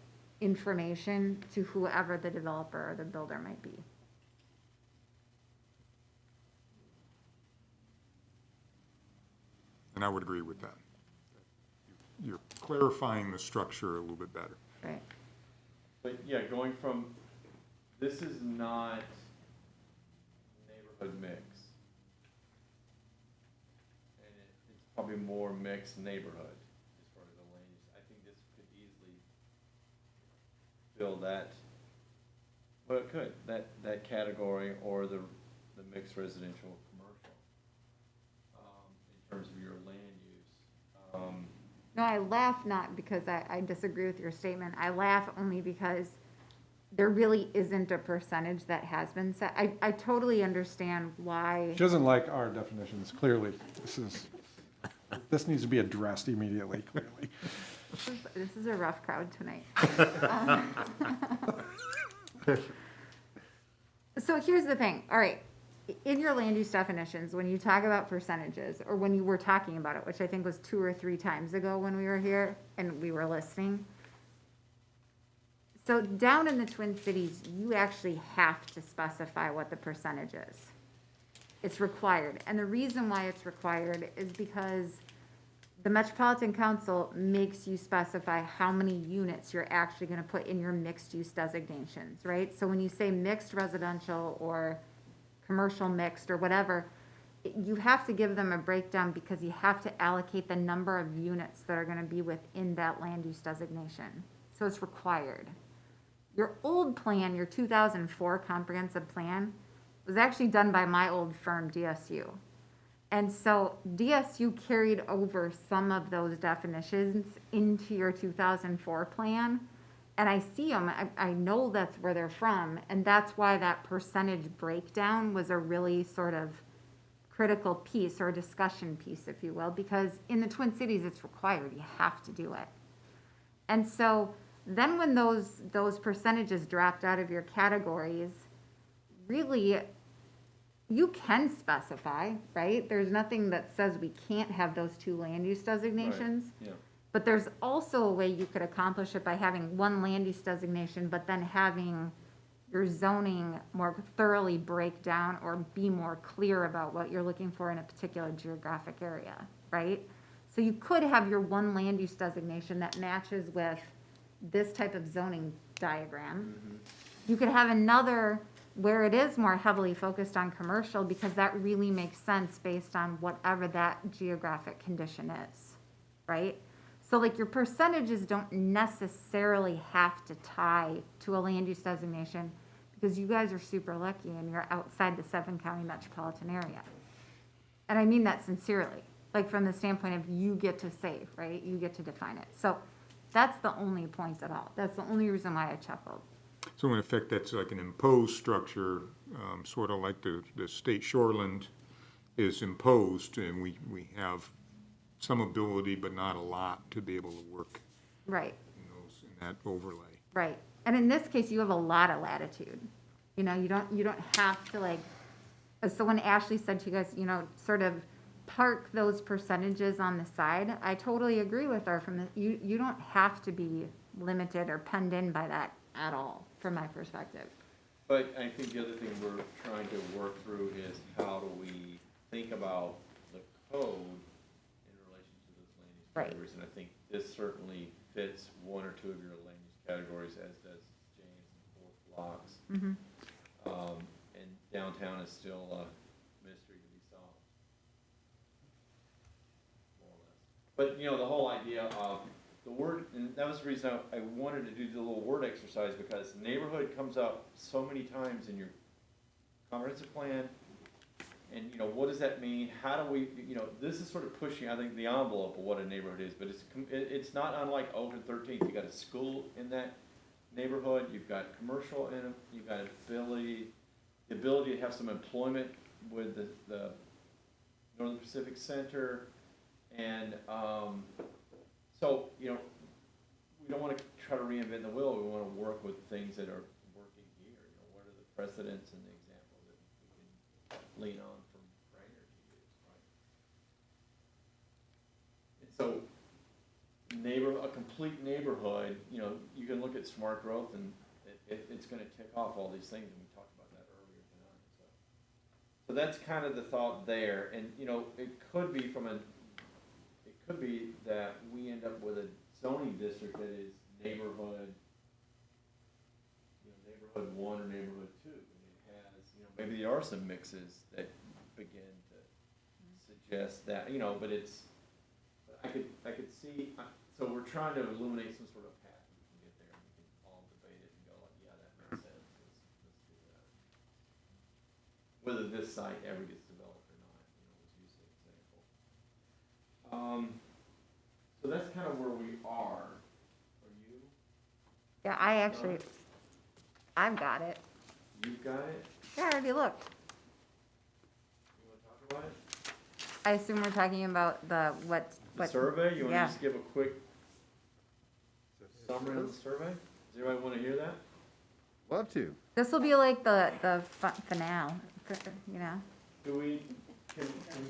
information to whoever the developer or the builder might be. And I would agree with that. You're clarifying the structure a little bit better. Right. But yeah, going from, this is not neighborhood mix. And it's probably more mixed neighborhood as far as the land use. I think this could easily fill that, well, it could, that category or the mixed residential commercial, in terms of your land use. No, I laugh not because I disagree with your statement. I laugh only because there really isn't a percentage that has been set. I totally understand why. She doesn't like our definitions, clearly. This needs to be addressed immediately, clearly. This is a rough crowd tonight. So here's the thing. All right. In your land use definitions, when you talk about percentages, or when you were talking about it, which I think was 2 or 3 times ago when we were here and we were listening. So down in the Twin Cities, you actually have to specify what the percentage is. It's required. And the reason why it's required is because the Metropolitan Council makes you specify how many units you're actually going to put in your mixed-use designations, right? So when you say mixed residential or commercial mixed or whatever, you have to give them a breakdown because you have to allocate the number of units that are going to be within that land use designation. So it's required. Your old plan, your 2004 comprehensive plan, was actually done by my old firm, DSU. And so DSU carried over some of those definitions into your 2004 plan. And I see them, I know that's where they're from, and that's why that percentage breakdown was a really sort of critical piece or discussion piece, if you will, because in the Twin Cities, it's required, you have to do it. And so then when those percentages dropped out of your categories, really, you can specify, right? There's nothing that says we can't have those two land use designations. Yeah. But there's also a way you could accomplish it by having one land use designation, but then having your zoning more thoroughly break down or be more clear about what you're looking for in a particular geographic area, right? So you could have your one land use designation that matches with this type of zoning diagram. You could have another where it is more heavily focused on commercial because that really makes sense based on whatever that geographic condition is, right? So like your percentages don't necessarily have to tie to a land use designation because you guys are super lucky and you're outside the 7-county metropolitan area. And I mean that sincerely, like from the standpoint of you get to say, right? You get to define it. So that's the only point at all. That's the only reason why I chuckled. So in effect, that's like an imposed structure, sort of like the state shoreland is imposed, and we have some ability, but not a lot, to be able to work Right. in that overlay. Right. And in this case, you have a lot of latitude. You know, you don't have to like, so when Ashley said to you guys, you know, sort of park those percentages on the side, I totally agree with her from the, you don't have to be limited or penned in by that at all, from my perspective. But I think the other thing we're trying to work through is how do we think about the code in relation to those land use Right. categories? And I think this certainly fits one or two of your land use categories, as does James and Fourth blocks. And downtown is still a mystery to be solved, more or less. But, you know, the whole idea of the word, and that was the reason I wanted to do the little word exercise, because neighborhood comes up so many times in your comprehensive plan. And, you know, what does that mean? How do we, you know, this is sort of pushing, I think, the envelope of what a neighborhood is, but it's not unlike Oak and 13th. You got a school in that neighborhood, you've got commercial in it, you've got the ability to have some employment with the Northern Pacific Center, and, so, you know, we don't want to try to reinvent the wheel. We want to work with things that are working here. You know, what are the precedents and the examples that we can lean on from Brainerd to use, right? And so, a complete neighborhood, you know, you can look at smart growth, and it's going to tick off all these things, and we talked about that earlier tonight. So that's kind of the thought there, and you know, it could be that we end up with a zoning district that is neighborhood, you know, neighborhood 1 or neighborhood 2. And it has, you know, maybe there are some mixes that begin to suggest that, you know, but I could see, so we're trying to illuminate some sort of path we can get there, and we can all debate it and go, like, yeah, that makes sense, let's do that. Whether this site ever gets developed or not, you know, was used as an example. So that's kind of where we are. Are you? Yeah, I've got it. You've got it? Yeah, I already looked. You want to talk about it? I assume we're talking about the what Survey? You want yeah. to just give a quick summary of the survey? Does everybody want to hear that? Love to. This will be like the finale, you know? Can we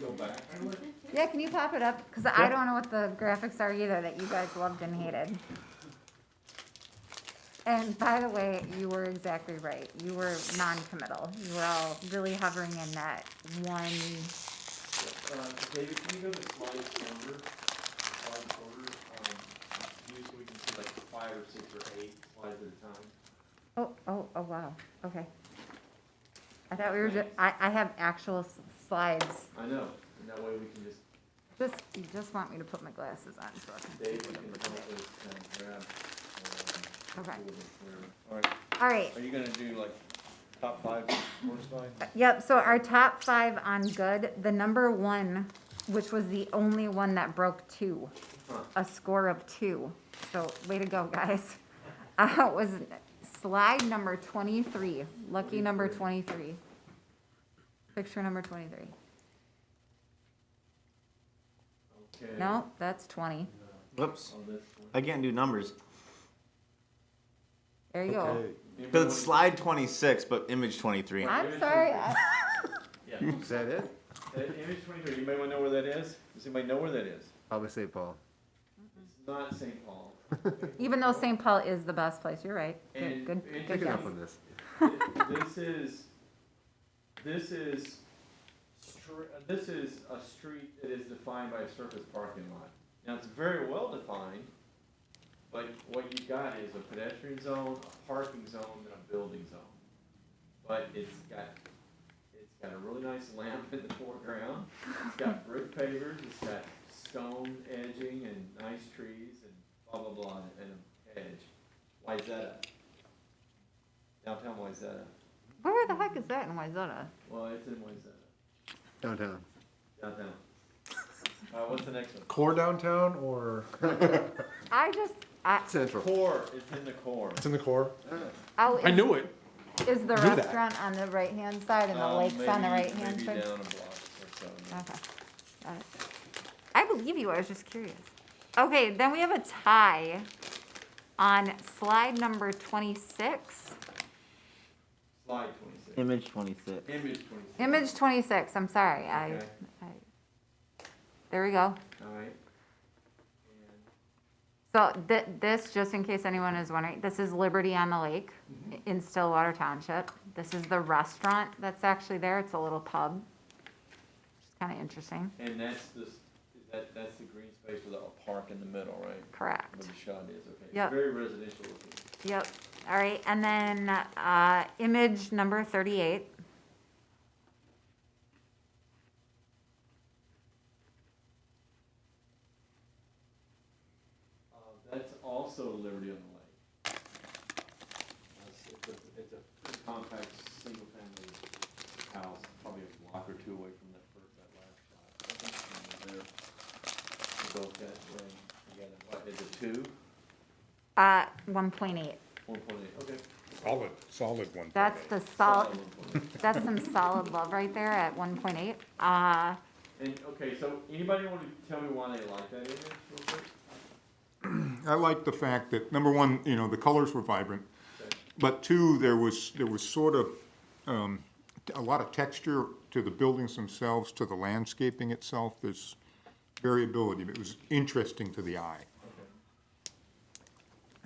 go back to it? Yeah, can you pop it up? Because I don't know what the graphics are either that you guys loved and hated. And by the way, you were exactly right. You were non-committal. You were all really hovering in that one. David, can you go to slide order? Slide order, so we can see like 5 or 6 or 8 slides at a time. Oh, wow. Okay. I thought we were just, I have actual slides. I know, and that way we can just, You just want me to put my glasses on so I can see Dave, what you I'm can looking help at. us grab. Okay. Whatever. All right. All right. Are you gonna do like top 5 worst line? Yep, so our top 5 on good, the number 1, which was the only one that broke 2, a score of 2. So way to go, guys. Was slide number 23, lucky number 23. Picture number 23. Okay. No, that's 20. Whoops, On this one. I can't do numbers. There you go. Okay. Cause it's slide 26, but image 23. I'm sorry. Yeah. Is that it? Image 23, you may want to know where that is? Does anybody know where that is? Probably St. Paul. It's not St. Paul. Even though St. Paul is the best place, you're right. And Good, it- good Picking guess. up on this. This is a street that is defined by a surface parking lot. Now, it's very well defined, but what you've got is a pedestrian zone, a parking zone, and a building zone. But it's got a really nice lamp in the foreground, it's got brick pavers, it's got stone edging and nice trees and blah, blah, blah, and a hedge. Why is that up? Downtown Wayzata. Where the heck is that in Wayzata? Well, it's in Wayzata. Downtown. Downtown. What's the next one? Core downtown or? Central. Core, it's in the core. It's in the core. Oh, I knew it. is the knew that. restaurant on the right-hand side and the lake's on the right-hand Maybe side? down a block or so. Okay, got it. I believe you, I was just curious. Okay, then we have a tie on slide number 26. Slide 26. Image 26. Image 26. Image 26, I'm sorry, Okay. there we go. All right. So this, just in case anyone is wondering, this is Liberty on the Lake in Stillwater Township. This is the restaurant that's actually there. It's a little pub. Which is kind of interesting. And that's that's the green space with a park in the middle, right? Correct. Where the shot is, okay. Yep. Very residential looking. Yep. All right. And then image number 38. That's also Liberty on the Lake. It's a pretty compact, single-family house, probably a block or two away from that last shot. I think it's there. Both that way together. What, is it 2? 1.8. 1.8, okay. Solid one. That's the solid. That's some solid love right there at 1.8. And, okay, so anybody want to tell me why they like that image real quick? I like the fact that, number one, the colors were vibrant, but two, there was sort of a lot of texture to the buildings themselves, to the landscaping itself. There's variability, but it was interesting to the eye.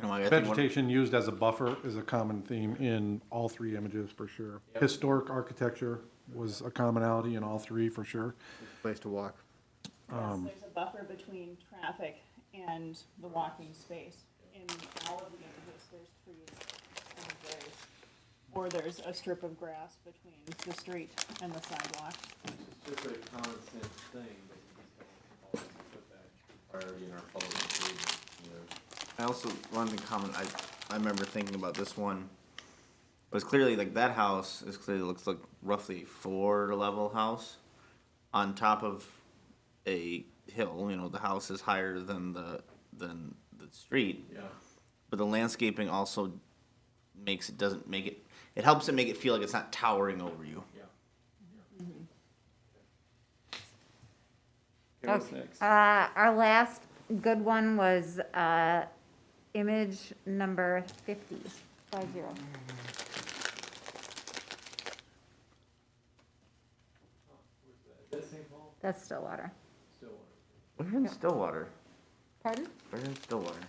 Vegetation used as a buffer is a common theme in all 3 images for sure. Yep. Historic architecture was a commonality in all 3 for sure. Place to walk. Yes, there's a buffer between traffic and the walking space. In all of the images, there's trees and there's a strip of grass between the street and the sidewalk. It's just a common sense thing, but you just have to put that priority in our public improvement, I also, one thing common, I remember thinking about this one, was clearly like that house is clearly looks like roughly 4 level house on top of a hill. The house is higher than the street, Yeah. but the landscaping also it helps it make it feel like it's not towering over you. Yeah. Okay, what's next? Our last good one was image number 50. 50. Is that St. Paul? That's Stillwater. Stillwater. We're in Stillwater. Pardon? We're in Stillwater.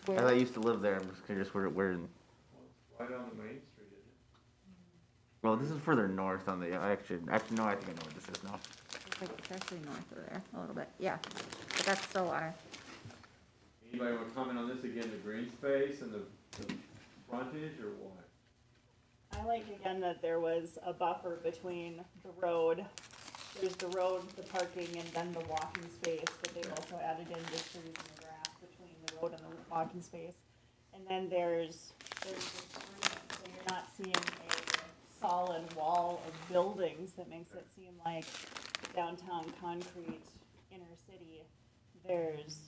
Where? I used to live there. I'm just curious where we're in. Well, it's right on the main street, isn't it? Well, this is further north on the. Actually, no. I think I know what this is now. It's actually north of there, a little bit. Yeah, but that's Stillwater. Anybody want to comment on this again, the green space and the frontage, or what? I like again that there was a buffer between the road, there's the road, the parking, and then the walking space, but they also added in the trees and the grass between the road and the walking space. And then there's the screening, so you're not seeing a solid wall of buildings that makes it seem like downtown concrete inner city. There's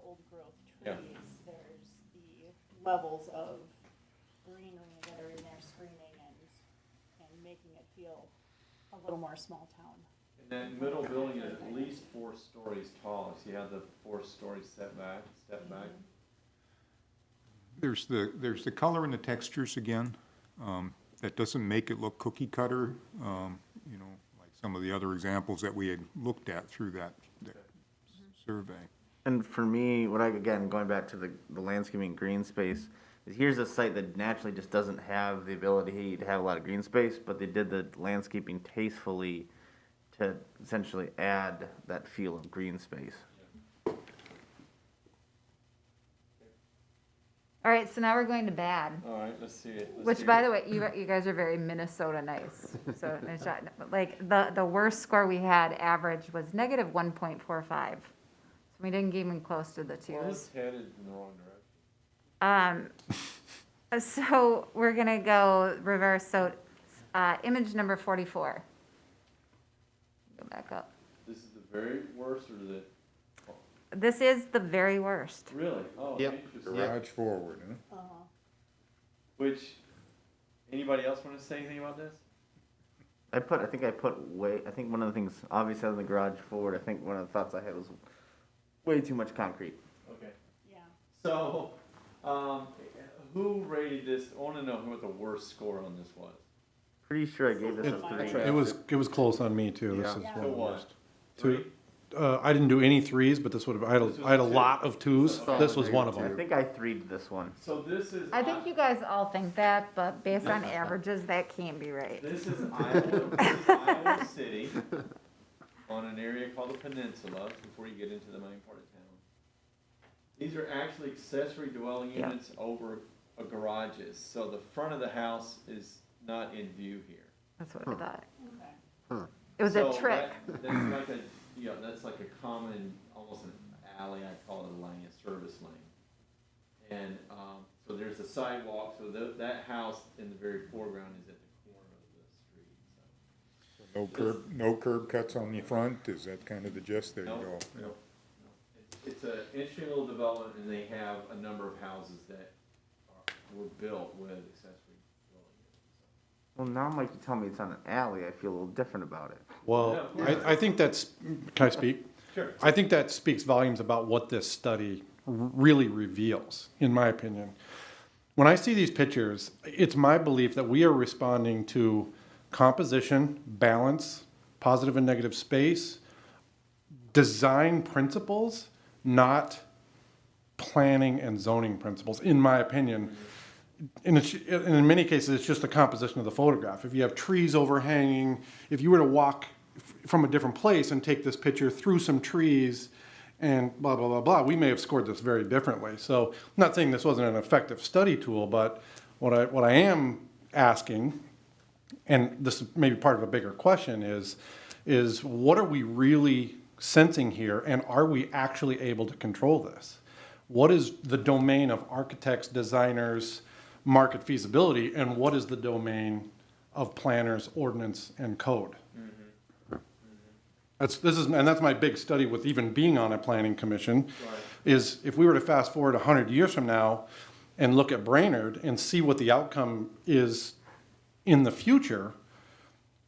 old growth Yeah. trees, there's the levels of greenery that are in there screening and making it feel a little more small town. And that middle building is at least 4 stories tall, so you have the 4 stories step back. There's the color and the textures again. That doesn't make it look cookie cutter, you know, like some of the other examples that we had looked at through that survey. And for me, again, going back to the landscaping green space, is here's a site that naturally just doesn't have the ability to have a lot of green space, but they did the landscaping tastefully to essentially add that feel of green space. All right, so now we're going to bad. All right, let's see it. Which, by the way, you guys are very Minnesota nice. So nice shot. Like the worst score we had average was negative 1.45. So we didn't get even close to the Well, twos. it's headed in the wrong direction. So we're gonna go reverse. So image number 44. Go back up. This is the very worst, or the, This is the very worst. really? Oh, Yep. interesting. Garage forward, huh? Which, anybody else want to say anything about this? I think one of the things, obviously on the garage forward, I think one of the thoughts I had was way too much concrete. Okay. Yeah. So, who rated this? I want to know what the worst score on this was. Pretty sure I gave this a It- 3. It was close on me too. This Yeah. is Yeah. one of the So what? worst. 3? I didn't do any 3s, but this would have, I had a lot of 2s. Solid This was one of negative them. I think I 3'd this one. So this is. I think you guys all think that, but based on averages, that can't be right. This is Iowa City, on an area called the Peninsula, before you get into the main part of town. These are actually accessory dwelling Yeah. units over garages, so the front of the house is not in view here. That's what I thought. Okay. It was So a trick. That's like a, that's like a common, almost an alley, I call it a lane, a service lane. And, so there's a sidewalk, so that house in the very foreground is at the corner of the street, No curb cuts on the front, is that kind of the gist? There you No, go. no. It's an interesting little development, and they have a number of houses that were built with accessory dwelling units. Well, now Mike, you tell me it's on an alley, I feel a little different about it. Well, Yeah. I think can I speak? Sure. I think that speaks volumes about what this study really reveals, in my opinion. When I see these pictures, it's my belief that we are responding to composition, balance, positive and negative space, design principles, not planning and zoning principles, in my opinion. And in many cases, it's just the composition of the photograph. If you have trees overhanging, if you were to walk from a different place and take this picture through some trees and blah, blah, blah, blah, we may have scored this very differently. So I'm not saying this wasn't an effective study tool, but what I am asking, and this is maybe part of a bigger question, is what are we really sensing here, and are we actually able to control this? What is the domain of architects, designers, market feasibility, and what is the domain of planners, ordinance, and code? That's my big study with even being on a planning commission, Right. is if we were to fast forward 100 years from now and look at Brainerd and see what the outcome is in the future,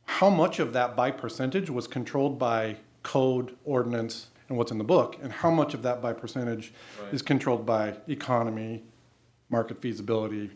how much of that by percentage was controlled by code, ordinance, and what's in the book, and how much of that by percentage Right. is controlled by economy, market feasibility,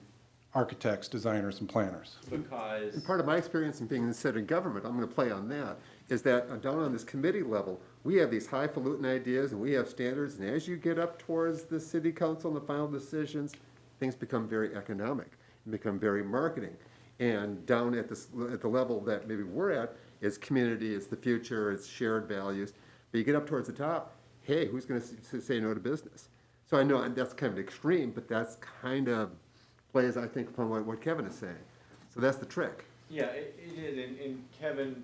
architects, designers, and planners. Because. And part of my experience in being in the city government, I'm gonna play on that, is that down on this committee level, we have these highfalutin ideas and we have standards, and as you get up towards the city council and the final decisions, things become very economic and become very marketing. And down at the level that maybe we're at, is community, it's the future, it's shared values. But you get up towards the top, hey, who's gonna say no to business? So I know, and that's kind of extreme, but that's kind of plays, I think, upon what Kevin is saying. So that's the trick. Yeah, it is, and Kevin,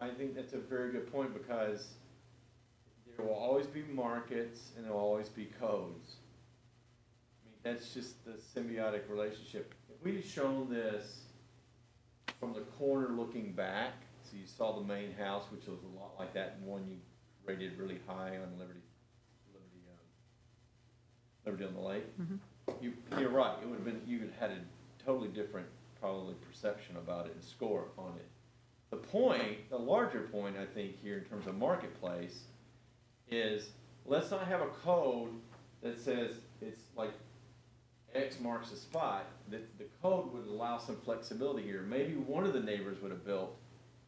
I think that's a very good point, because there will always be markets and there will always be codes. I mean, That's just the symbiotic relationship. If we'd shown this from the corner looking back, so you saw the main house, which was a lot like that, and one you rated really high on Liberty on the Lake. You're right, it would have been, you would have had a totally different probably perception about it and score on it. The point, the larger point, I think, here in terms of marketplace is let's not have a code that says it's like X marks the spot. The code would allow some flexibility here. Maybe one of the neighbors would have built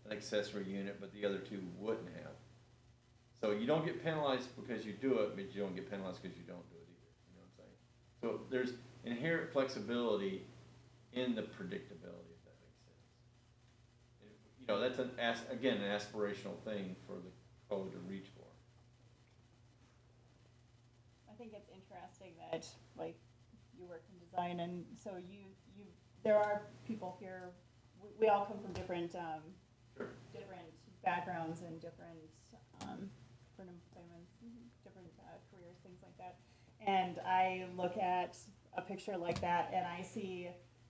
an accessory unit, but the other two wouldn't have. So you don't get penalized because you do it, but you don't get penalized because you don't do it either. You know what I'm saying? So there's inherent flexibility in the predictability, if that makes sense. And, you know, that's again an aspirational thing for the code to reach for. I think it's interesting that, like, you work in design, and so there are people here, we all come from different, different backgrounds and different employments, different careers, things like that. And I look at a picture like that, and I see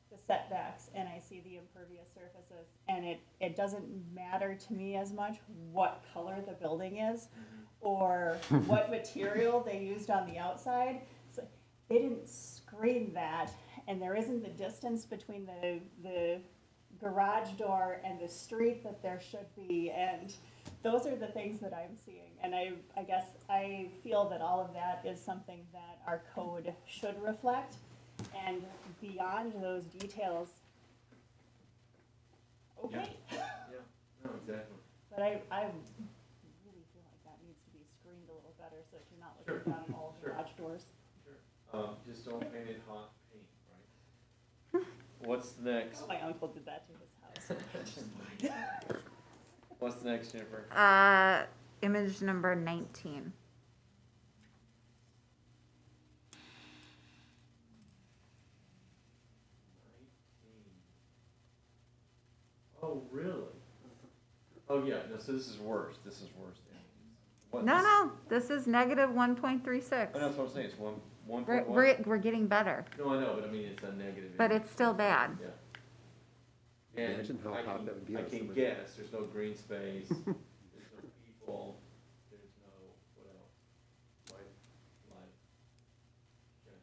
the setbacks, and I see the impervious surfaces, and it doesn't matter to me as much what color the building is, or what material they used on the outside. So they didn't screen that, and there isn't the distance between the garage door and the street that there should be, and those are the things that I'm seeing. And I guess I feel that all of that is something that our code should reflect, and beyond those details, okay. Yeah, no, exactly. But I really feel like that needs to be screened a little better so that you're not looking down all garage doors. Just don't paint it hot paint, right? What's next? My uncle did that to his house. What's next, Jennifer? Image number 19. Oh, really? Oh, yeah, no, so this is worse, What, No, this is negative 1.36. Oh, that's what I'm saying, it's one We're, point we're, one? we're getting better, No, I know, but I mean, it's a negative. but it's still bad. Yeah. And Imagine how hot that would be I on can summer. guess, there's no green space, there's no people, there's no, what else? Light. Okay.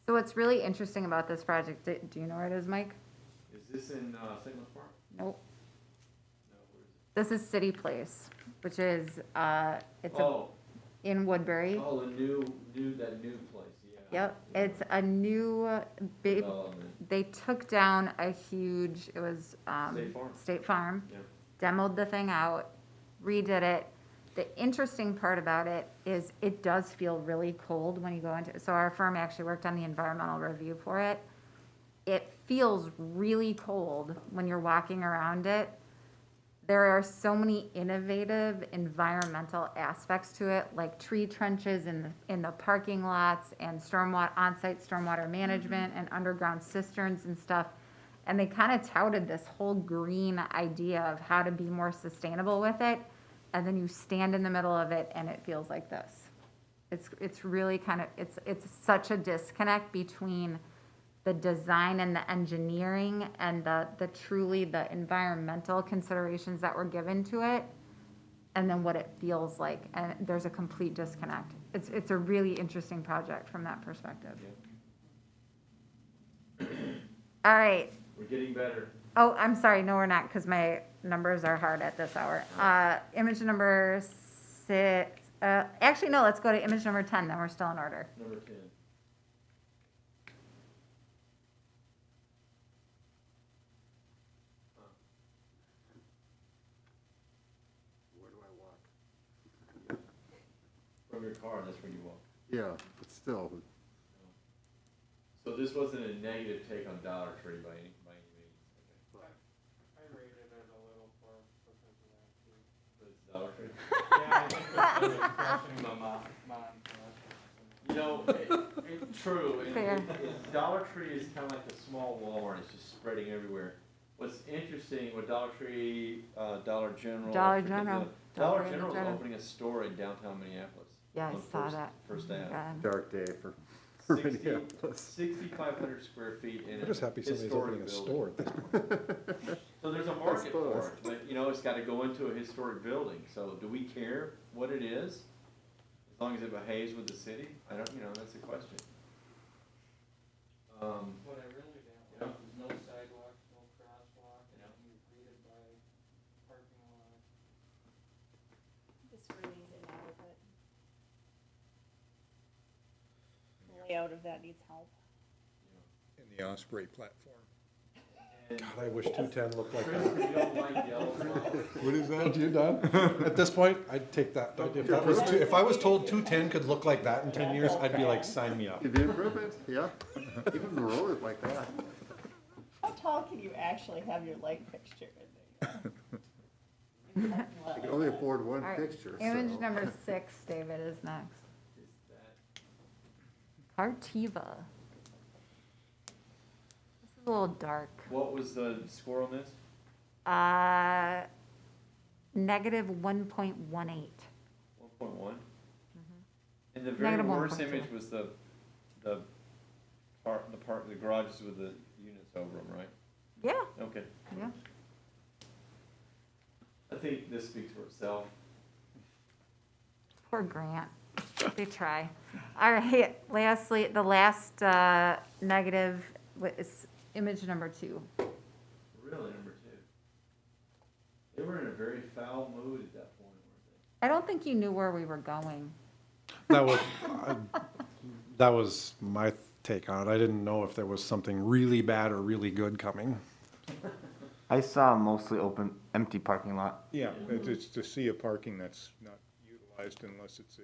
So what's really interesting about this project, do you know where it is, Mike? Is this in, St. Louis Park? Nope. No, where is it? This is City Place, which is, it's Oh, in Woodbury. oh, that new place, yeah. Yep, it's a new big, Development. they took down a huge, it was, State Farm. State Farm, Yeah. demoed the thing out, redid it. The interesting part about it is it does feel really cold when you go into, so our firm actually worked on the environmental review for it. It feels really cold when you're walking around it. There are so many innovative environmental aspects to it, like tree trenches in the parking lots and on-site stormwater management and underground cisterns and stuff. And they kind of touted this whole green idea of how to be more sustainable with it. And then you stand in the middle of it and it feels like this. It's really kind of, it's such a disconnect between the design and the engineering and the truly the environmental considerations that were given to it, and then what it feels like, and there's a complete disconnect. It's a really interesting project from that perspective. All right. We're getting better. Oh, I'm sorry, no, we're not, because my numbers are hard at this hour. Image number 6, actually, no, let's go to image number 10, then we're still in order. Number 10. Where do I walk? From your car, that's where you walk. Yeah, but still, So this wasn't a negative take on Dollar Tree by any means. Okay. I rated it a little for because of that too. But it's Dollar Tree. Yeah, I think it was crushing the mom. You know, true. Fair. Dollar Tree is kind of like a small Walmart. It's just spreading everywhere. What's interesting with Dollar Tree, Dollar General. Dollar I forget General. the- Dollar General. General is opening a store in downtown Minneapolis. Yeah, I on saw First- that. First Oh my Ave. God. dark day for Minneapolis. 6,500 square feet in I'm just happy somebody's opening a store at this point. So there's a market for it, but you know, it's gotta go into a historic building, so do we care what it is? As long as it behaves with the city? I don't, you know, that's the question. What I really don't like is no sidewalks, no crosswalk, and you're greeted by parking lot. This really is inadequate. The layout of that needs help. In the Osprey platform. God, I wish 210 looked like Chris, that. you don't like yellow flowers? What is that? You done? At this point, I'd take that. If I was told 210 could look like that in 10 years, I'd be like, sign me up. The improvement, yeah. Even the road is like that. How tall can you actually have your light fixture in there? I can only afford one All right, fixture, image so. number 6, David, is next. Cartiva. This is a little dark. What was the score on this? Negative 1.18. 1.1? And the very Negative worst 1.2. image was the garages with the units over them, right? Yeah, Okay. yeah. I think this speaks for itself. Poor Grant. They try. All right, lastly, the last negative is image number 2. Really, number 2. They were in a very foul mood at that point, weren't I don't think you knew where we were going. That was, that was my take on it. I didn't know if there was something really bad or really good coming. I saw a mostly open, empty parking lot. Yeah, it's to see a parking that's not utilized unless it's a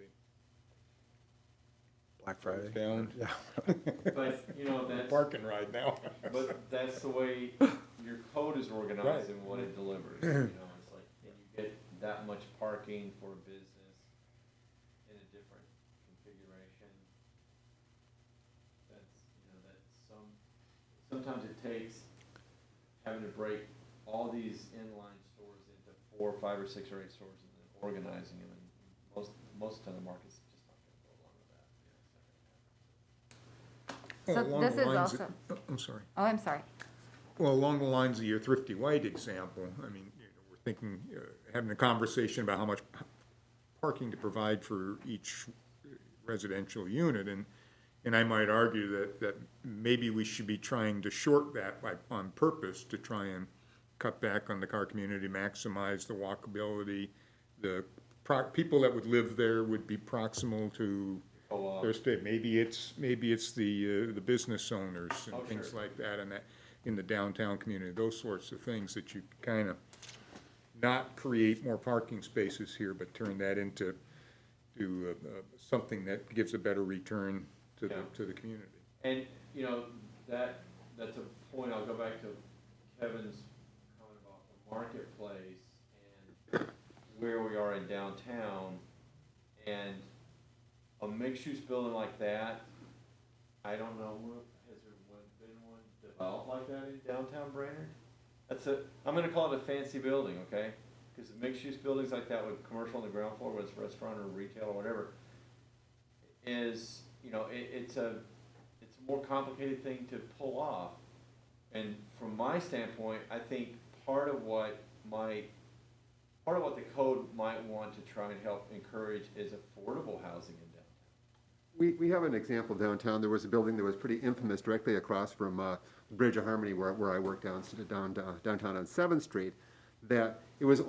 Black Friday. down. Yeah. they? But, you know, that's, Parking right now. but that's the way your code is organized Right. and what it delivers, you know, it's like, and you get that much parking for a business in a different configuration. That's, you know, sometimes it takes having to break all these inline stores into 4, 5, or 6 or 8 stores and then organizing them, and most of the market's just not gonna go along with that, you know, it's not gonna happen. So Along this the is lines also, of- I'm sorry. oh, I'm sorry. Well, along the lines of your Thrifty White example, I mean, you know, we're thinking, having a conversation about how much parking to provide for each residential unit, and I might argue that maybe we should be trying to short that on purpose to try and cut back on the car community, maximize the walkability. The people that would live there would be proximal to their state. Maybe it's the business owners and things like that, and that in the downtown community, those sorts of things that you kind of not create more parking spaces here, but turn that into something that gives a better return to the community. And, you know, that's a point, I'll go back to Kevin's comment about the marketplace and where we are in downtown, and a mixed-use building like that, I don't know, has there been one developed like that in downtown Brainerd? I'm gonna call it a fancy building, okay? Because mixed-use buildings like that with commercial on the ground floor, whether it's restaurant or retail or whatever, is, you know, it's a more complicated thing to pull off. And from my standpoint, I think part of what the code might want to try and help encourage is affordable housing in downtown. We have an example downtown. There was a building that was pretty infamous directly across from Bridge of Harmony, where I work downtown on 7th Street, that it's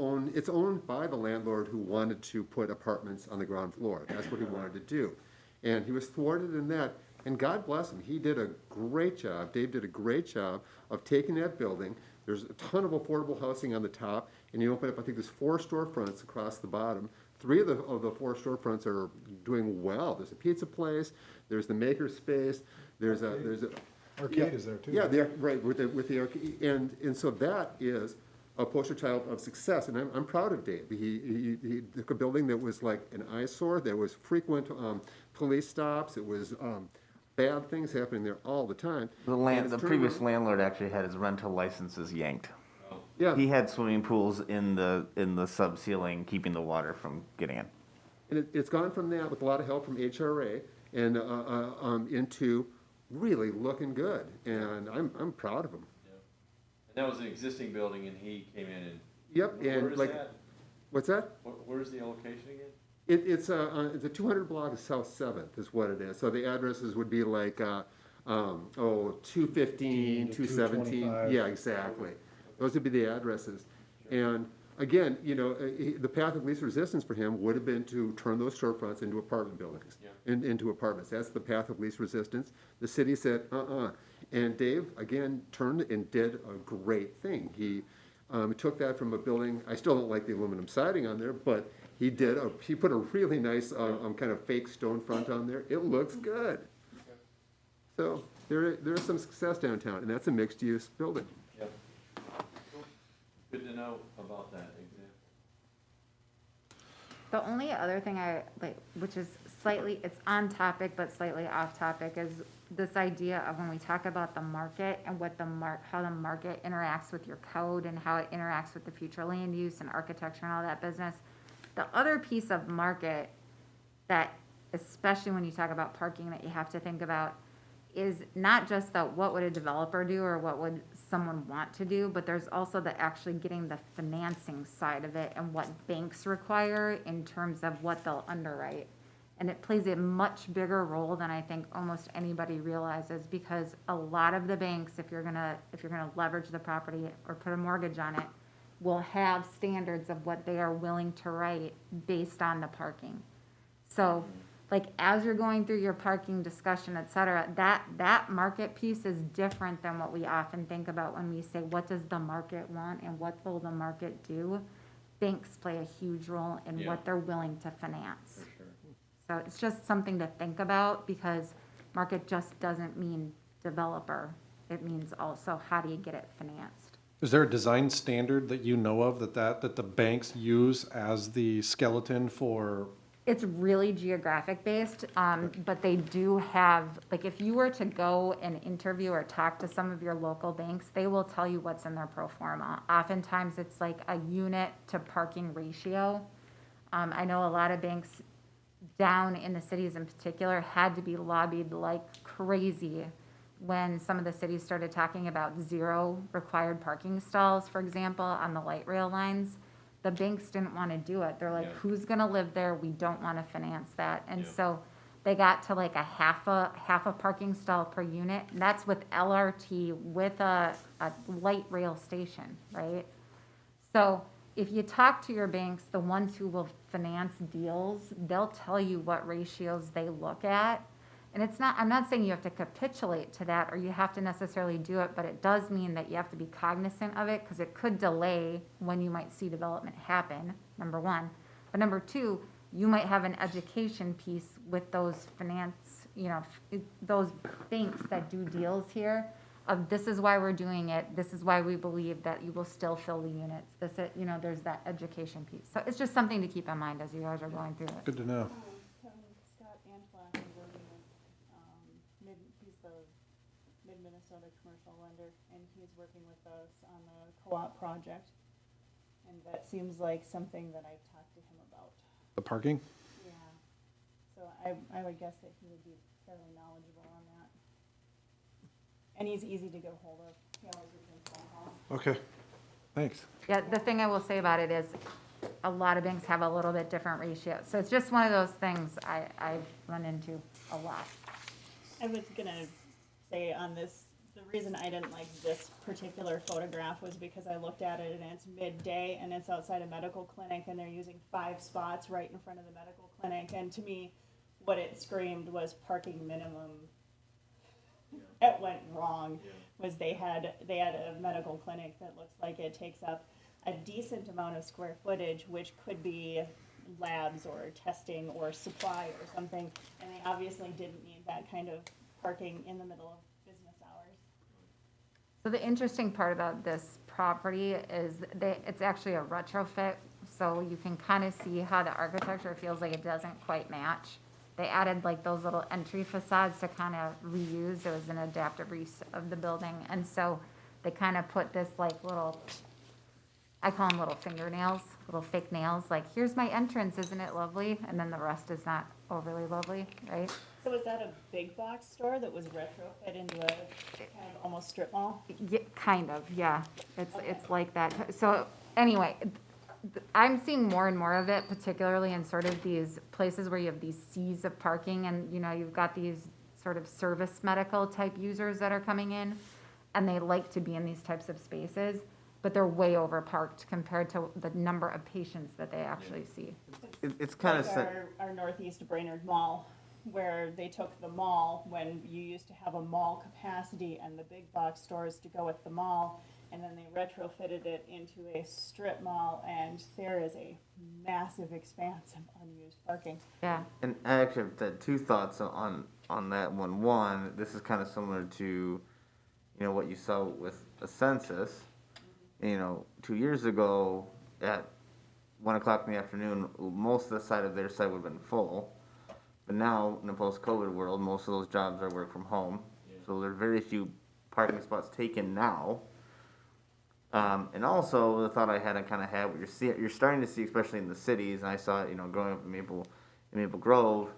owned by the landlord who wanted to put apartments on the ground floor. That's what he wanted to do. And he was thwarted in that, and God bless him, he did a great job. Dave did a great job of taking that building. There's a ton of affordable housing on the top, and you open up, I think there's 4 storefronts across the bottom. 3 of the 4 storefronts are doing well. There's a pizza place, there's the maker space, there's a Arcade is there too. yeah, right, with the arcade, and so that is a poster child of success, and I'm proud of Dave. He took a building that was like an eyesore, there was frequent police stops, it was bad things happening there all the time. The previous landlord actually had his rental licenses yanked. Yeah, He had swimming pools in the sub ceiling, keeping the water from getting in. and it's gone from that with a lot of help from HRA, and, into really looking good, and I'm proud of him. And that was an existing building and he came in and. Yep, Where and is like, that? what's that? Where's the location again? It's a 200 block of South Seventh is what it is. So the addresses would be like, 215, 217. 225. Yeah, exactly. Those would be the addresses. And again, the path of least resistance for him would have been to turn those storefronts into apartment buildings, into apartments. That's the path of least resistance. The city said, And Dave, again, turned and did a great thing. He took that from a building, I still don't like the aluminum siding on there, but he put a really nice, kind of fake stone front on there. It looks good. So there's some success downtown, and that's a mixed-use building. Yep. Good to know about that example. The only other thing I like, which is slightly, it's on topic but slightly off topic, is this idea of when we talk about the market and what how the market interacts with your code and how it interacts with the future land use and architecture and all that business. The other piece of market that, especially when you talk about parking, that you have to think about is not just that what would a developer do or what would someone want to do, but there's also the actually getting the financing side of it and what banks require in terms of what they'll underwrite. And it plays a much bigger role than I think almost anybody realizes, because a lot of the banks, if you're gonna leverage the property or put a mortgage on it, will have standards of what they are willing to write based on the parking. So, like, as you're going through your parking discussion, et cetera, that market piece is different than what we often think about when we say, what does the market want and what will the market do? Banks play a huge role in what they're willing to finance. For sure. So it's just something to think about, because market just doesn't mean developer. It means also, how do you get it financed? Is there a design standard that you know of that the banks use as the skeleton for? It's really geographic based, but they do have, like, if you were to go and interview or talk to some of your local banks, they will tell you what's in their pro forma. Oftentimes, it's like a unit to parking ratio. I know a lot of banks down in the cities in particular had to be lobbied like crazy when some of the cities started talking about 0 required parking stalls, for example, on the light rail lines. The banks didn't want to do it. They're like, who's gonna live there? We don't want to finance that. And so they got to like a half a parking stall per unit. And that's with LRT with a light rail station, right? So if you talk to your banks, the ones who will finance deals, they'll tell you what ratios they look at. And it's not, I'm not saying you have to capitulate to that or you have to necessarily do it, but it does mean that you have to be cognizant of it, because it could delay when you might see development happen, number one. But number two, you might have an education piece with those finance, those banks that do deals here, of this is why we're doing it, this is why we believe that you will still fill the units. There's that education piece. So it's just something to keep in mind as you guys are going through it. Good to know. Kevin Scott Antlack is working with, he's the Mid-Minnesota commercial lender, and he's working with us on the co-op project. And that seems like something that I've talked to him about. The parking? Yeah. So I would guess that he would be fairly knowledgeable on that. And he's easy to get a hold of. He always returns phone calls. Okay, thanks. Yeah, the thing I will say about it is, a lot of banks have a little bit different ratios. So it's just one of those things I've run into a lot. I was gonna say on this, the reason I didn't like this particular photograph was because I looked at it and it's midday and it's outside a medical clinic and they're using 5 spots right in front of the medical clinic. And to me, what it screamed was parking minimum. It went wrong. Was they had a medical clinic that looks like it takes up a decent amount of square footage, which could be labs or testing or supply or something, and they obviously didn't need that kind of parking in the middle of business hours. So the interesting part about this property is it's actually a retrofit, so you can kind of see how the architecture feels like it doesn't quite match. They added like those little entry facades to kind of reuse. It was an adaptive reuse of the building, and so they kind of put this like little, I call them little fingernails, little fake nails, like, here's my entrance, isn't it lovely? And then the rest is not overly lovely, right? So is that a big box store that was retrofit into a kind of almost strip mall? Yeah, kind of, yeah. It's like that. So anyway, I'm seeing more and more of it, particularly in sort of these places where you have these seas of parking and, you know, you've got these sort of service medical type users that are coming in and they like to be in these types of spaces, but they're way over parked compared to the number of patients that they actually see. It's kind of, Like our northeast Brainerd Mall, where they took the mall when you used to have a mall capacity and the big box stores to go with the mall, and then they retrofitted it into a strip mall, and there is a massive expanse of unused parking. Yeah, and I actually have two thoughts on that one. One, this is kind of similar to, you know, what you saw with a census. You know, 2 years ago at 1 o'clock in the afternoon, most of the side of their site would have been full. But now, in the post-COVID world, most of those jobs are work from home. So there are very few parking spots taken now. And also, the thought I had, what you're starting to see, especially in the cities, and I saw it, you know, growing up in Maple Grove,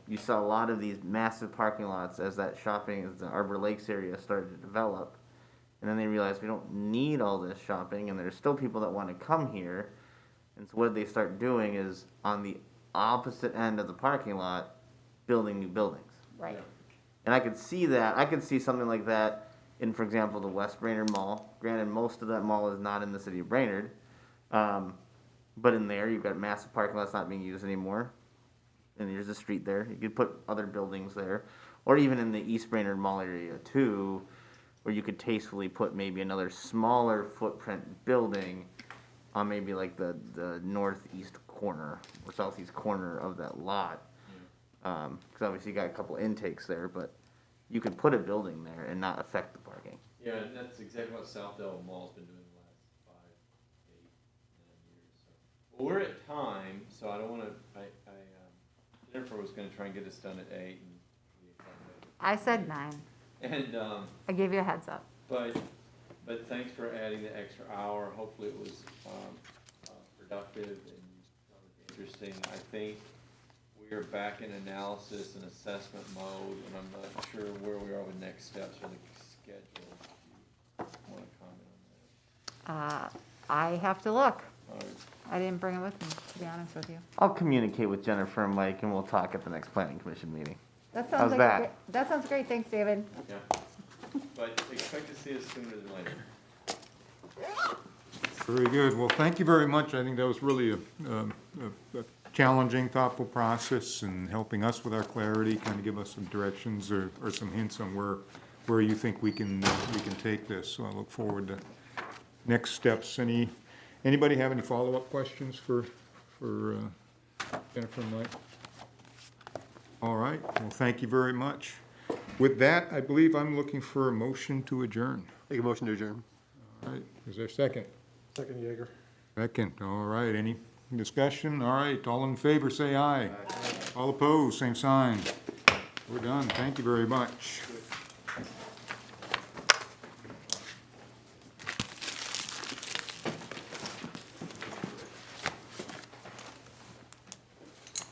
you saw a lot of these massive parking lots as the Arbor Lakes area started to develop. And then they realized we don't need all this shopping, and there's still people that want to come here. And so what they start doing is, on the opposite end of the parking lot, building new buildings. right. And I could see that. I could see something like that in, for example, the West Brainerd Mall. Granted, most of that mall is not in the city of Brainerd. But in there, you've got massive parking lots not being used anymore. And there's a street there. You could put other buildings there. Or even in the East Brainerd Mall area, too, where you could tastefully put maybe another smaller footprint building on maybe like the northeast corner or southeast corner of that lot. Because obviously you got a couple intakes there, but you could put a building there and not affect the parking. Yeah, and that's exactly what Southdale Mall's been doing the last 5, 8, 9 years. So. Well, we're at time, so I don't want to. Jennifer was going to try and get us done at 8. And I said 9. And I gave you a heads up. but thanks for adding the extra hour. Hopefully it was productive and interesting. I think we are back in analysis and assessment mode, and I'm not sure where we are with next steps or the schedule. If you want to comment on that? I have to look. All right. I didn't bring it with me, to be honest with you. I'll communicate with Jennifer and Mike, and we'll talk at the next planning commission meeting. That How's sounds like that? that sounds great. Thanks, David. Yeah. But expect to see us sooner than later. Very good. Well, thank you very much. I think that was really a challenging, thoughtful process and helping us with our clarity, kind of give us some directions or some hints on where you think we can take this. So I look forward to next steps. Anybody have any follow-up questions for Jennifer and Mike? All right. Well, thank you very much. With that, I believe I'm looking for a motion to adjourn. Make a motion to adjourn. All right. Is there a second? Second, Jaeger. Second. All right. Any discussion? All right. All in favor, say aye. All opposed, same sign. We're done. Thank you very much.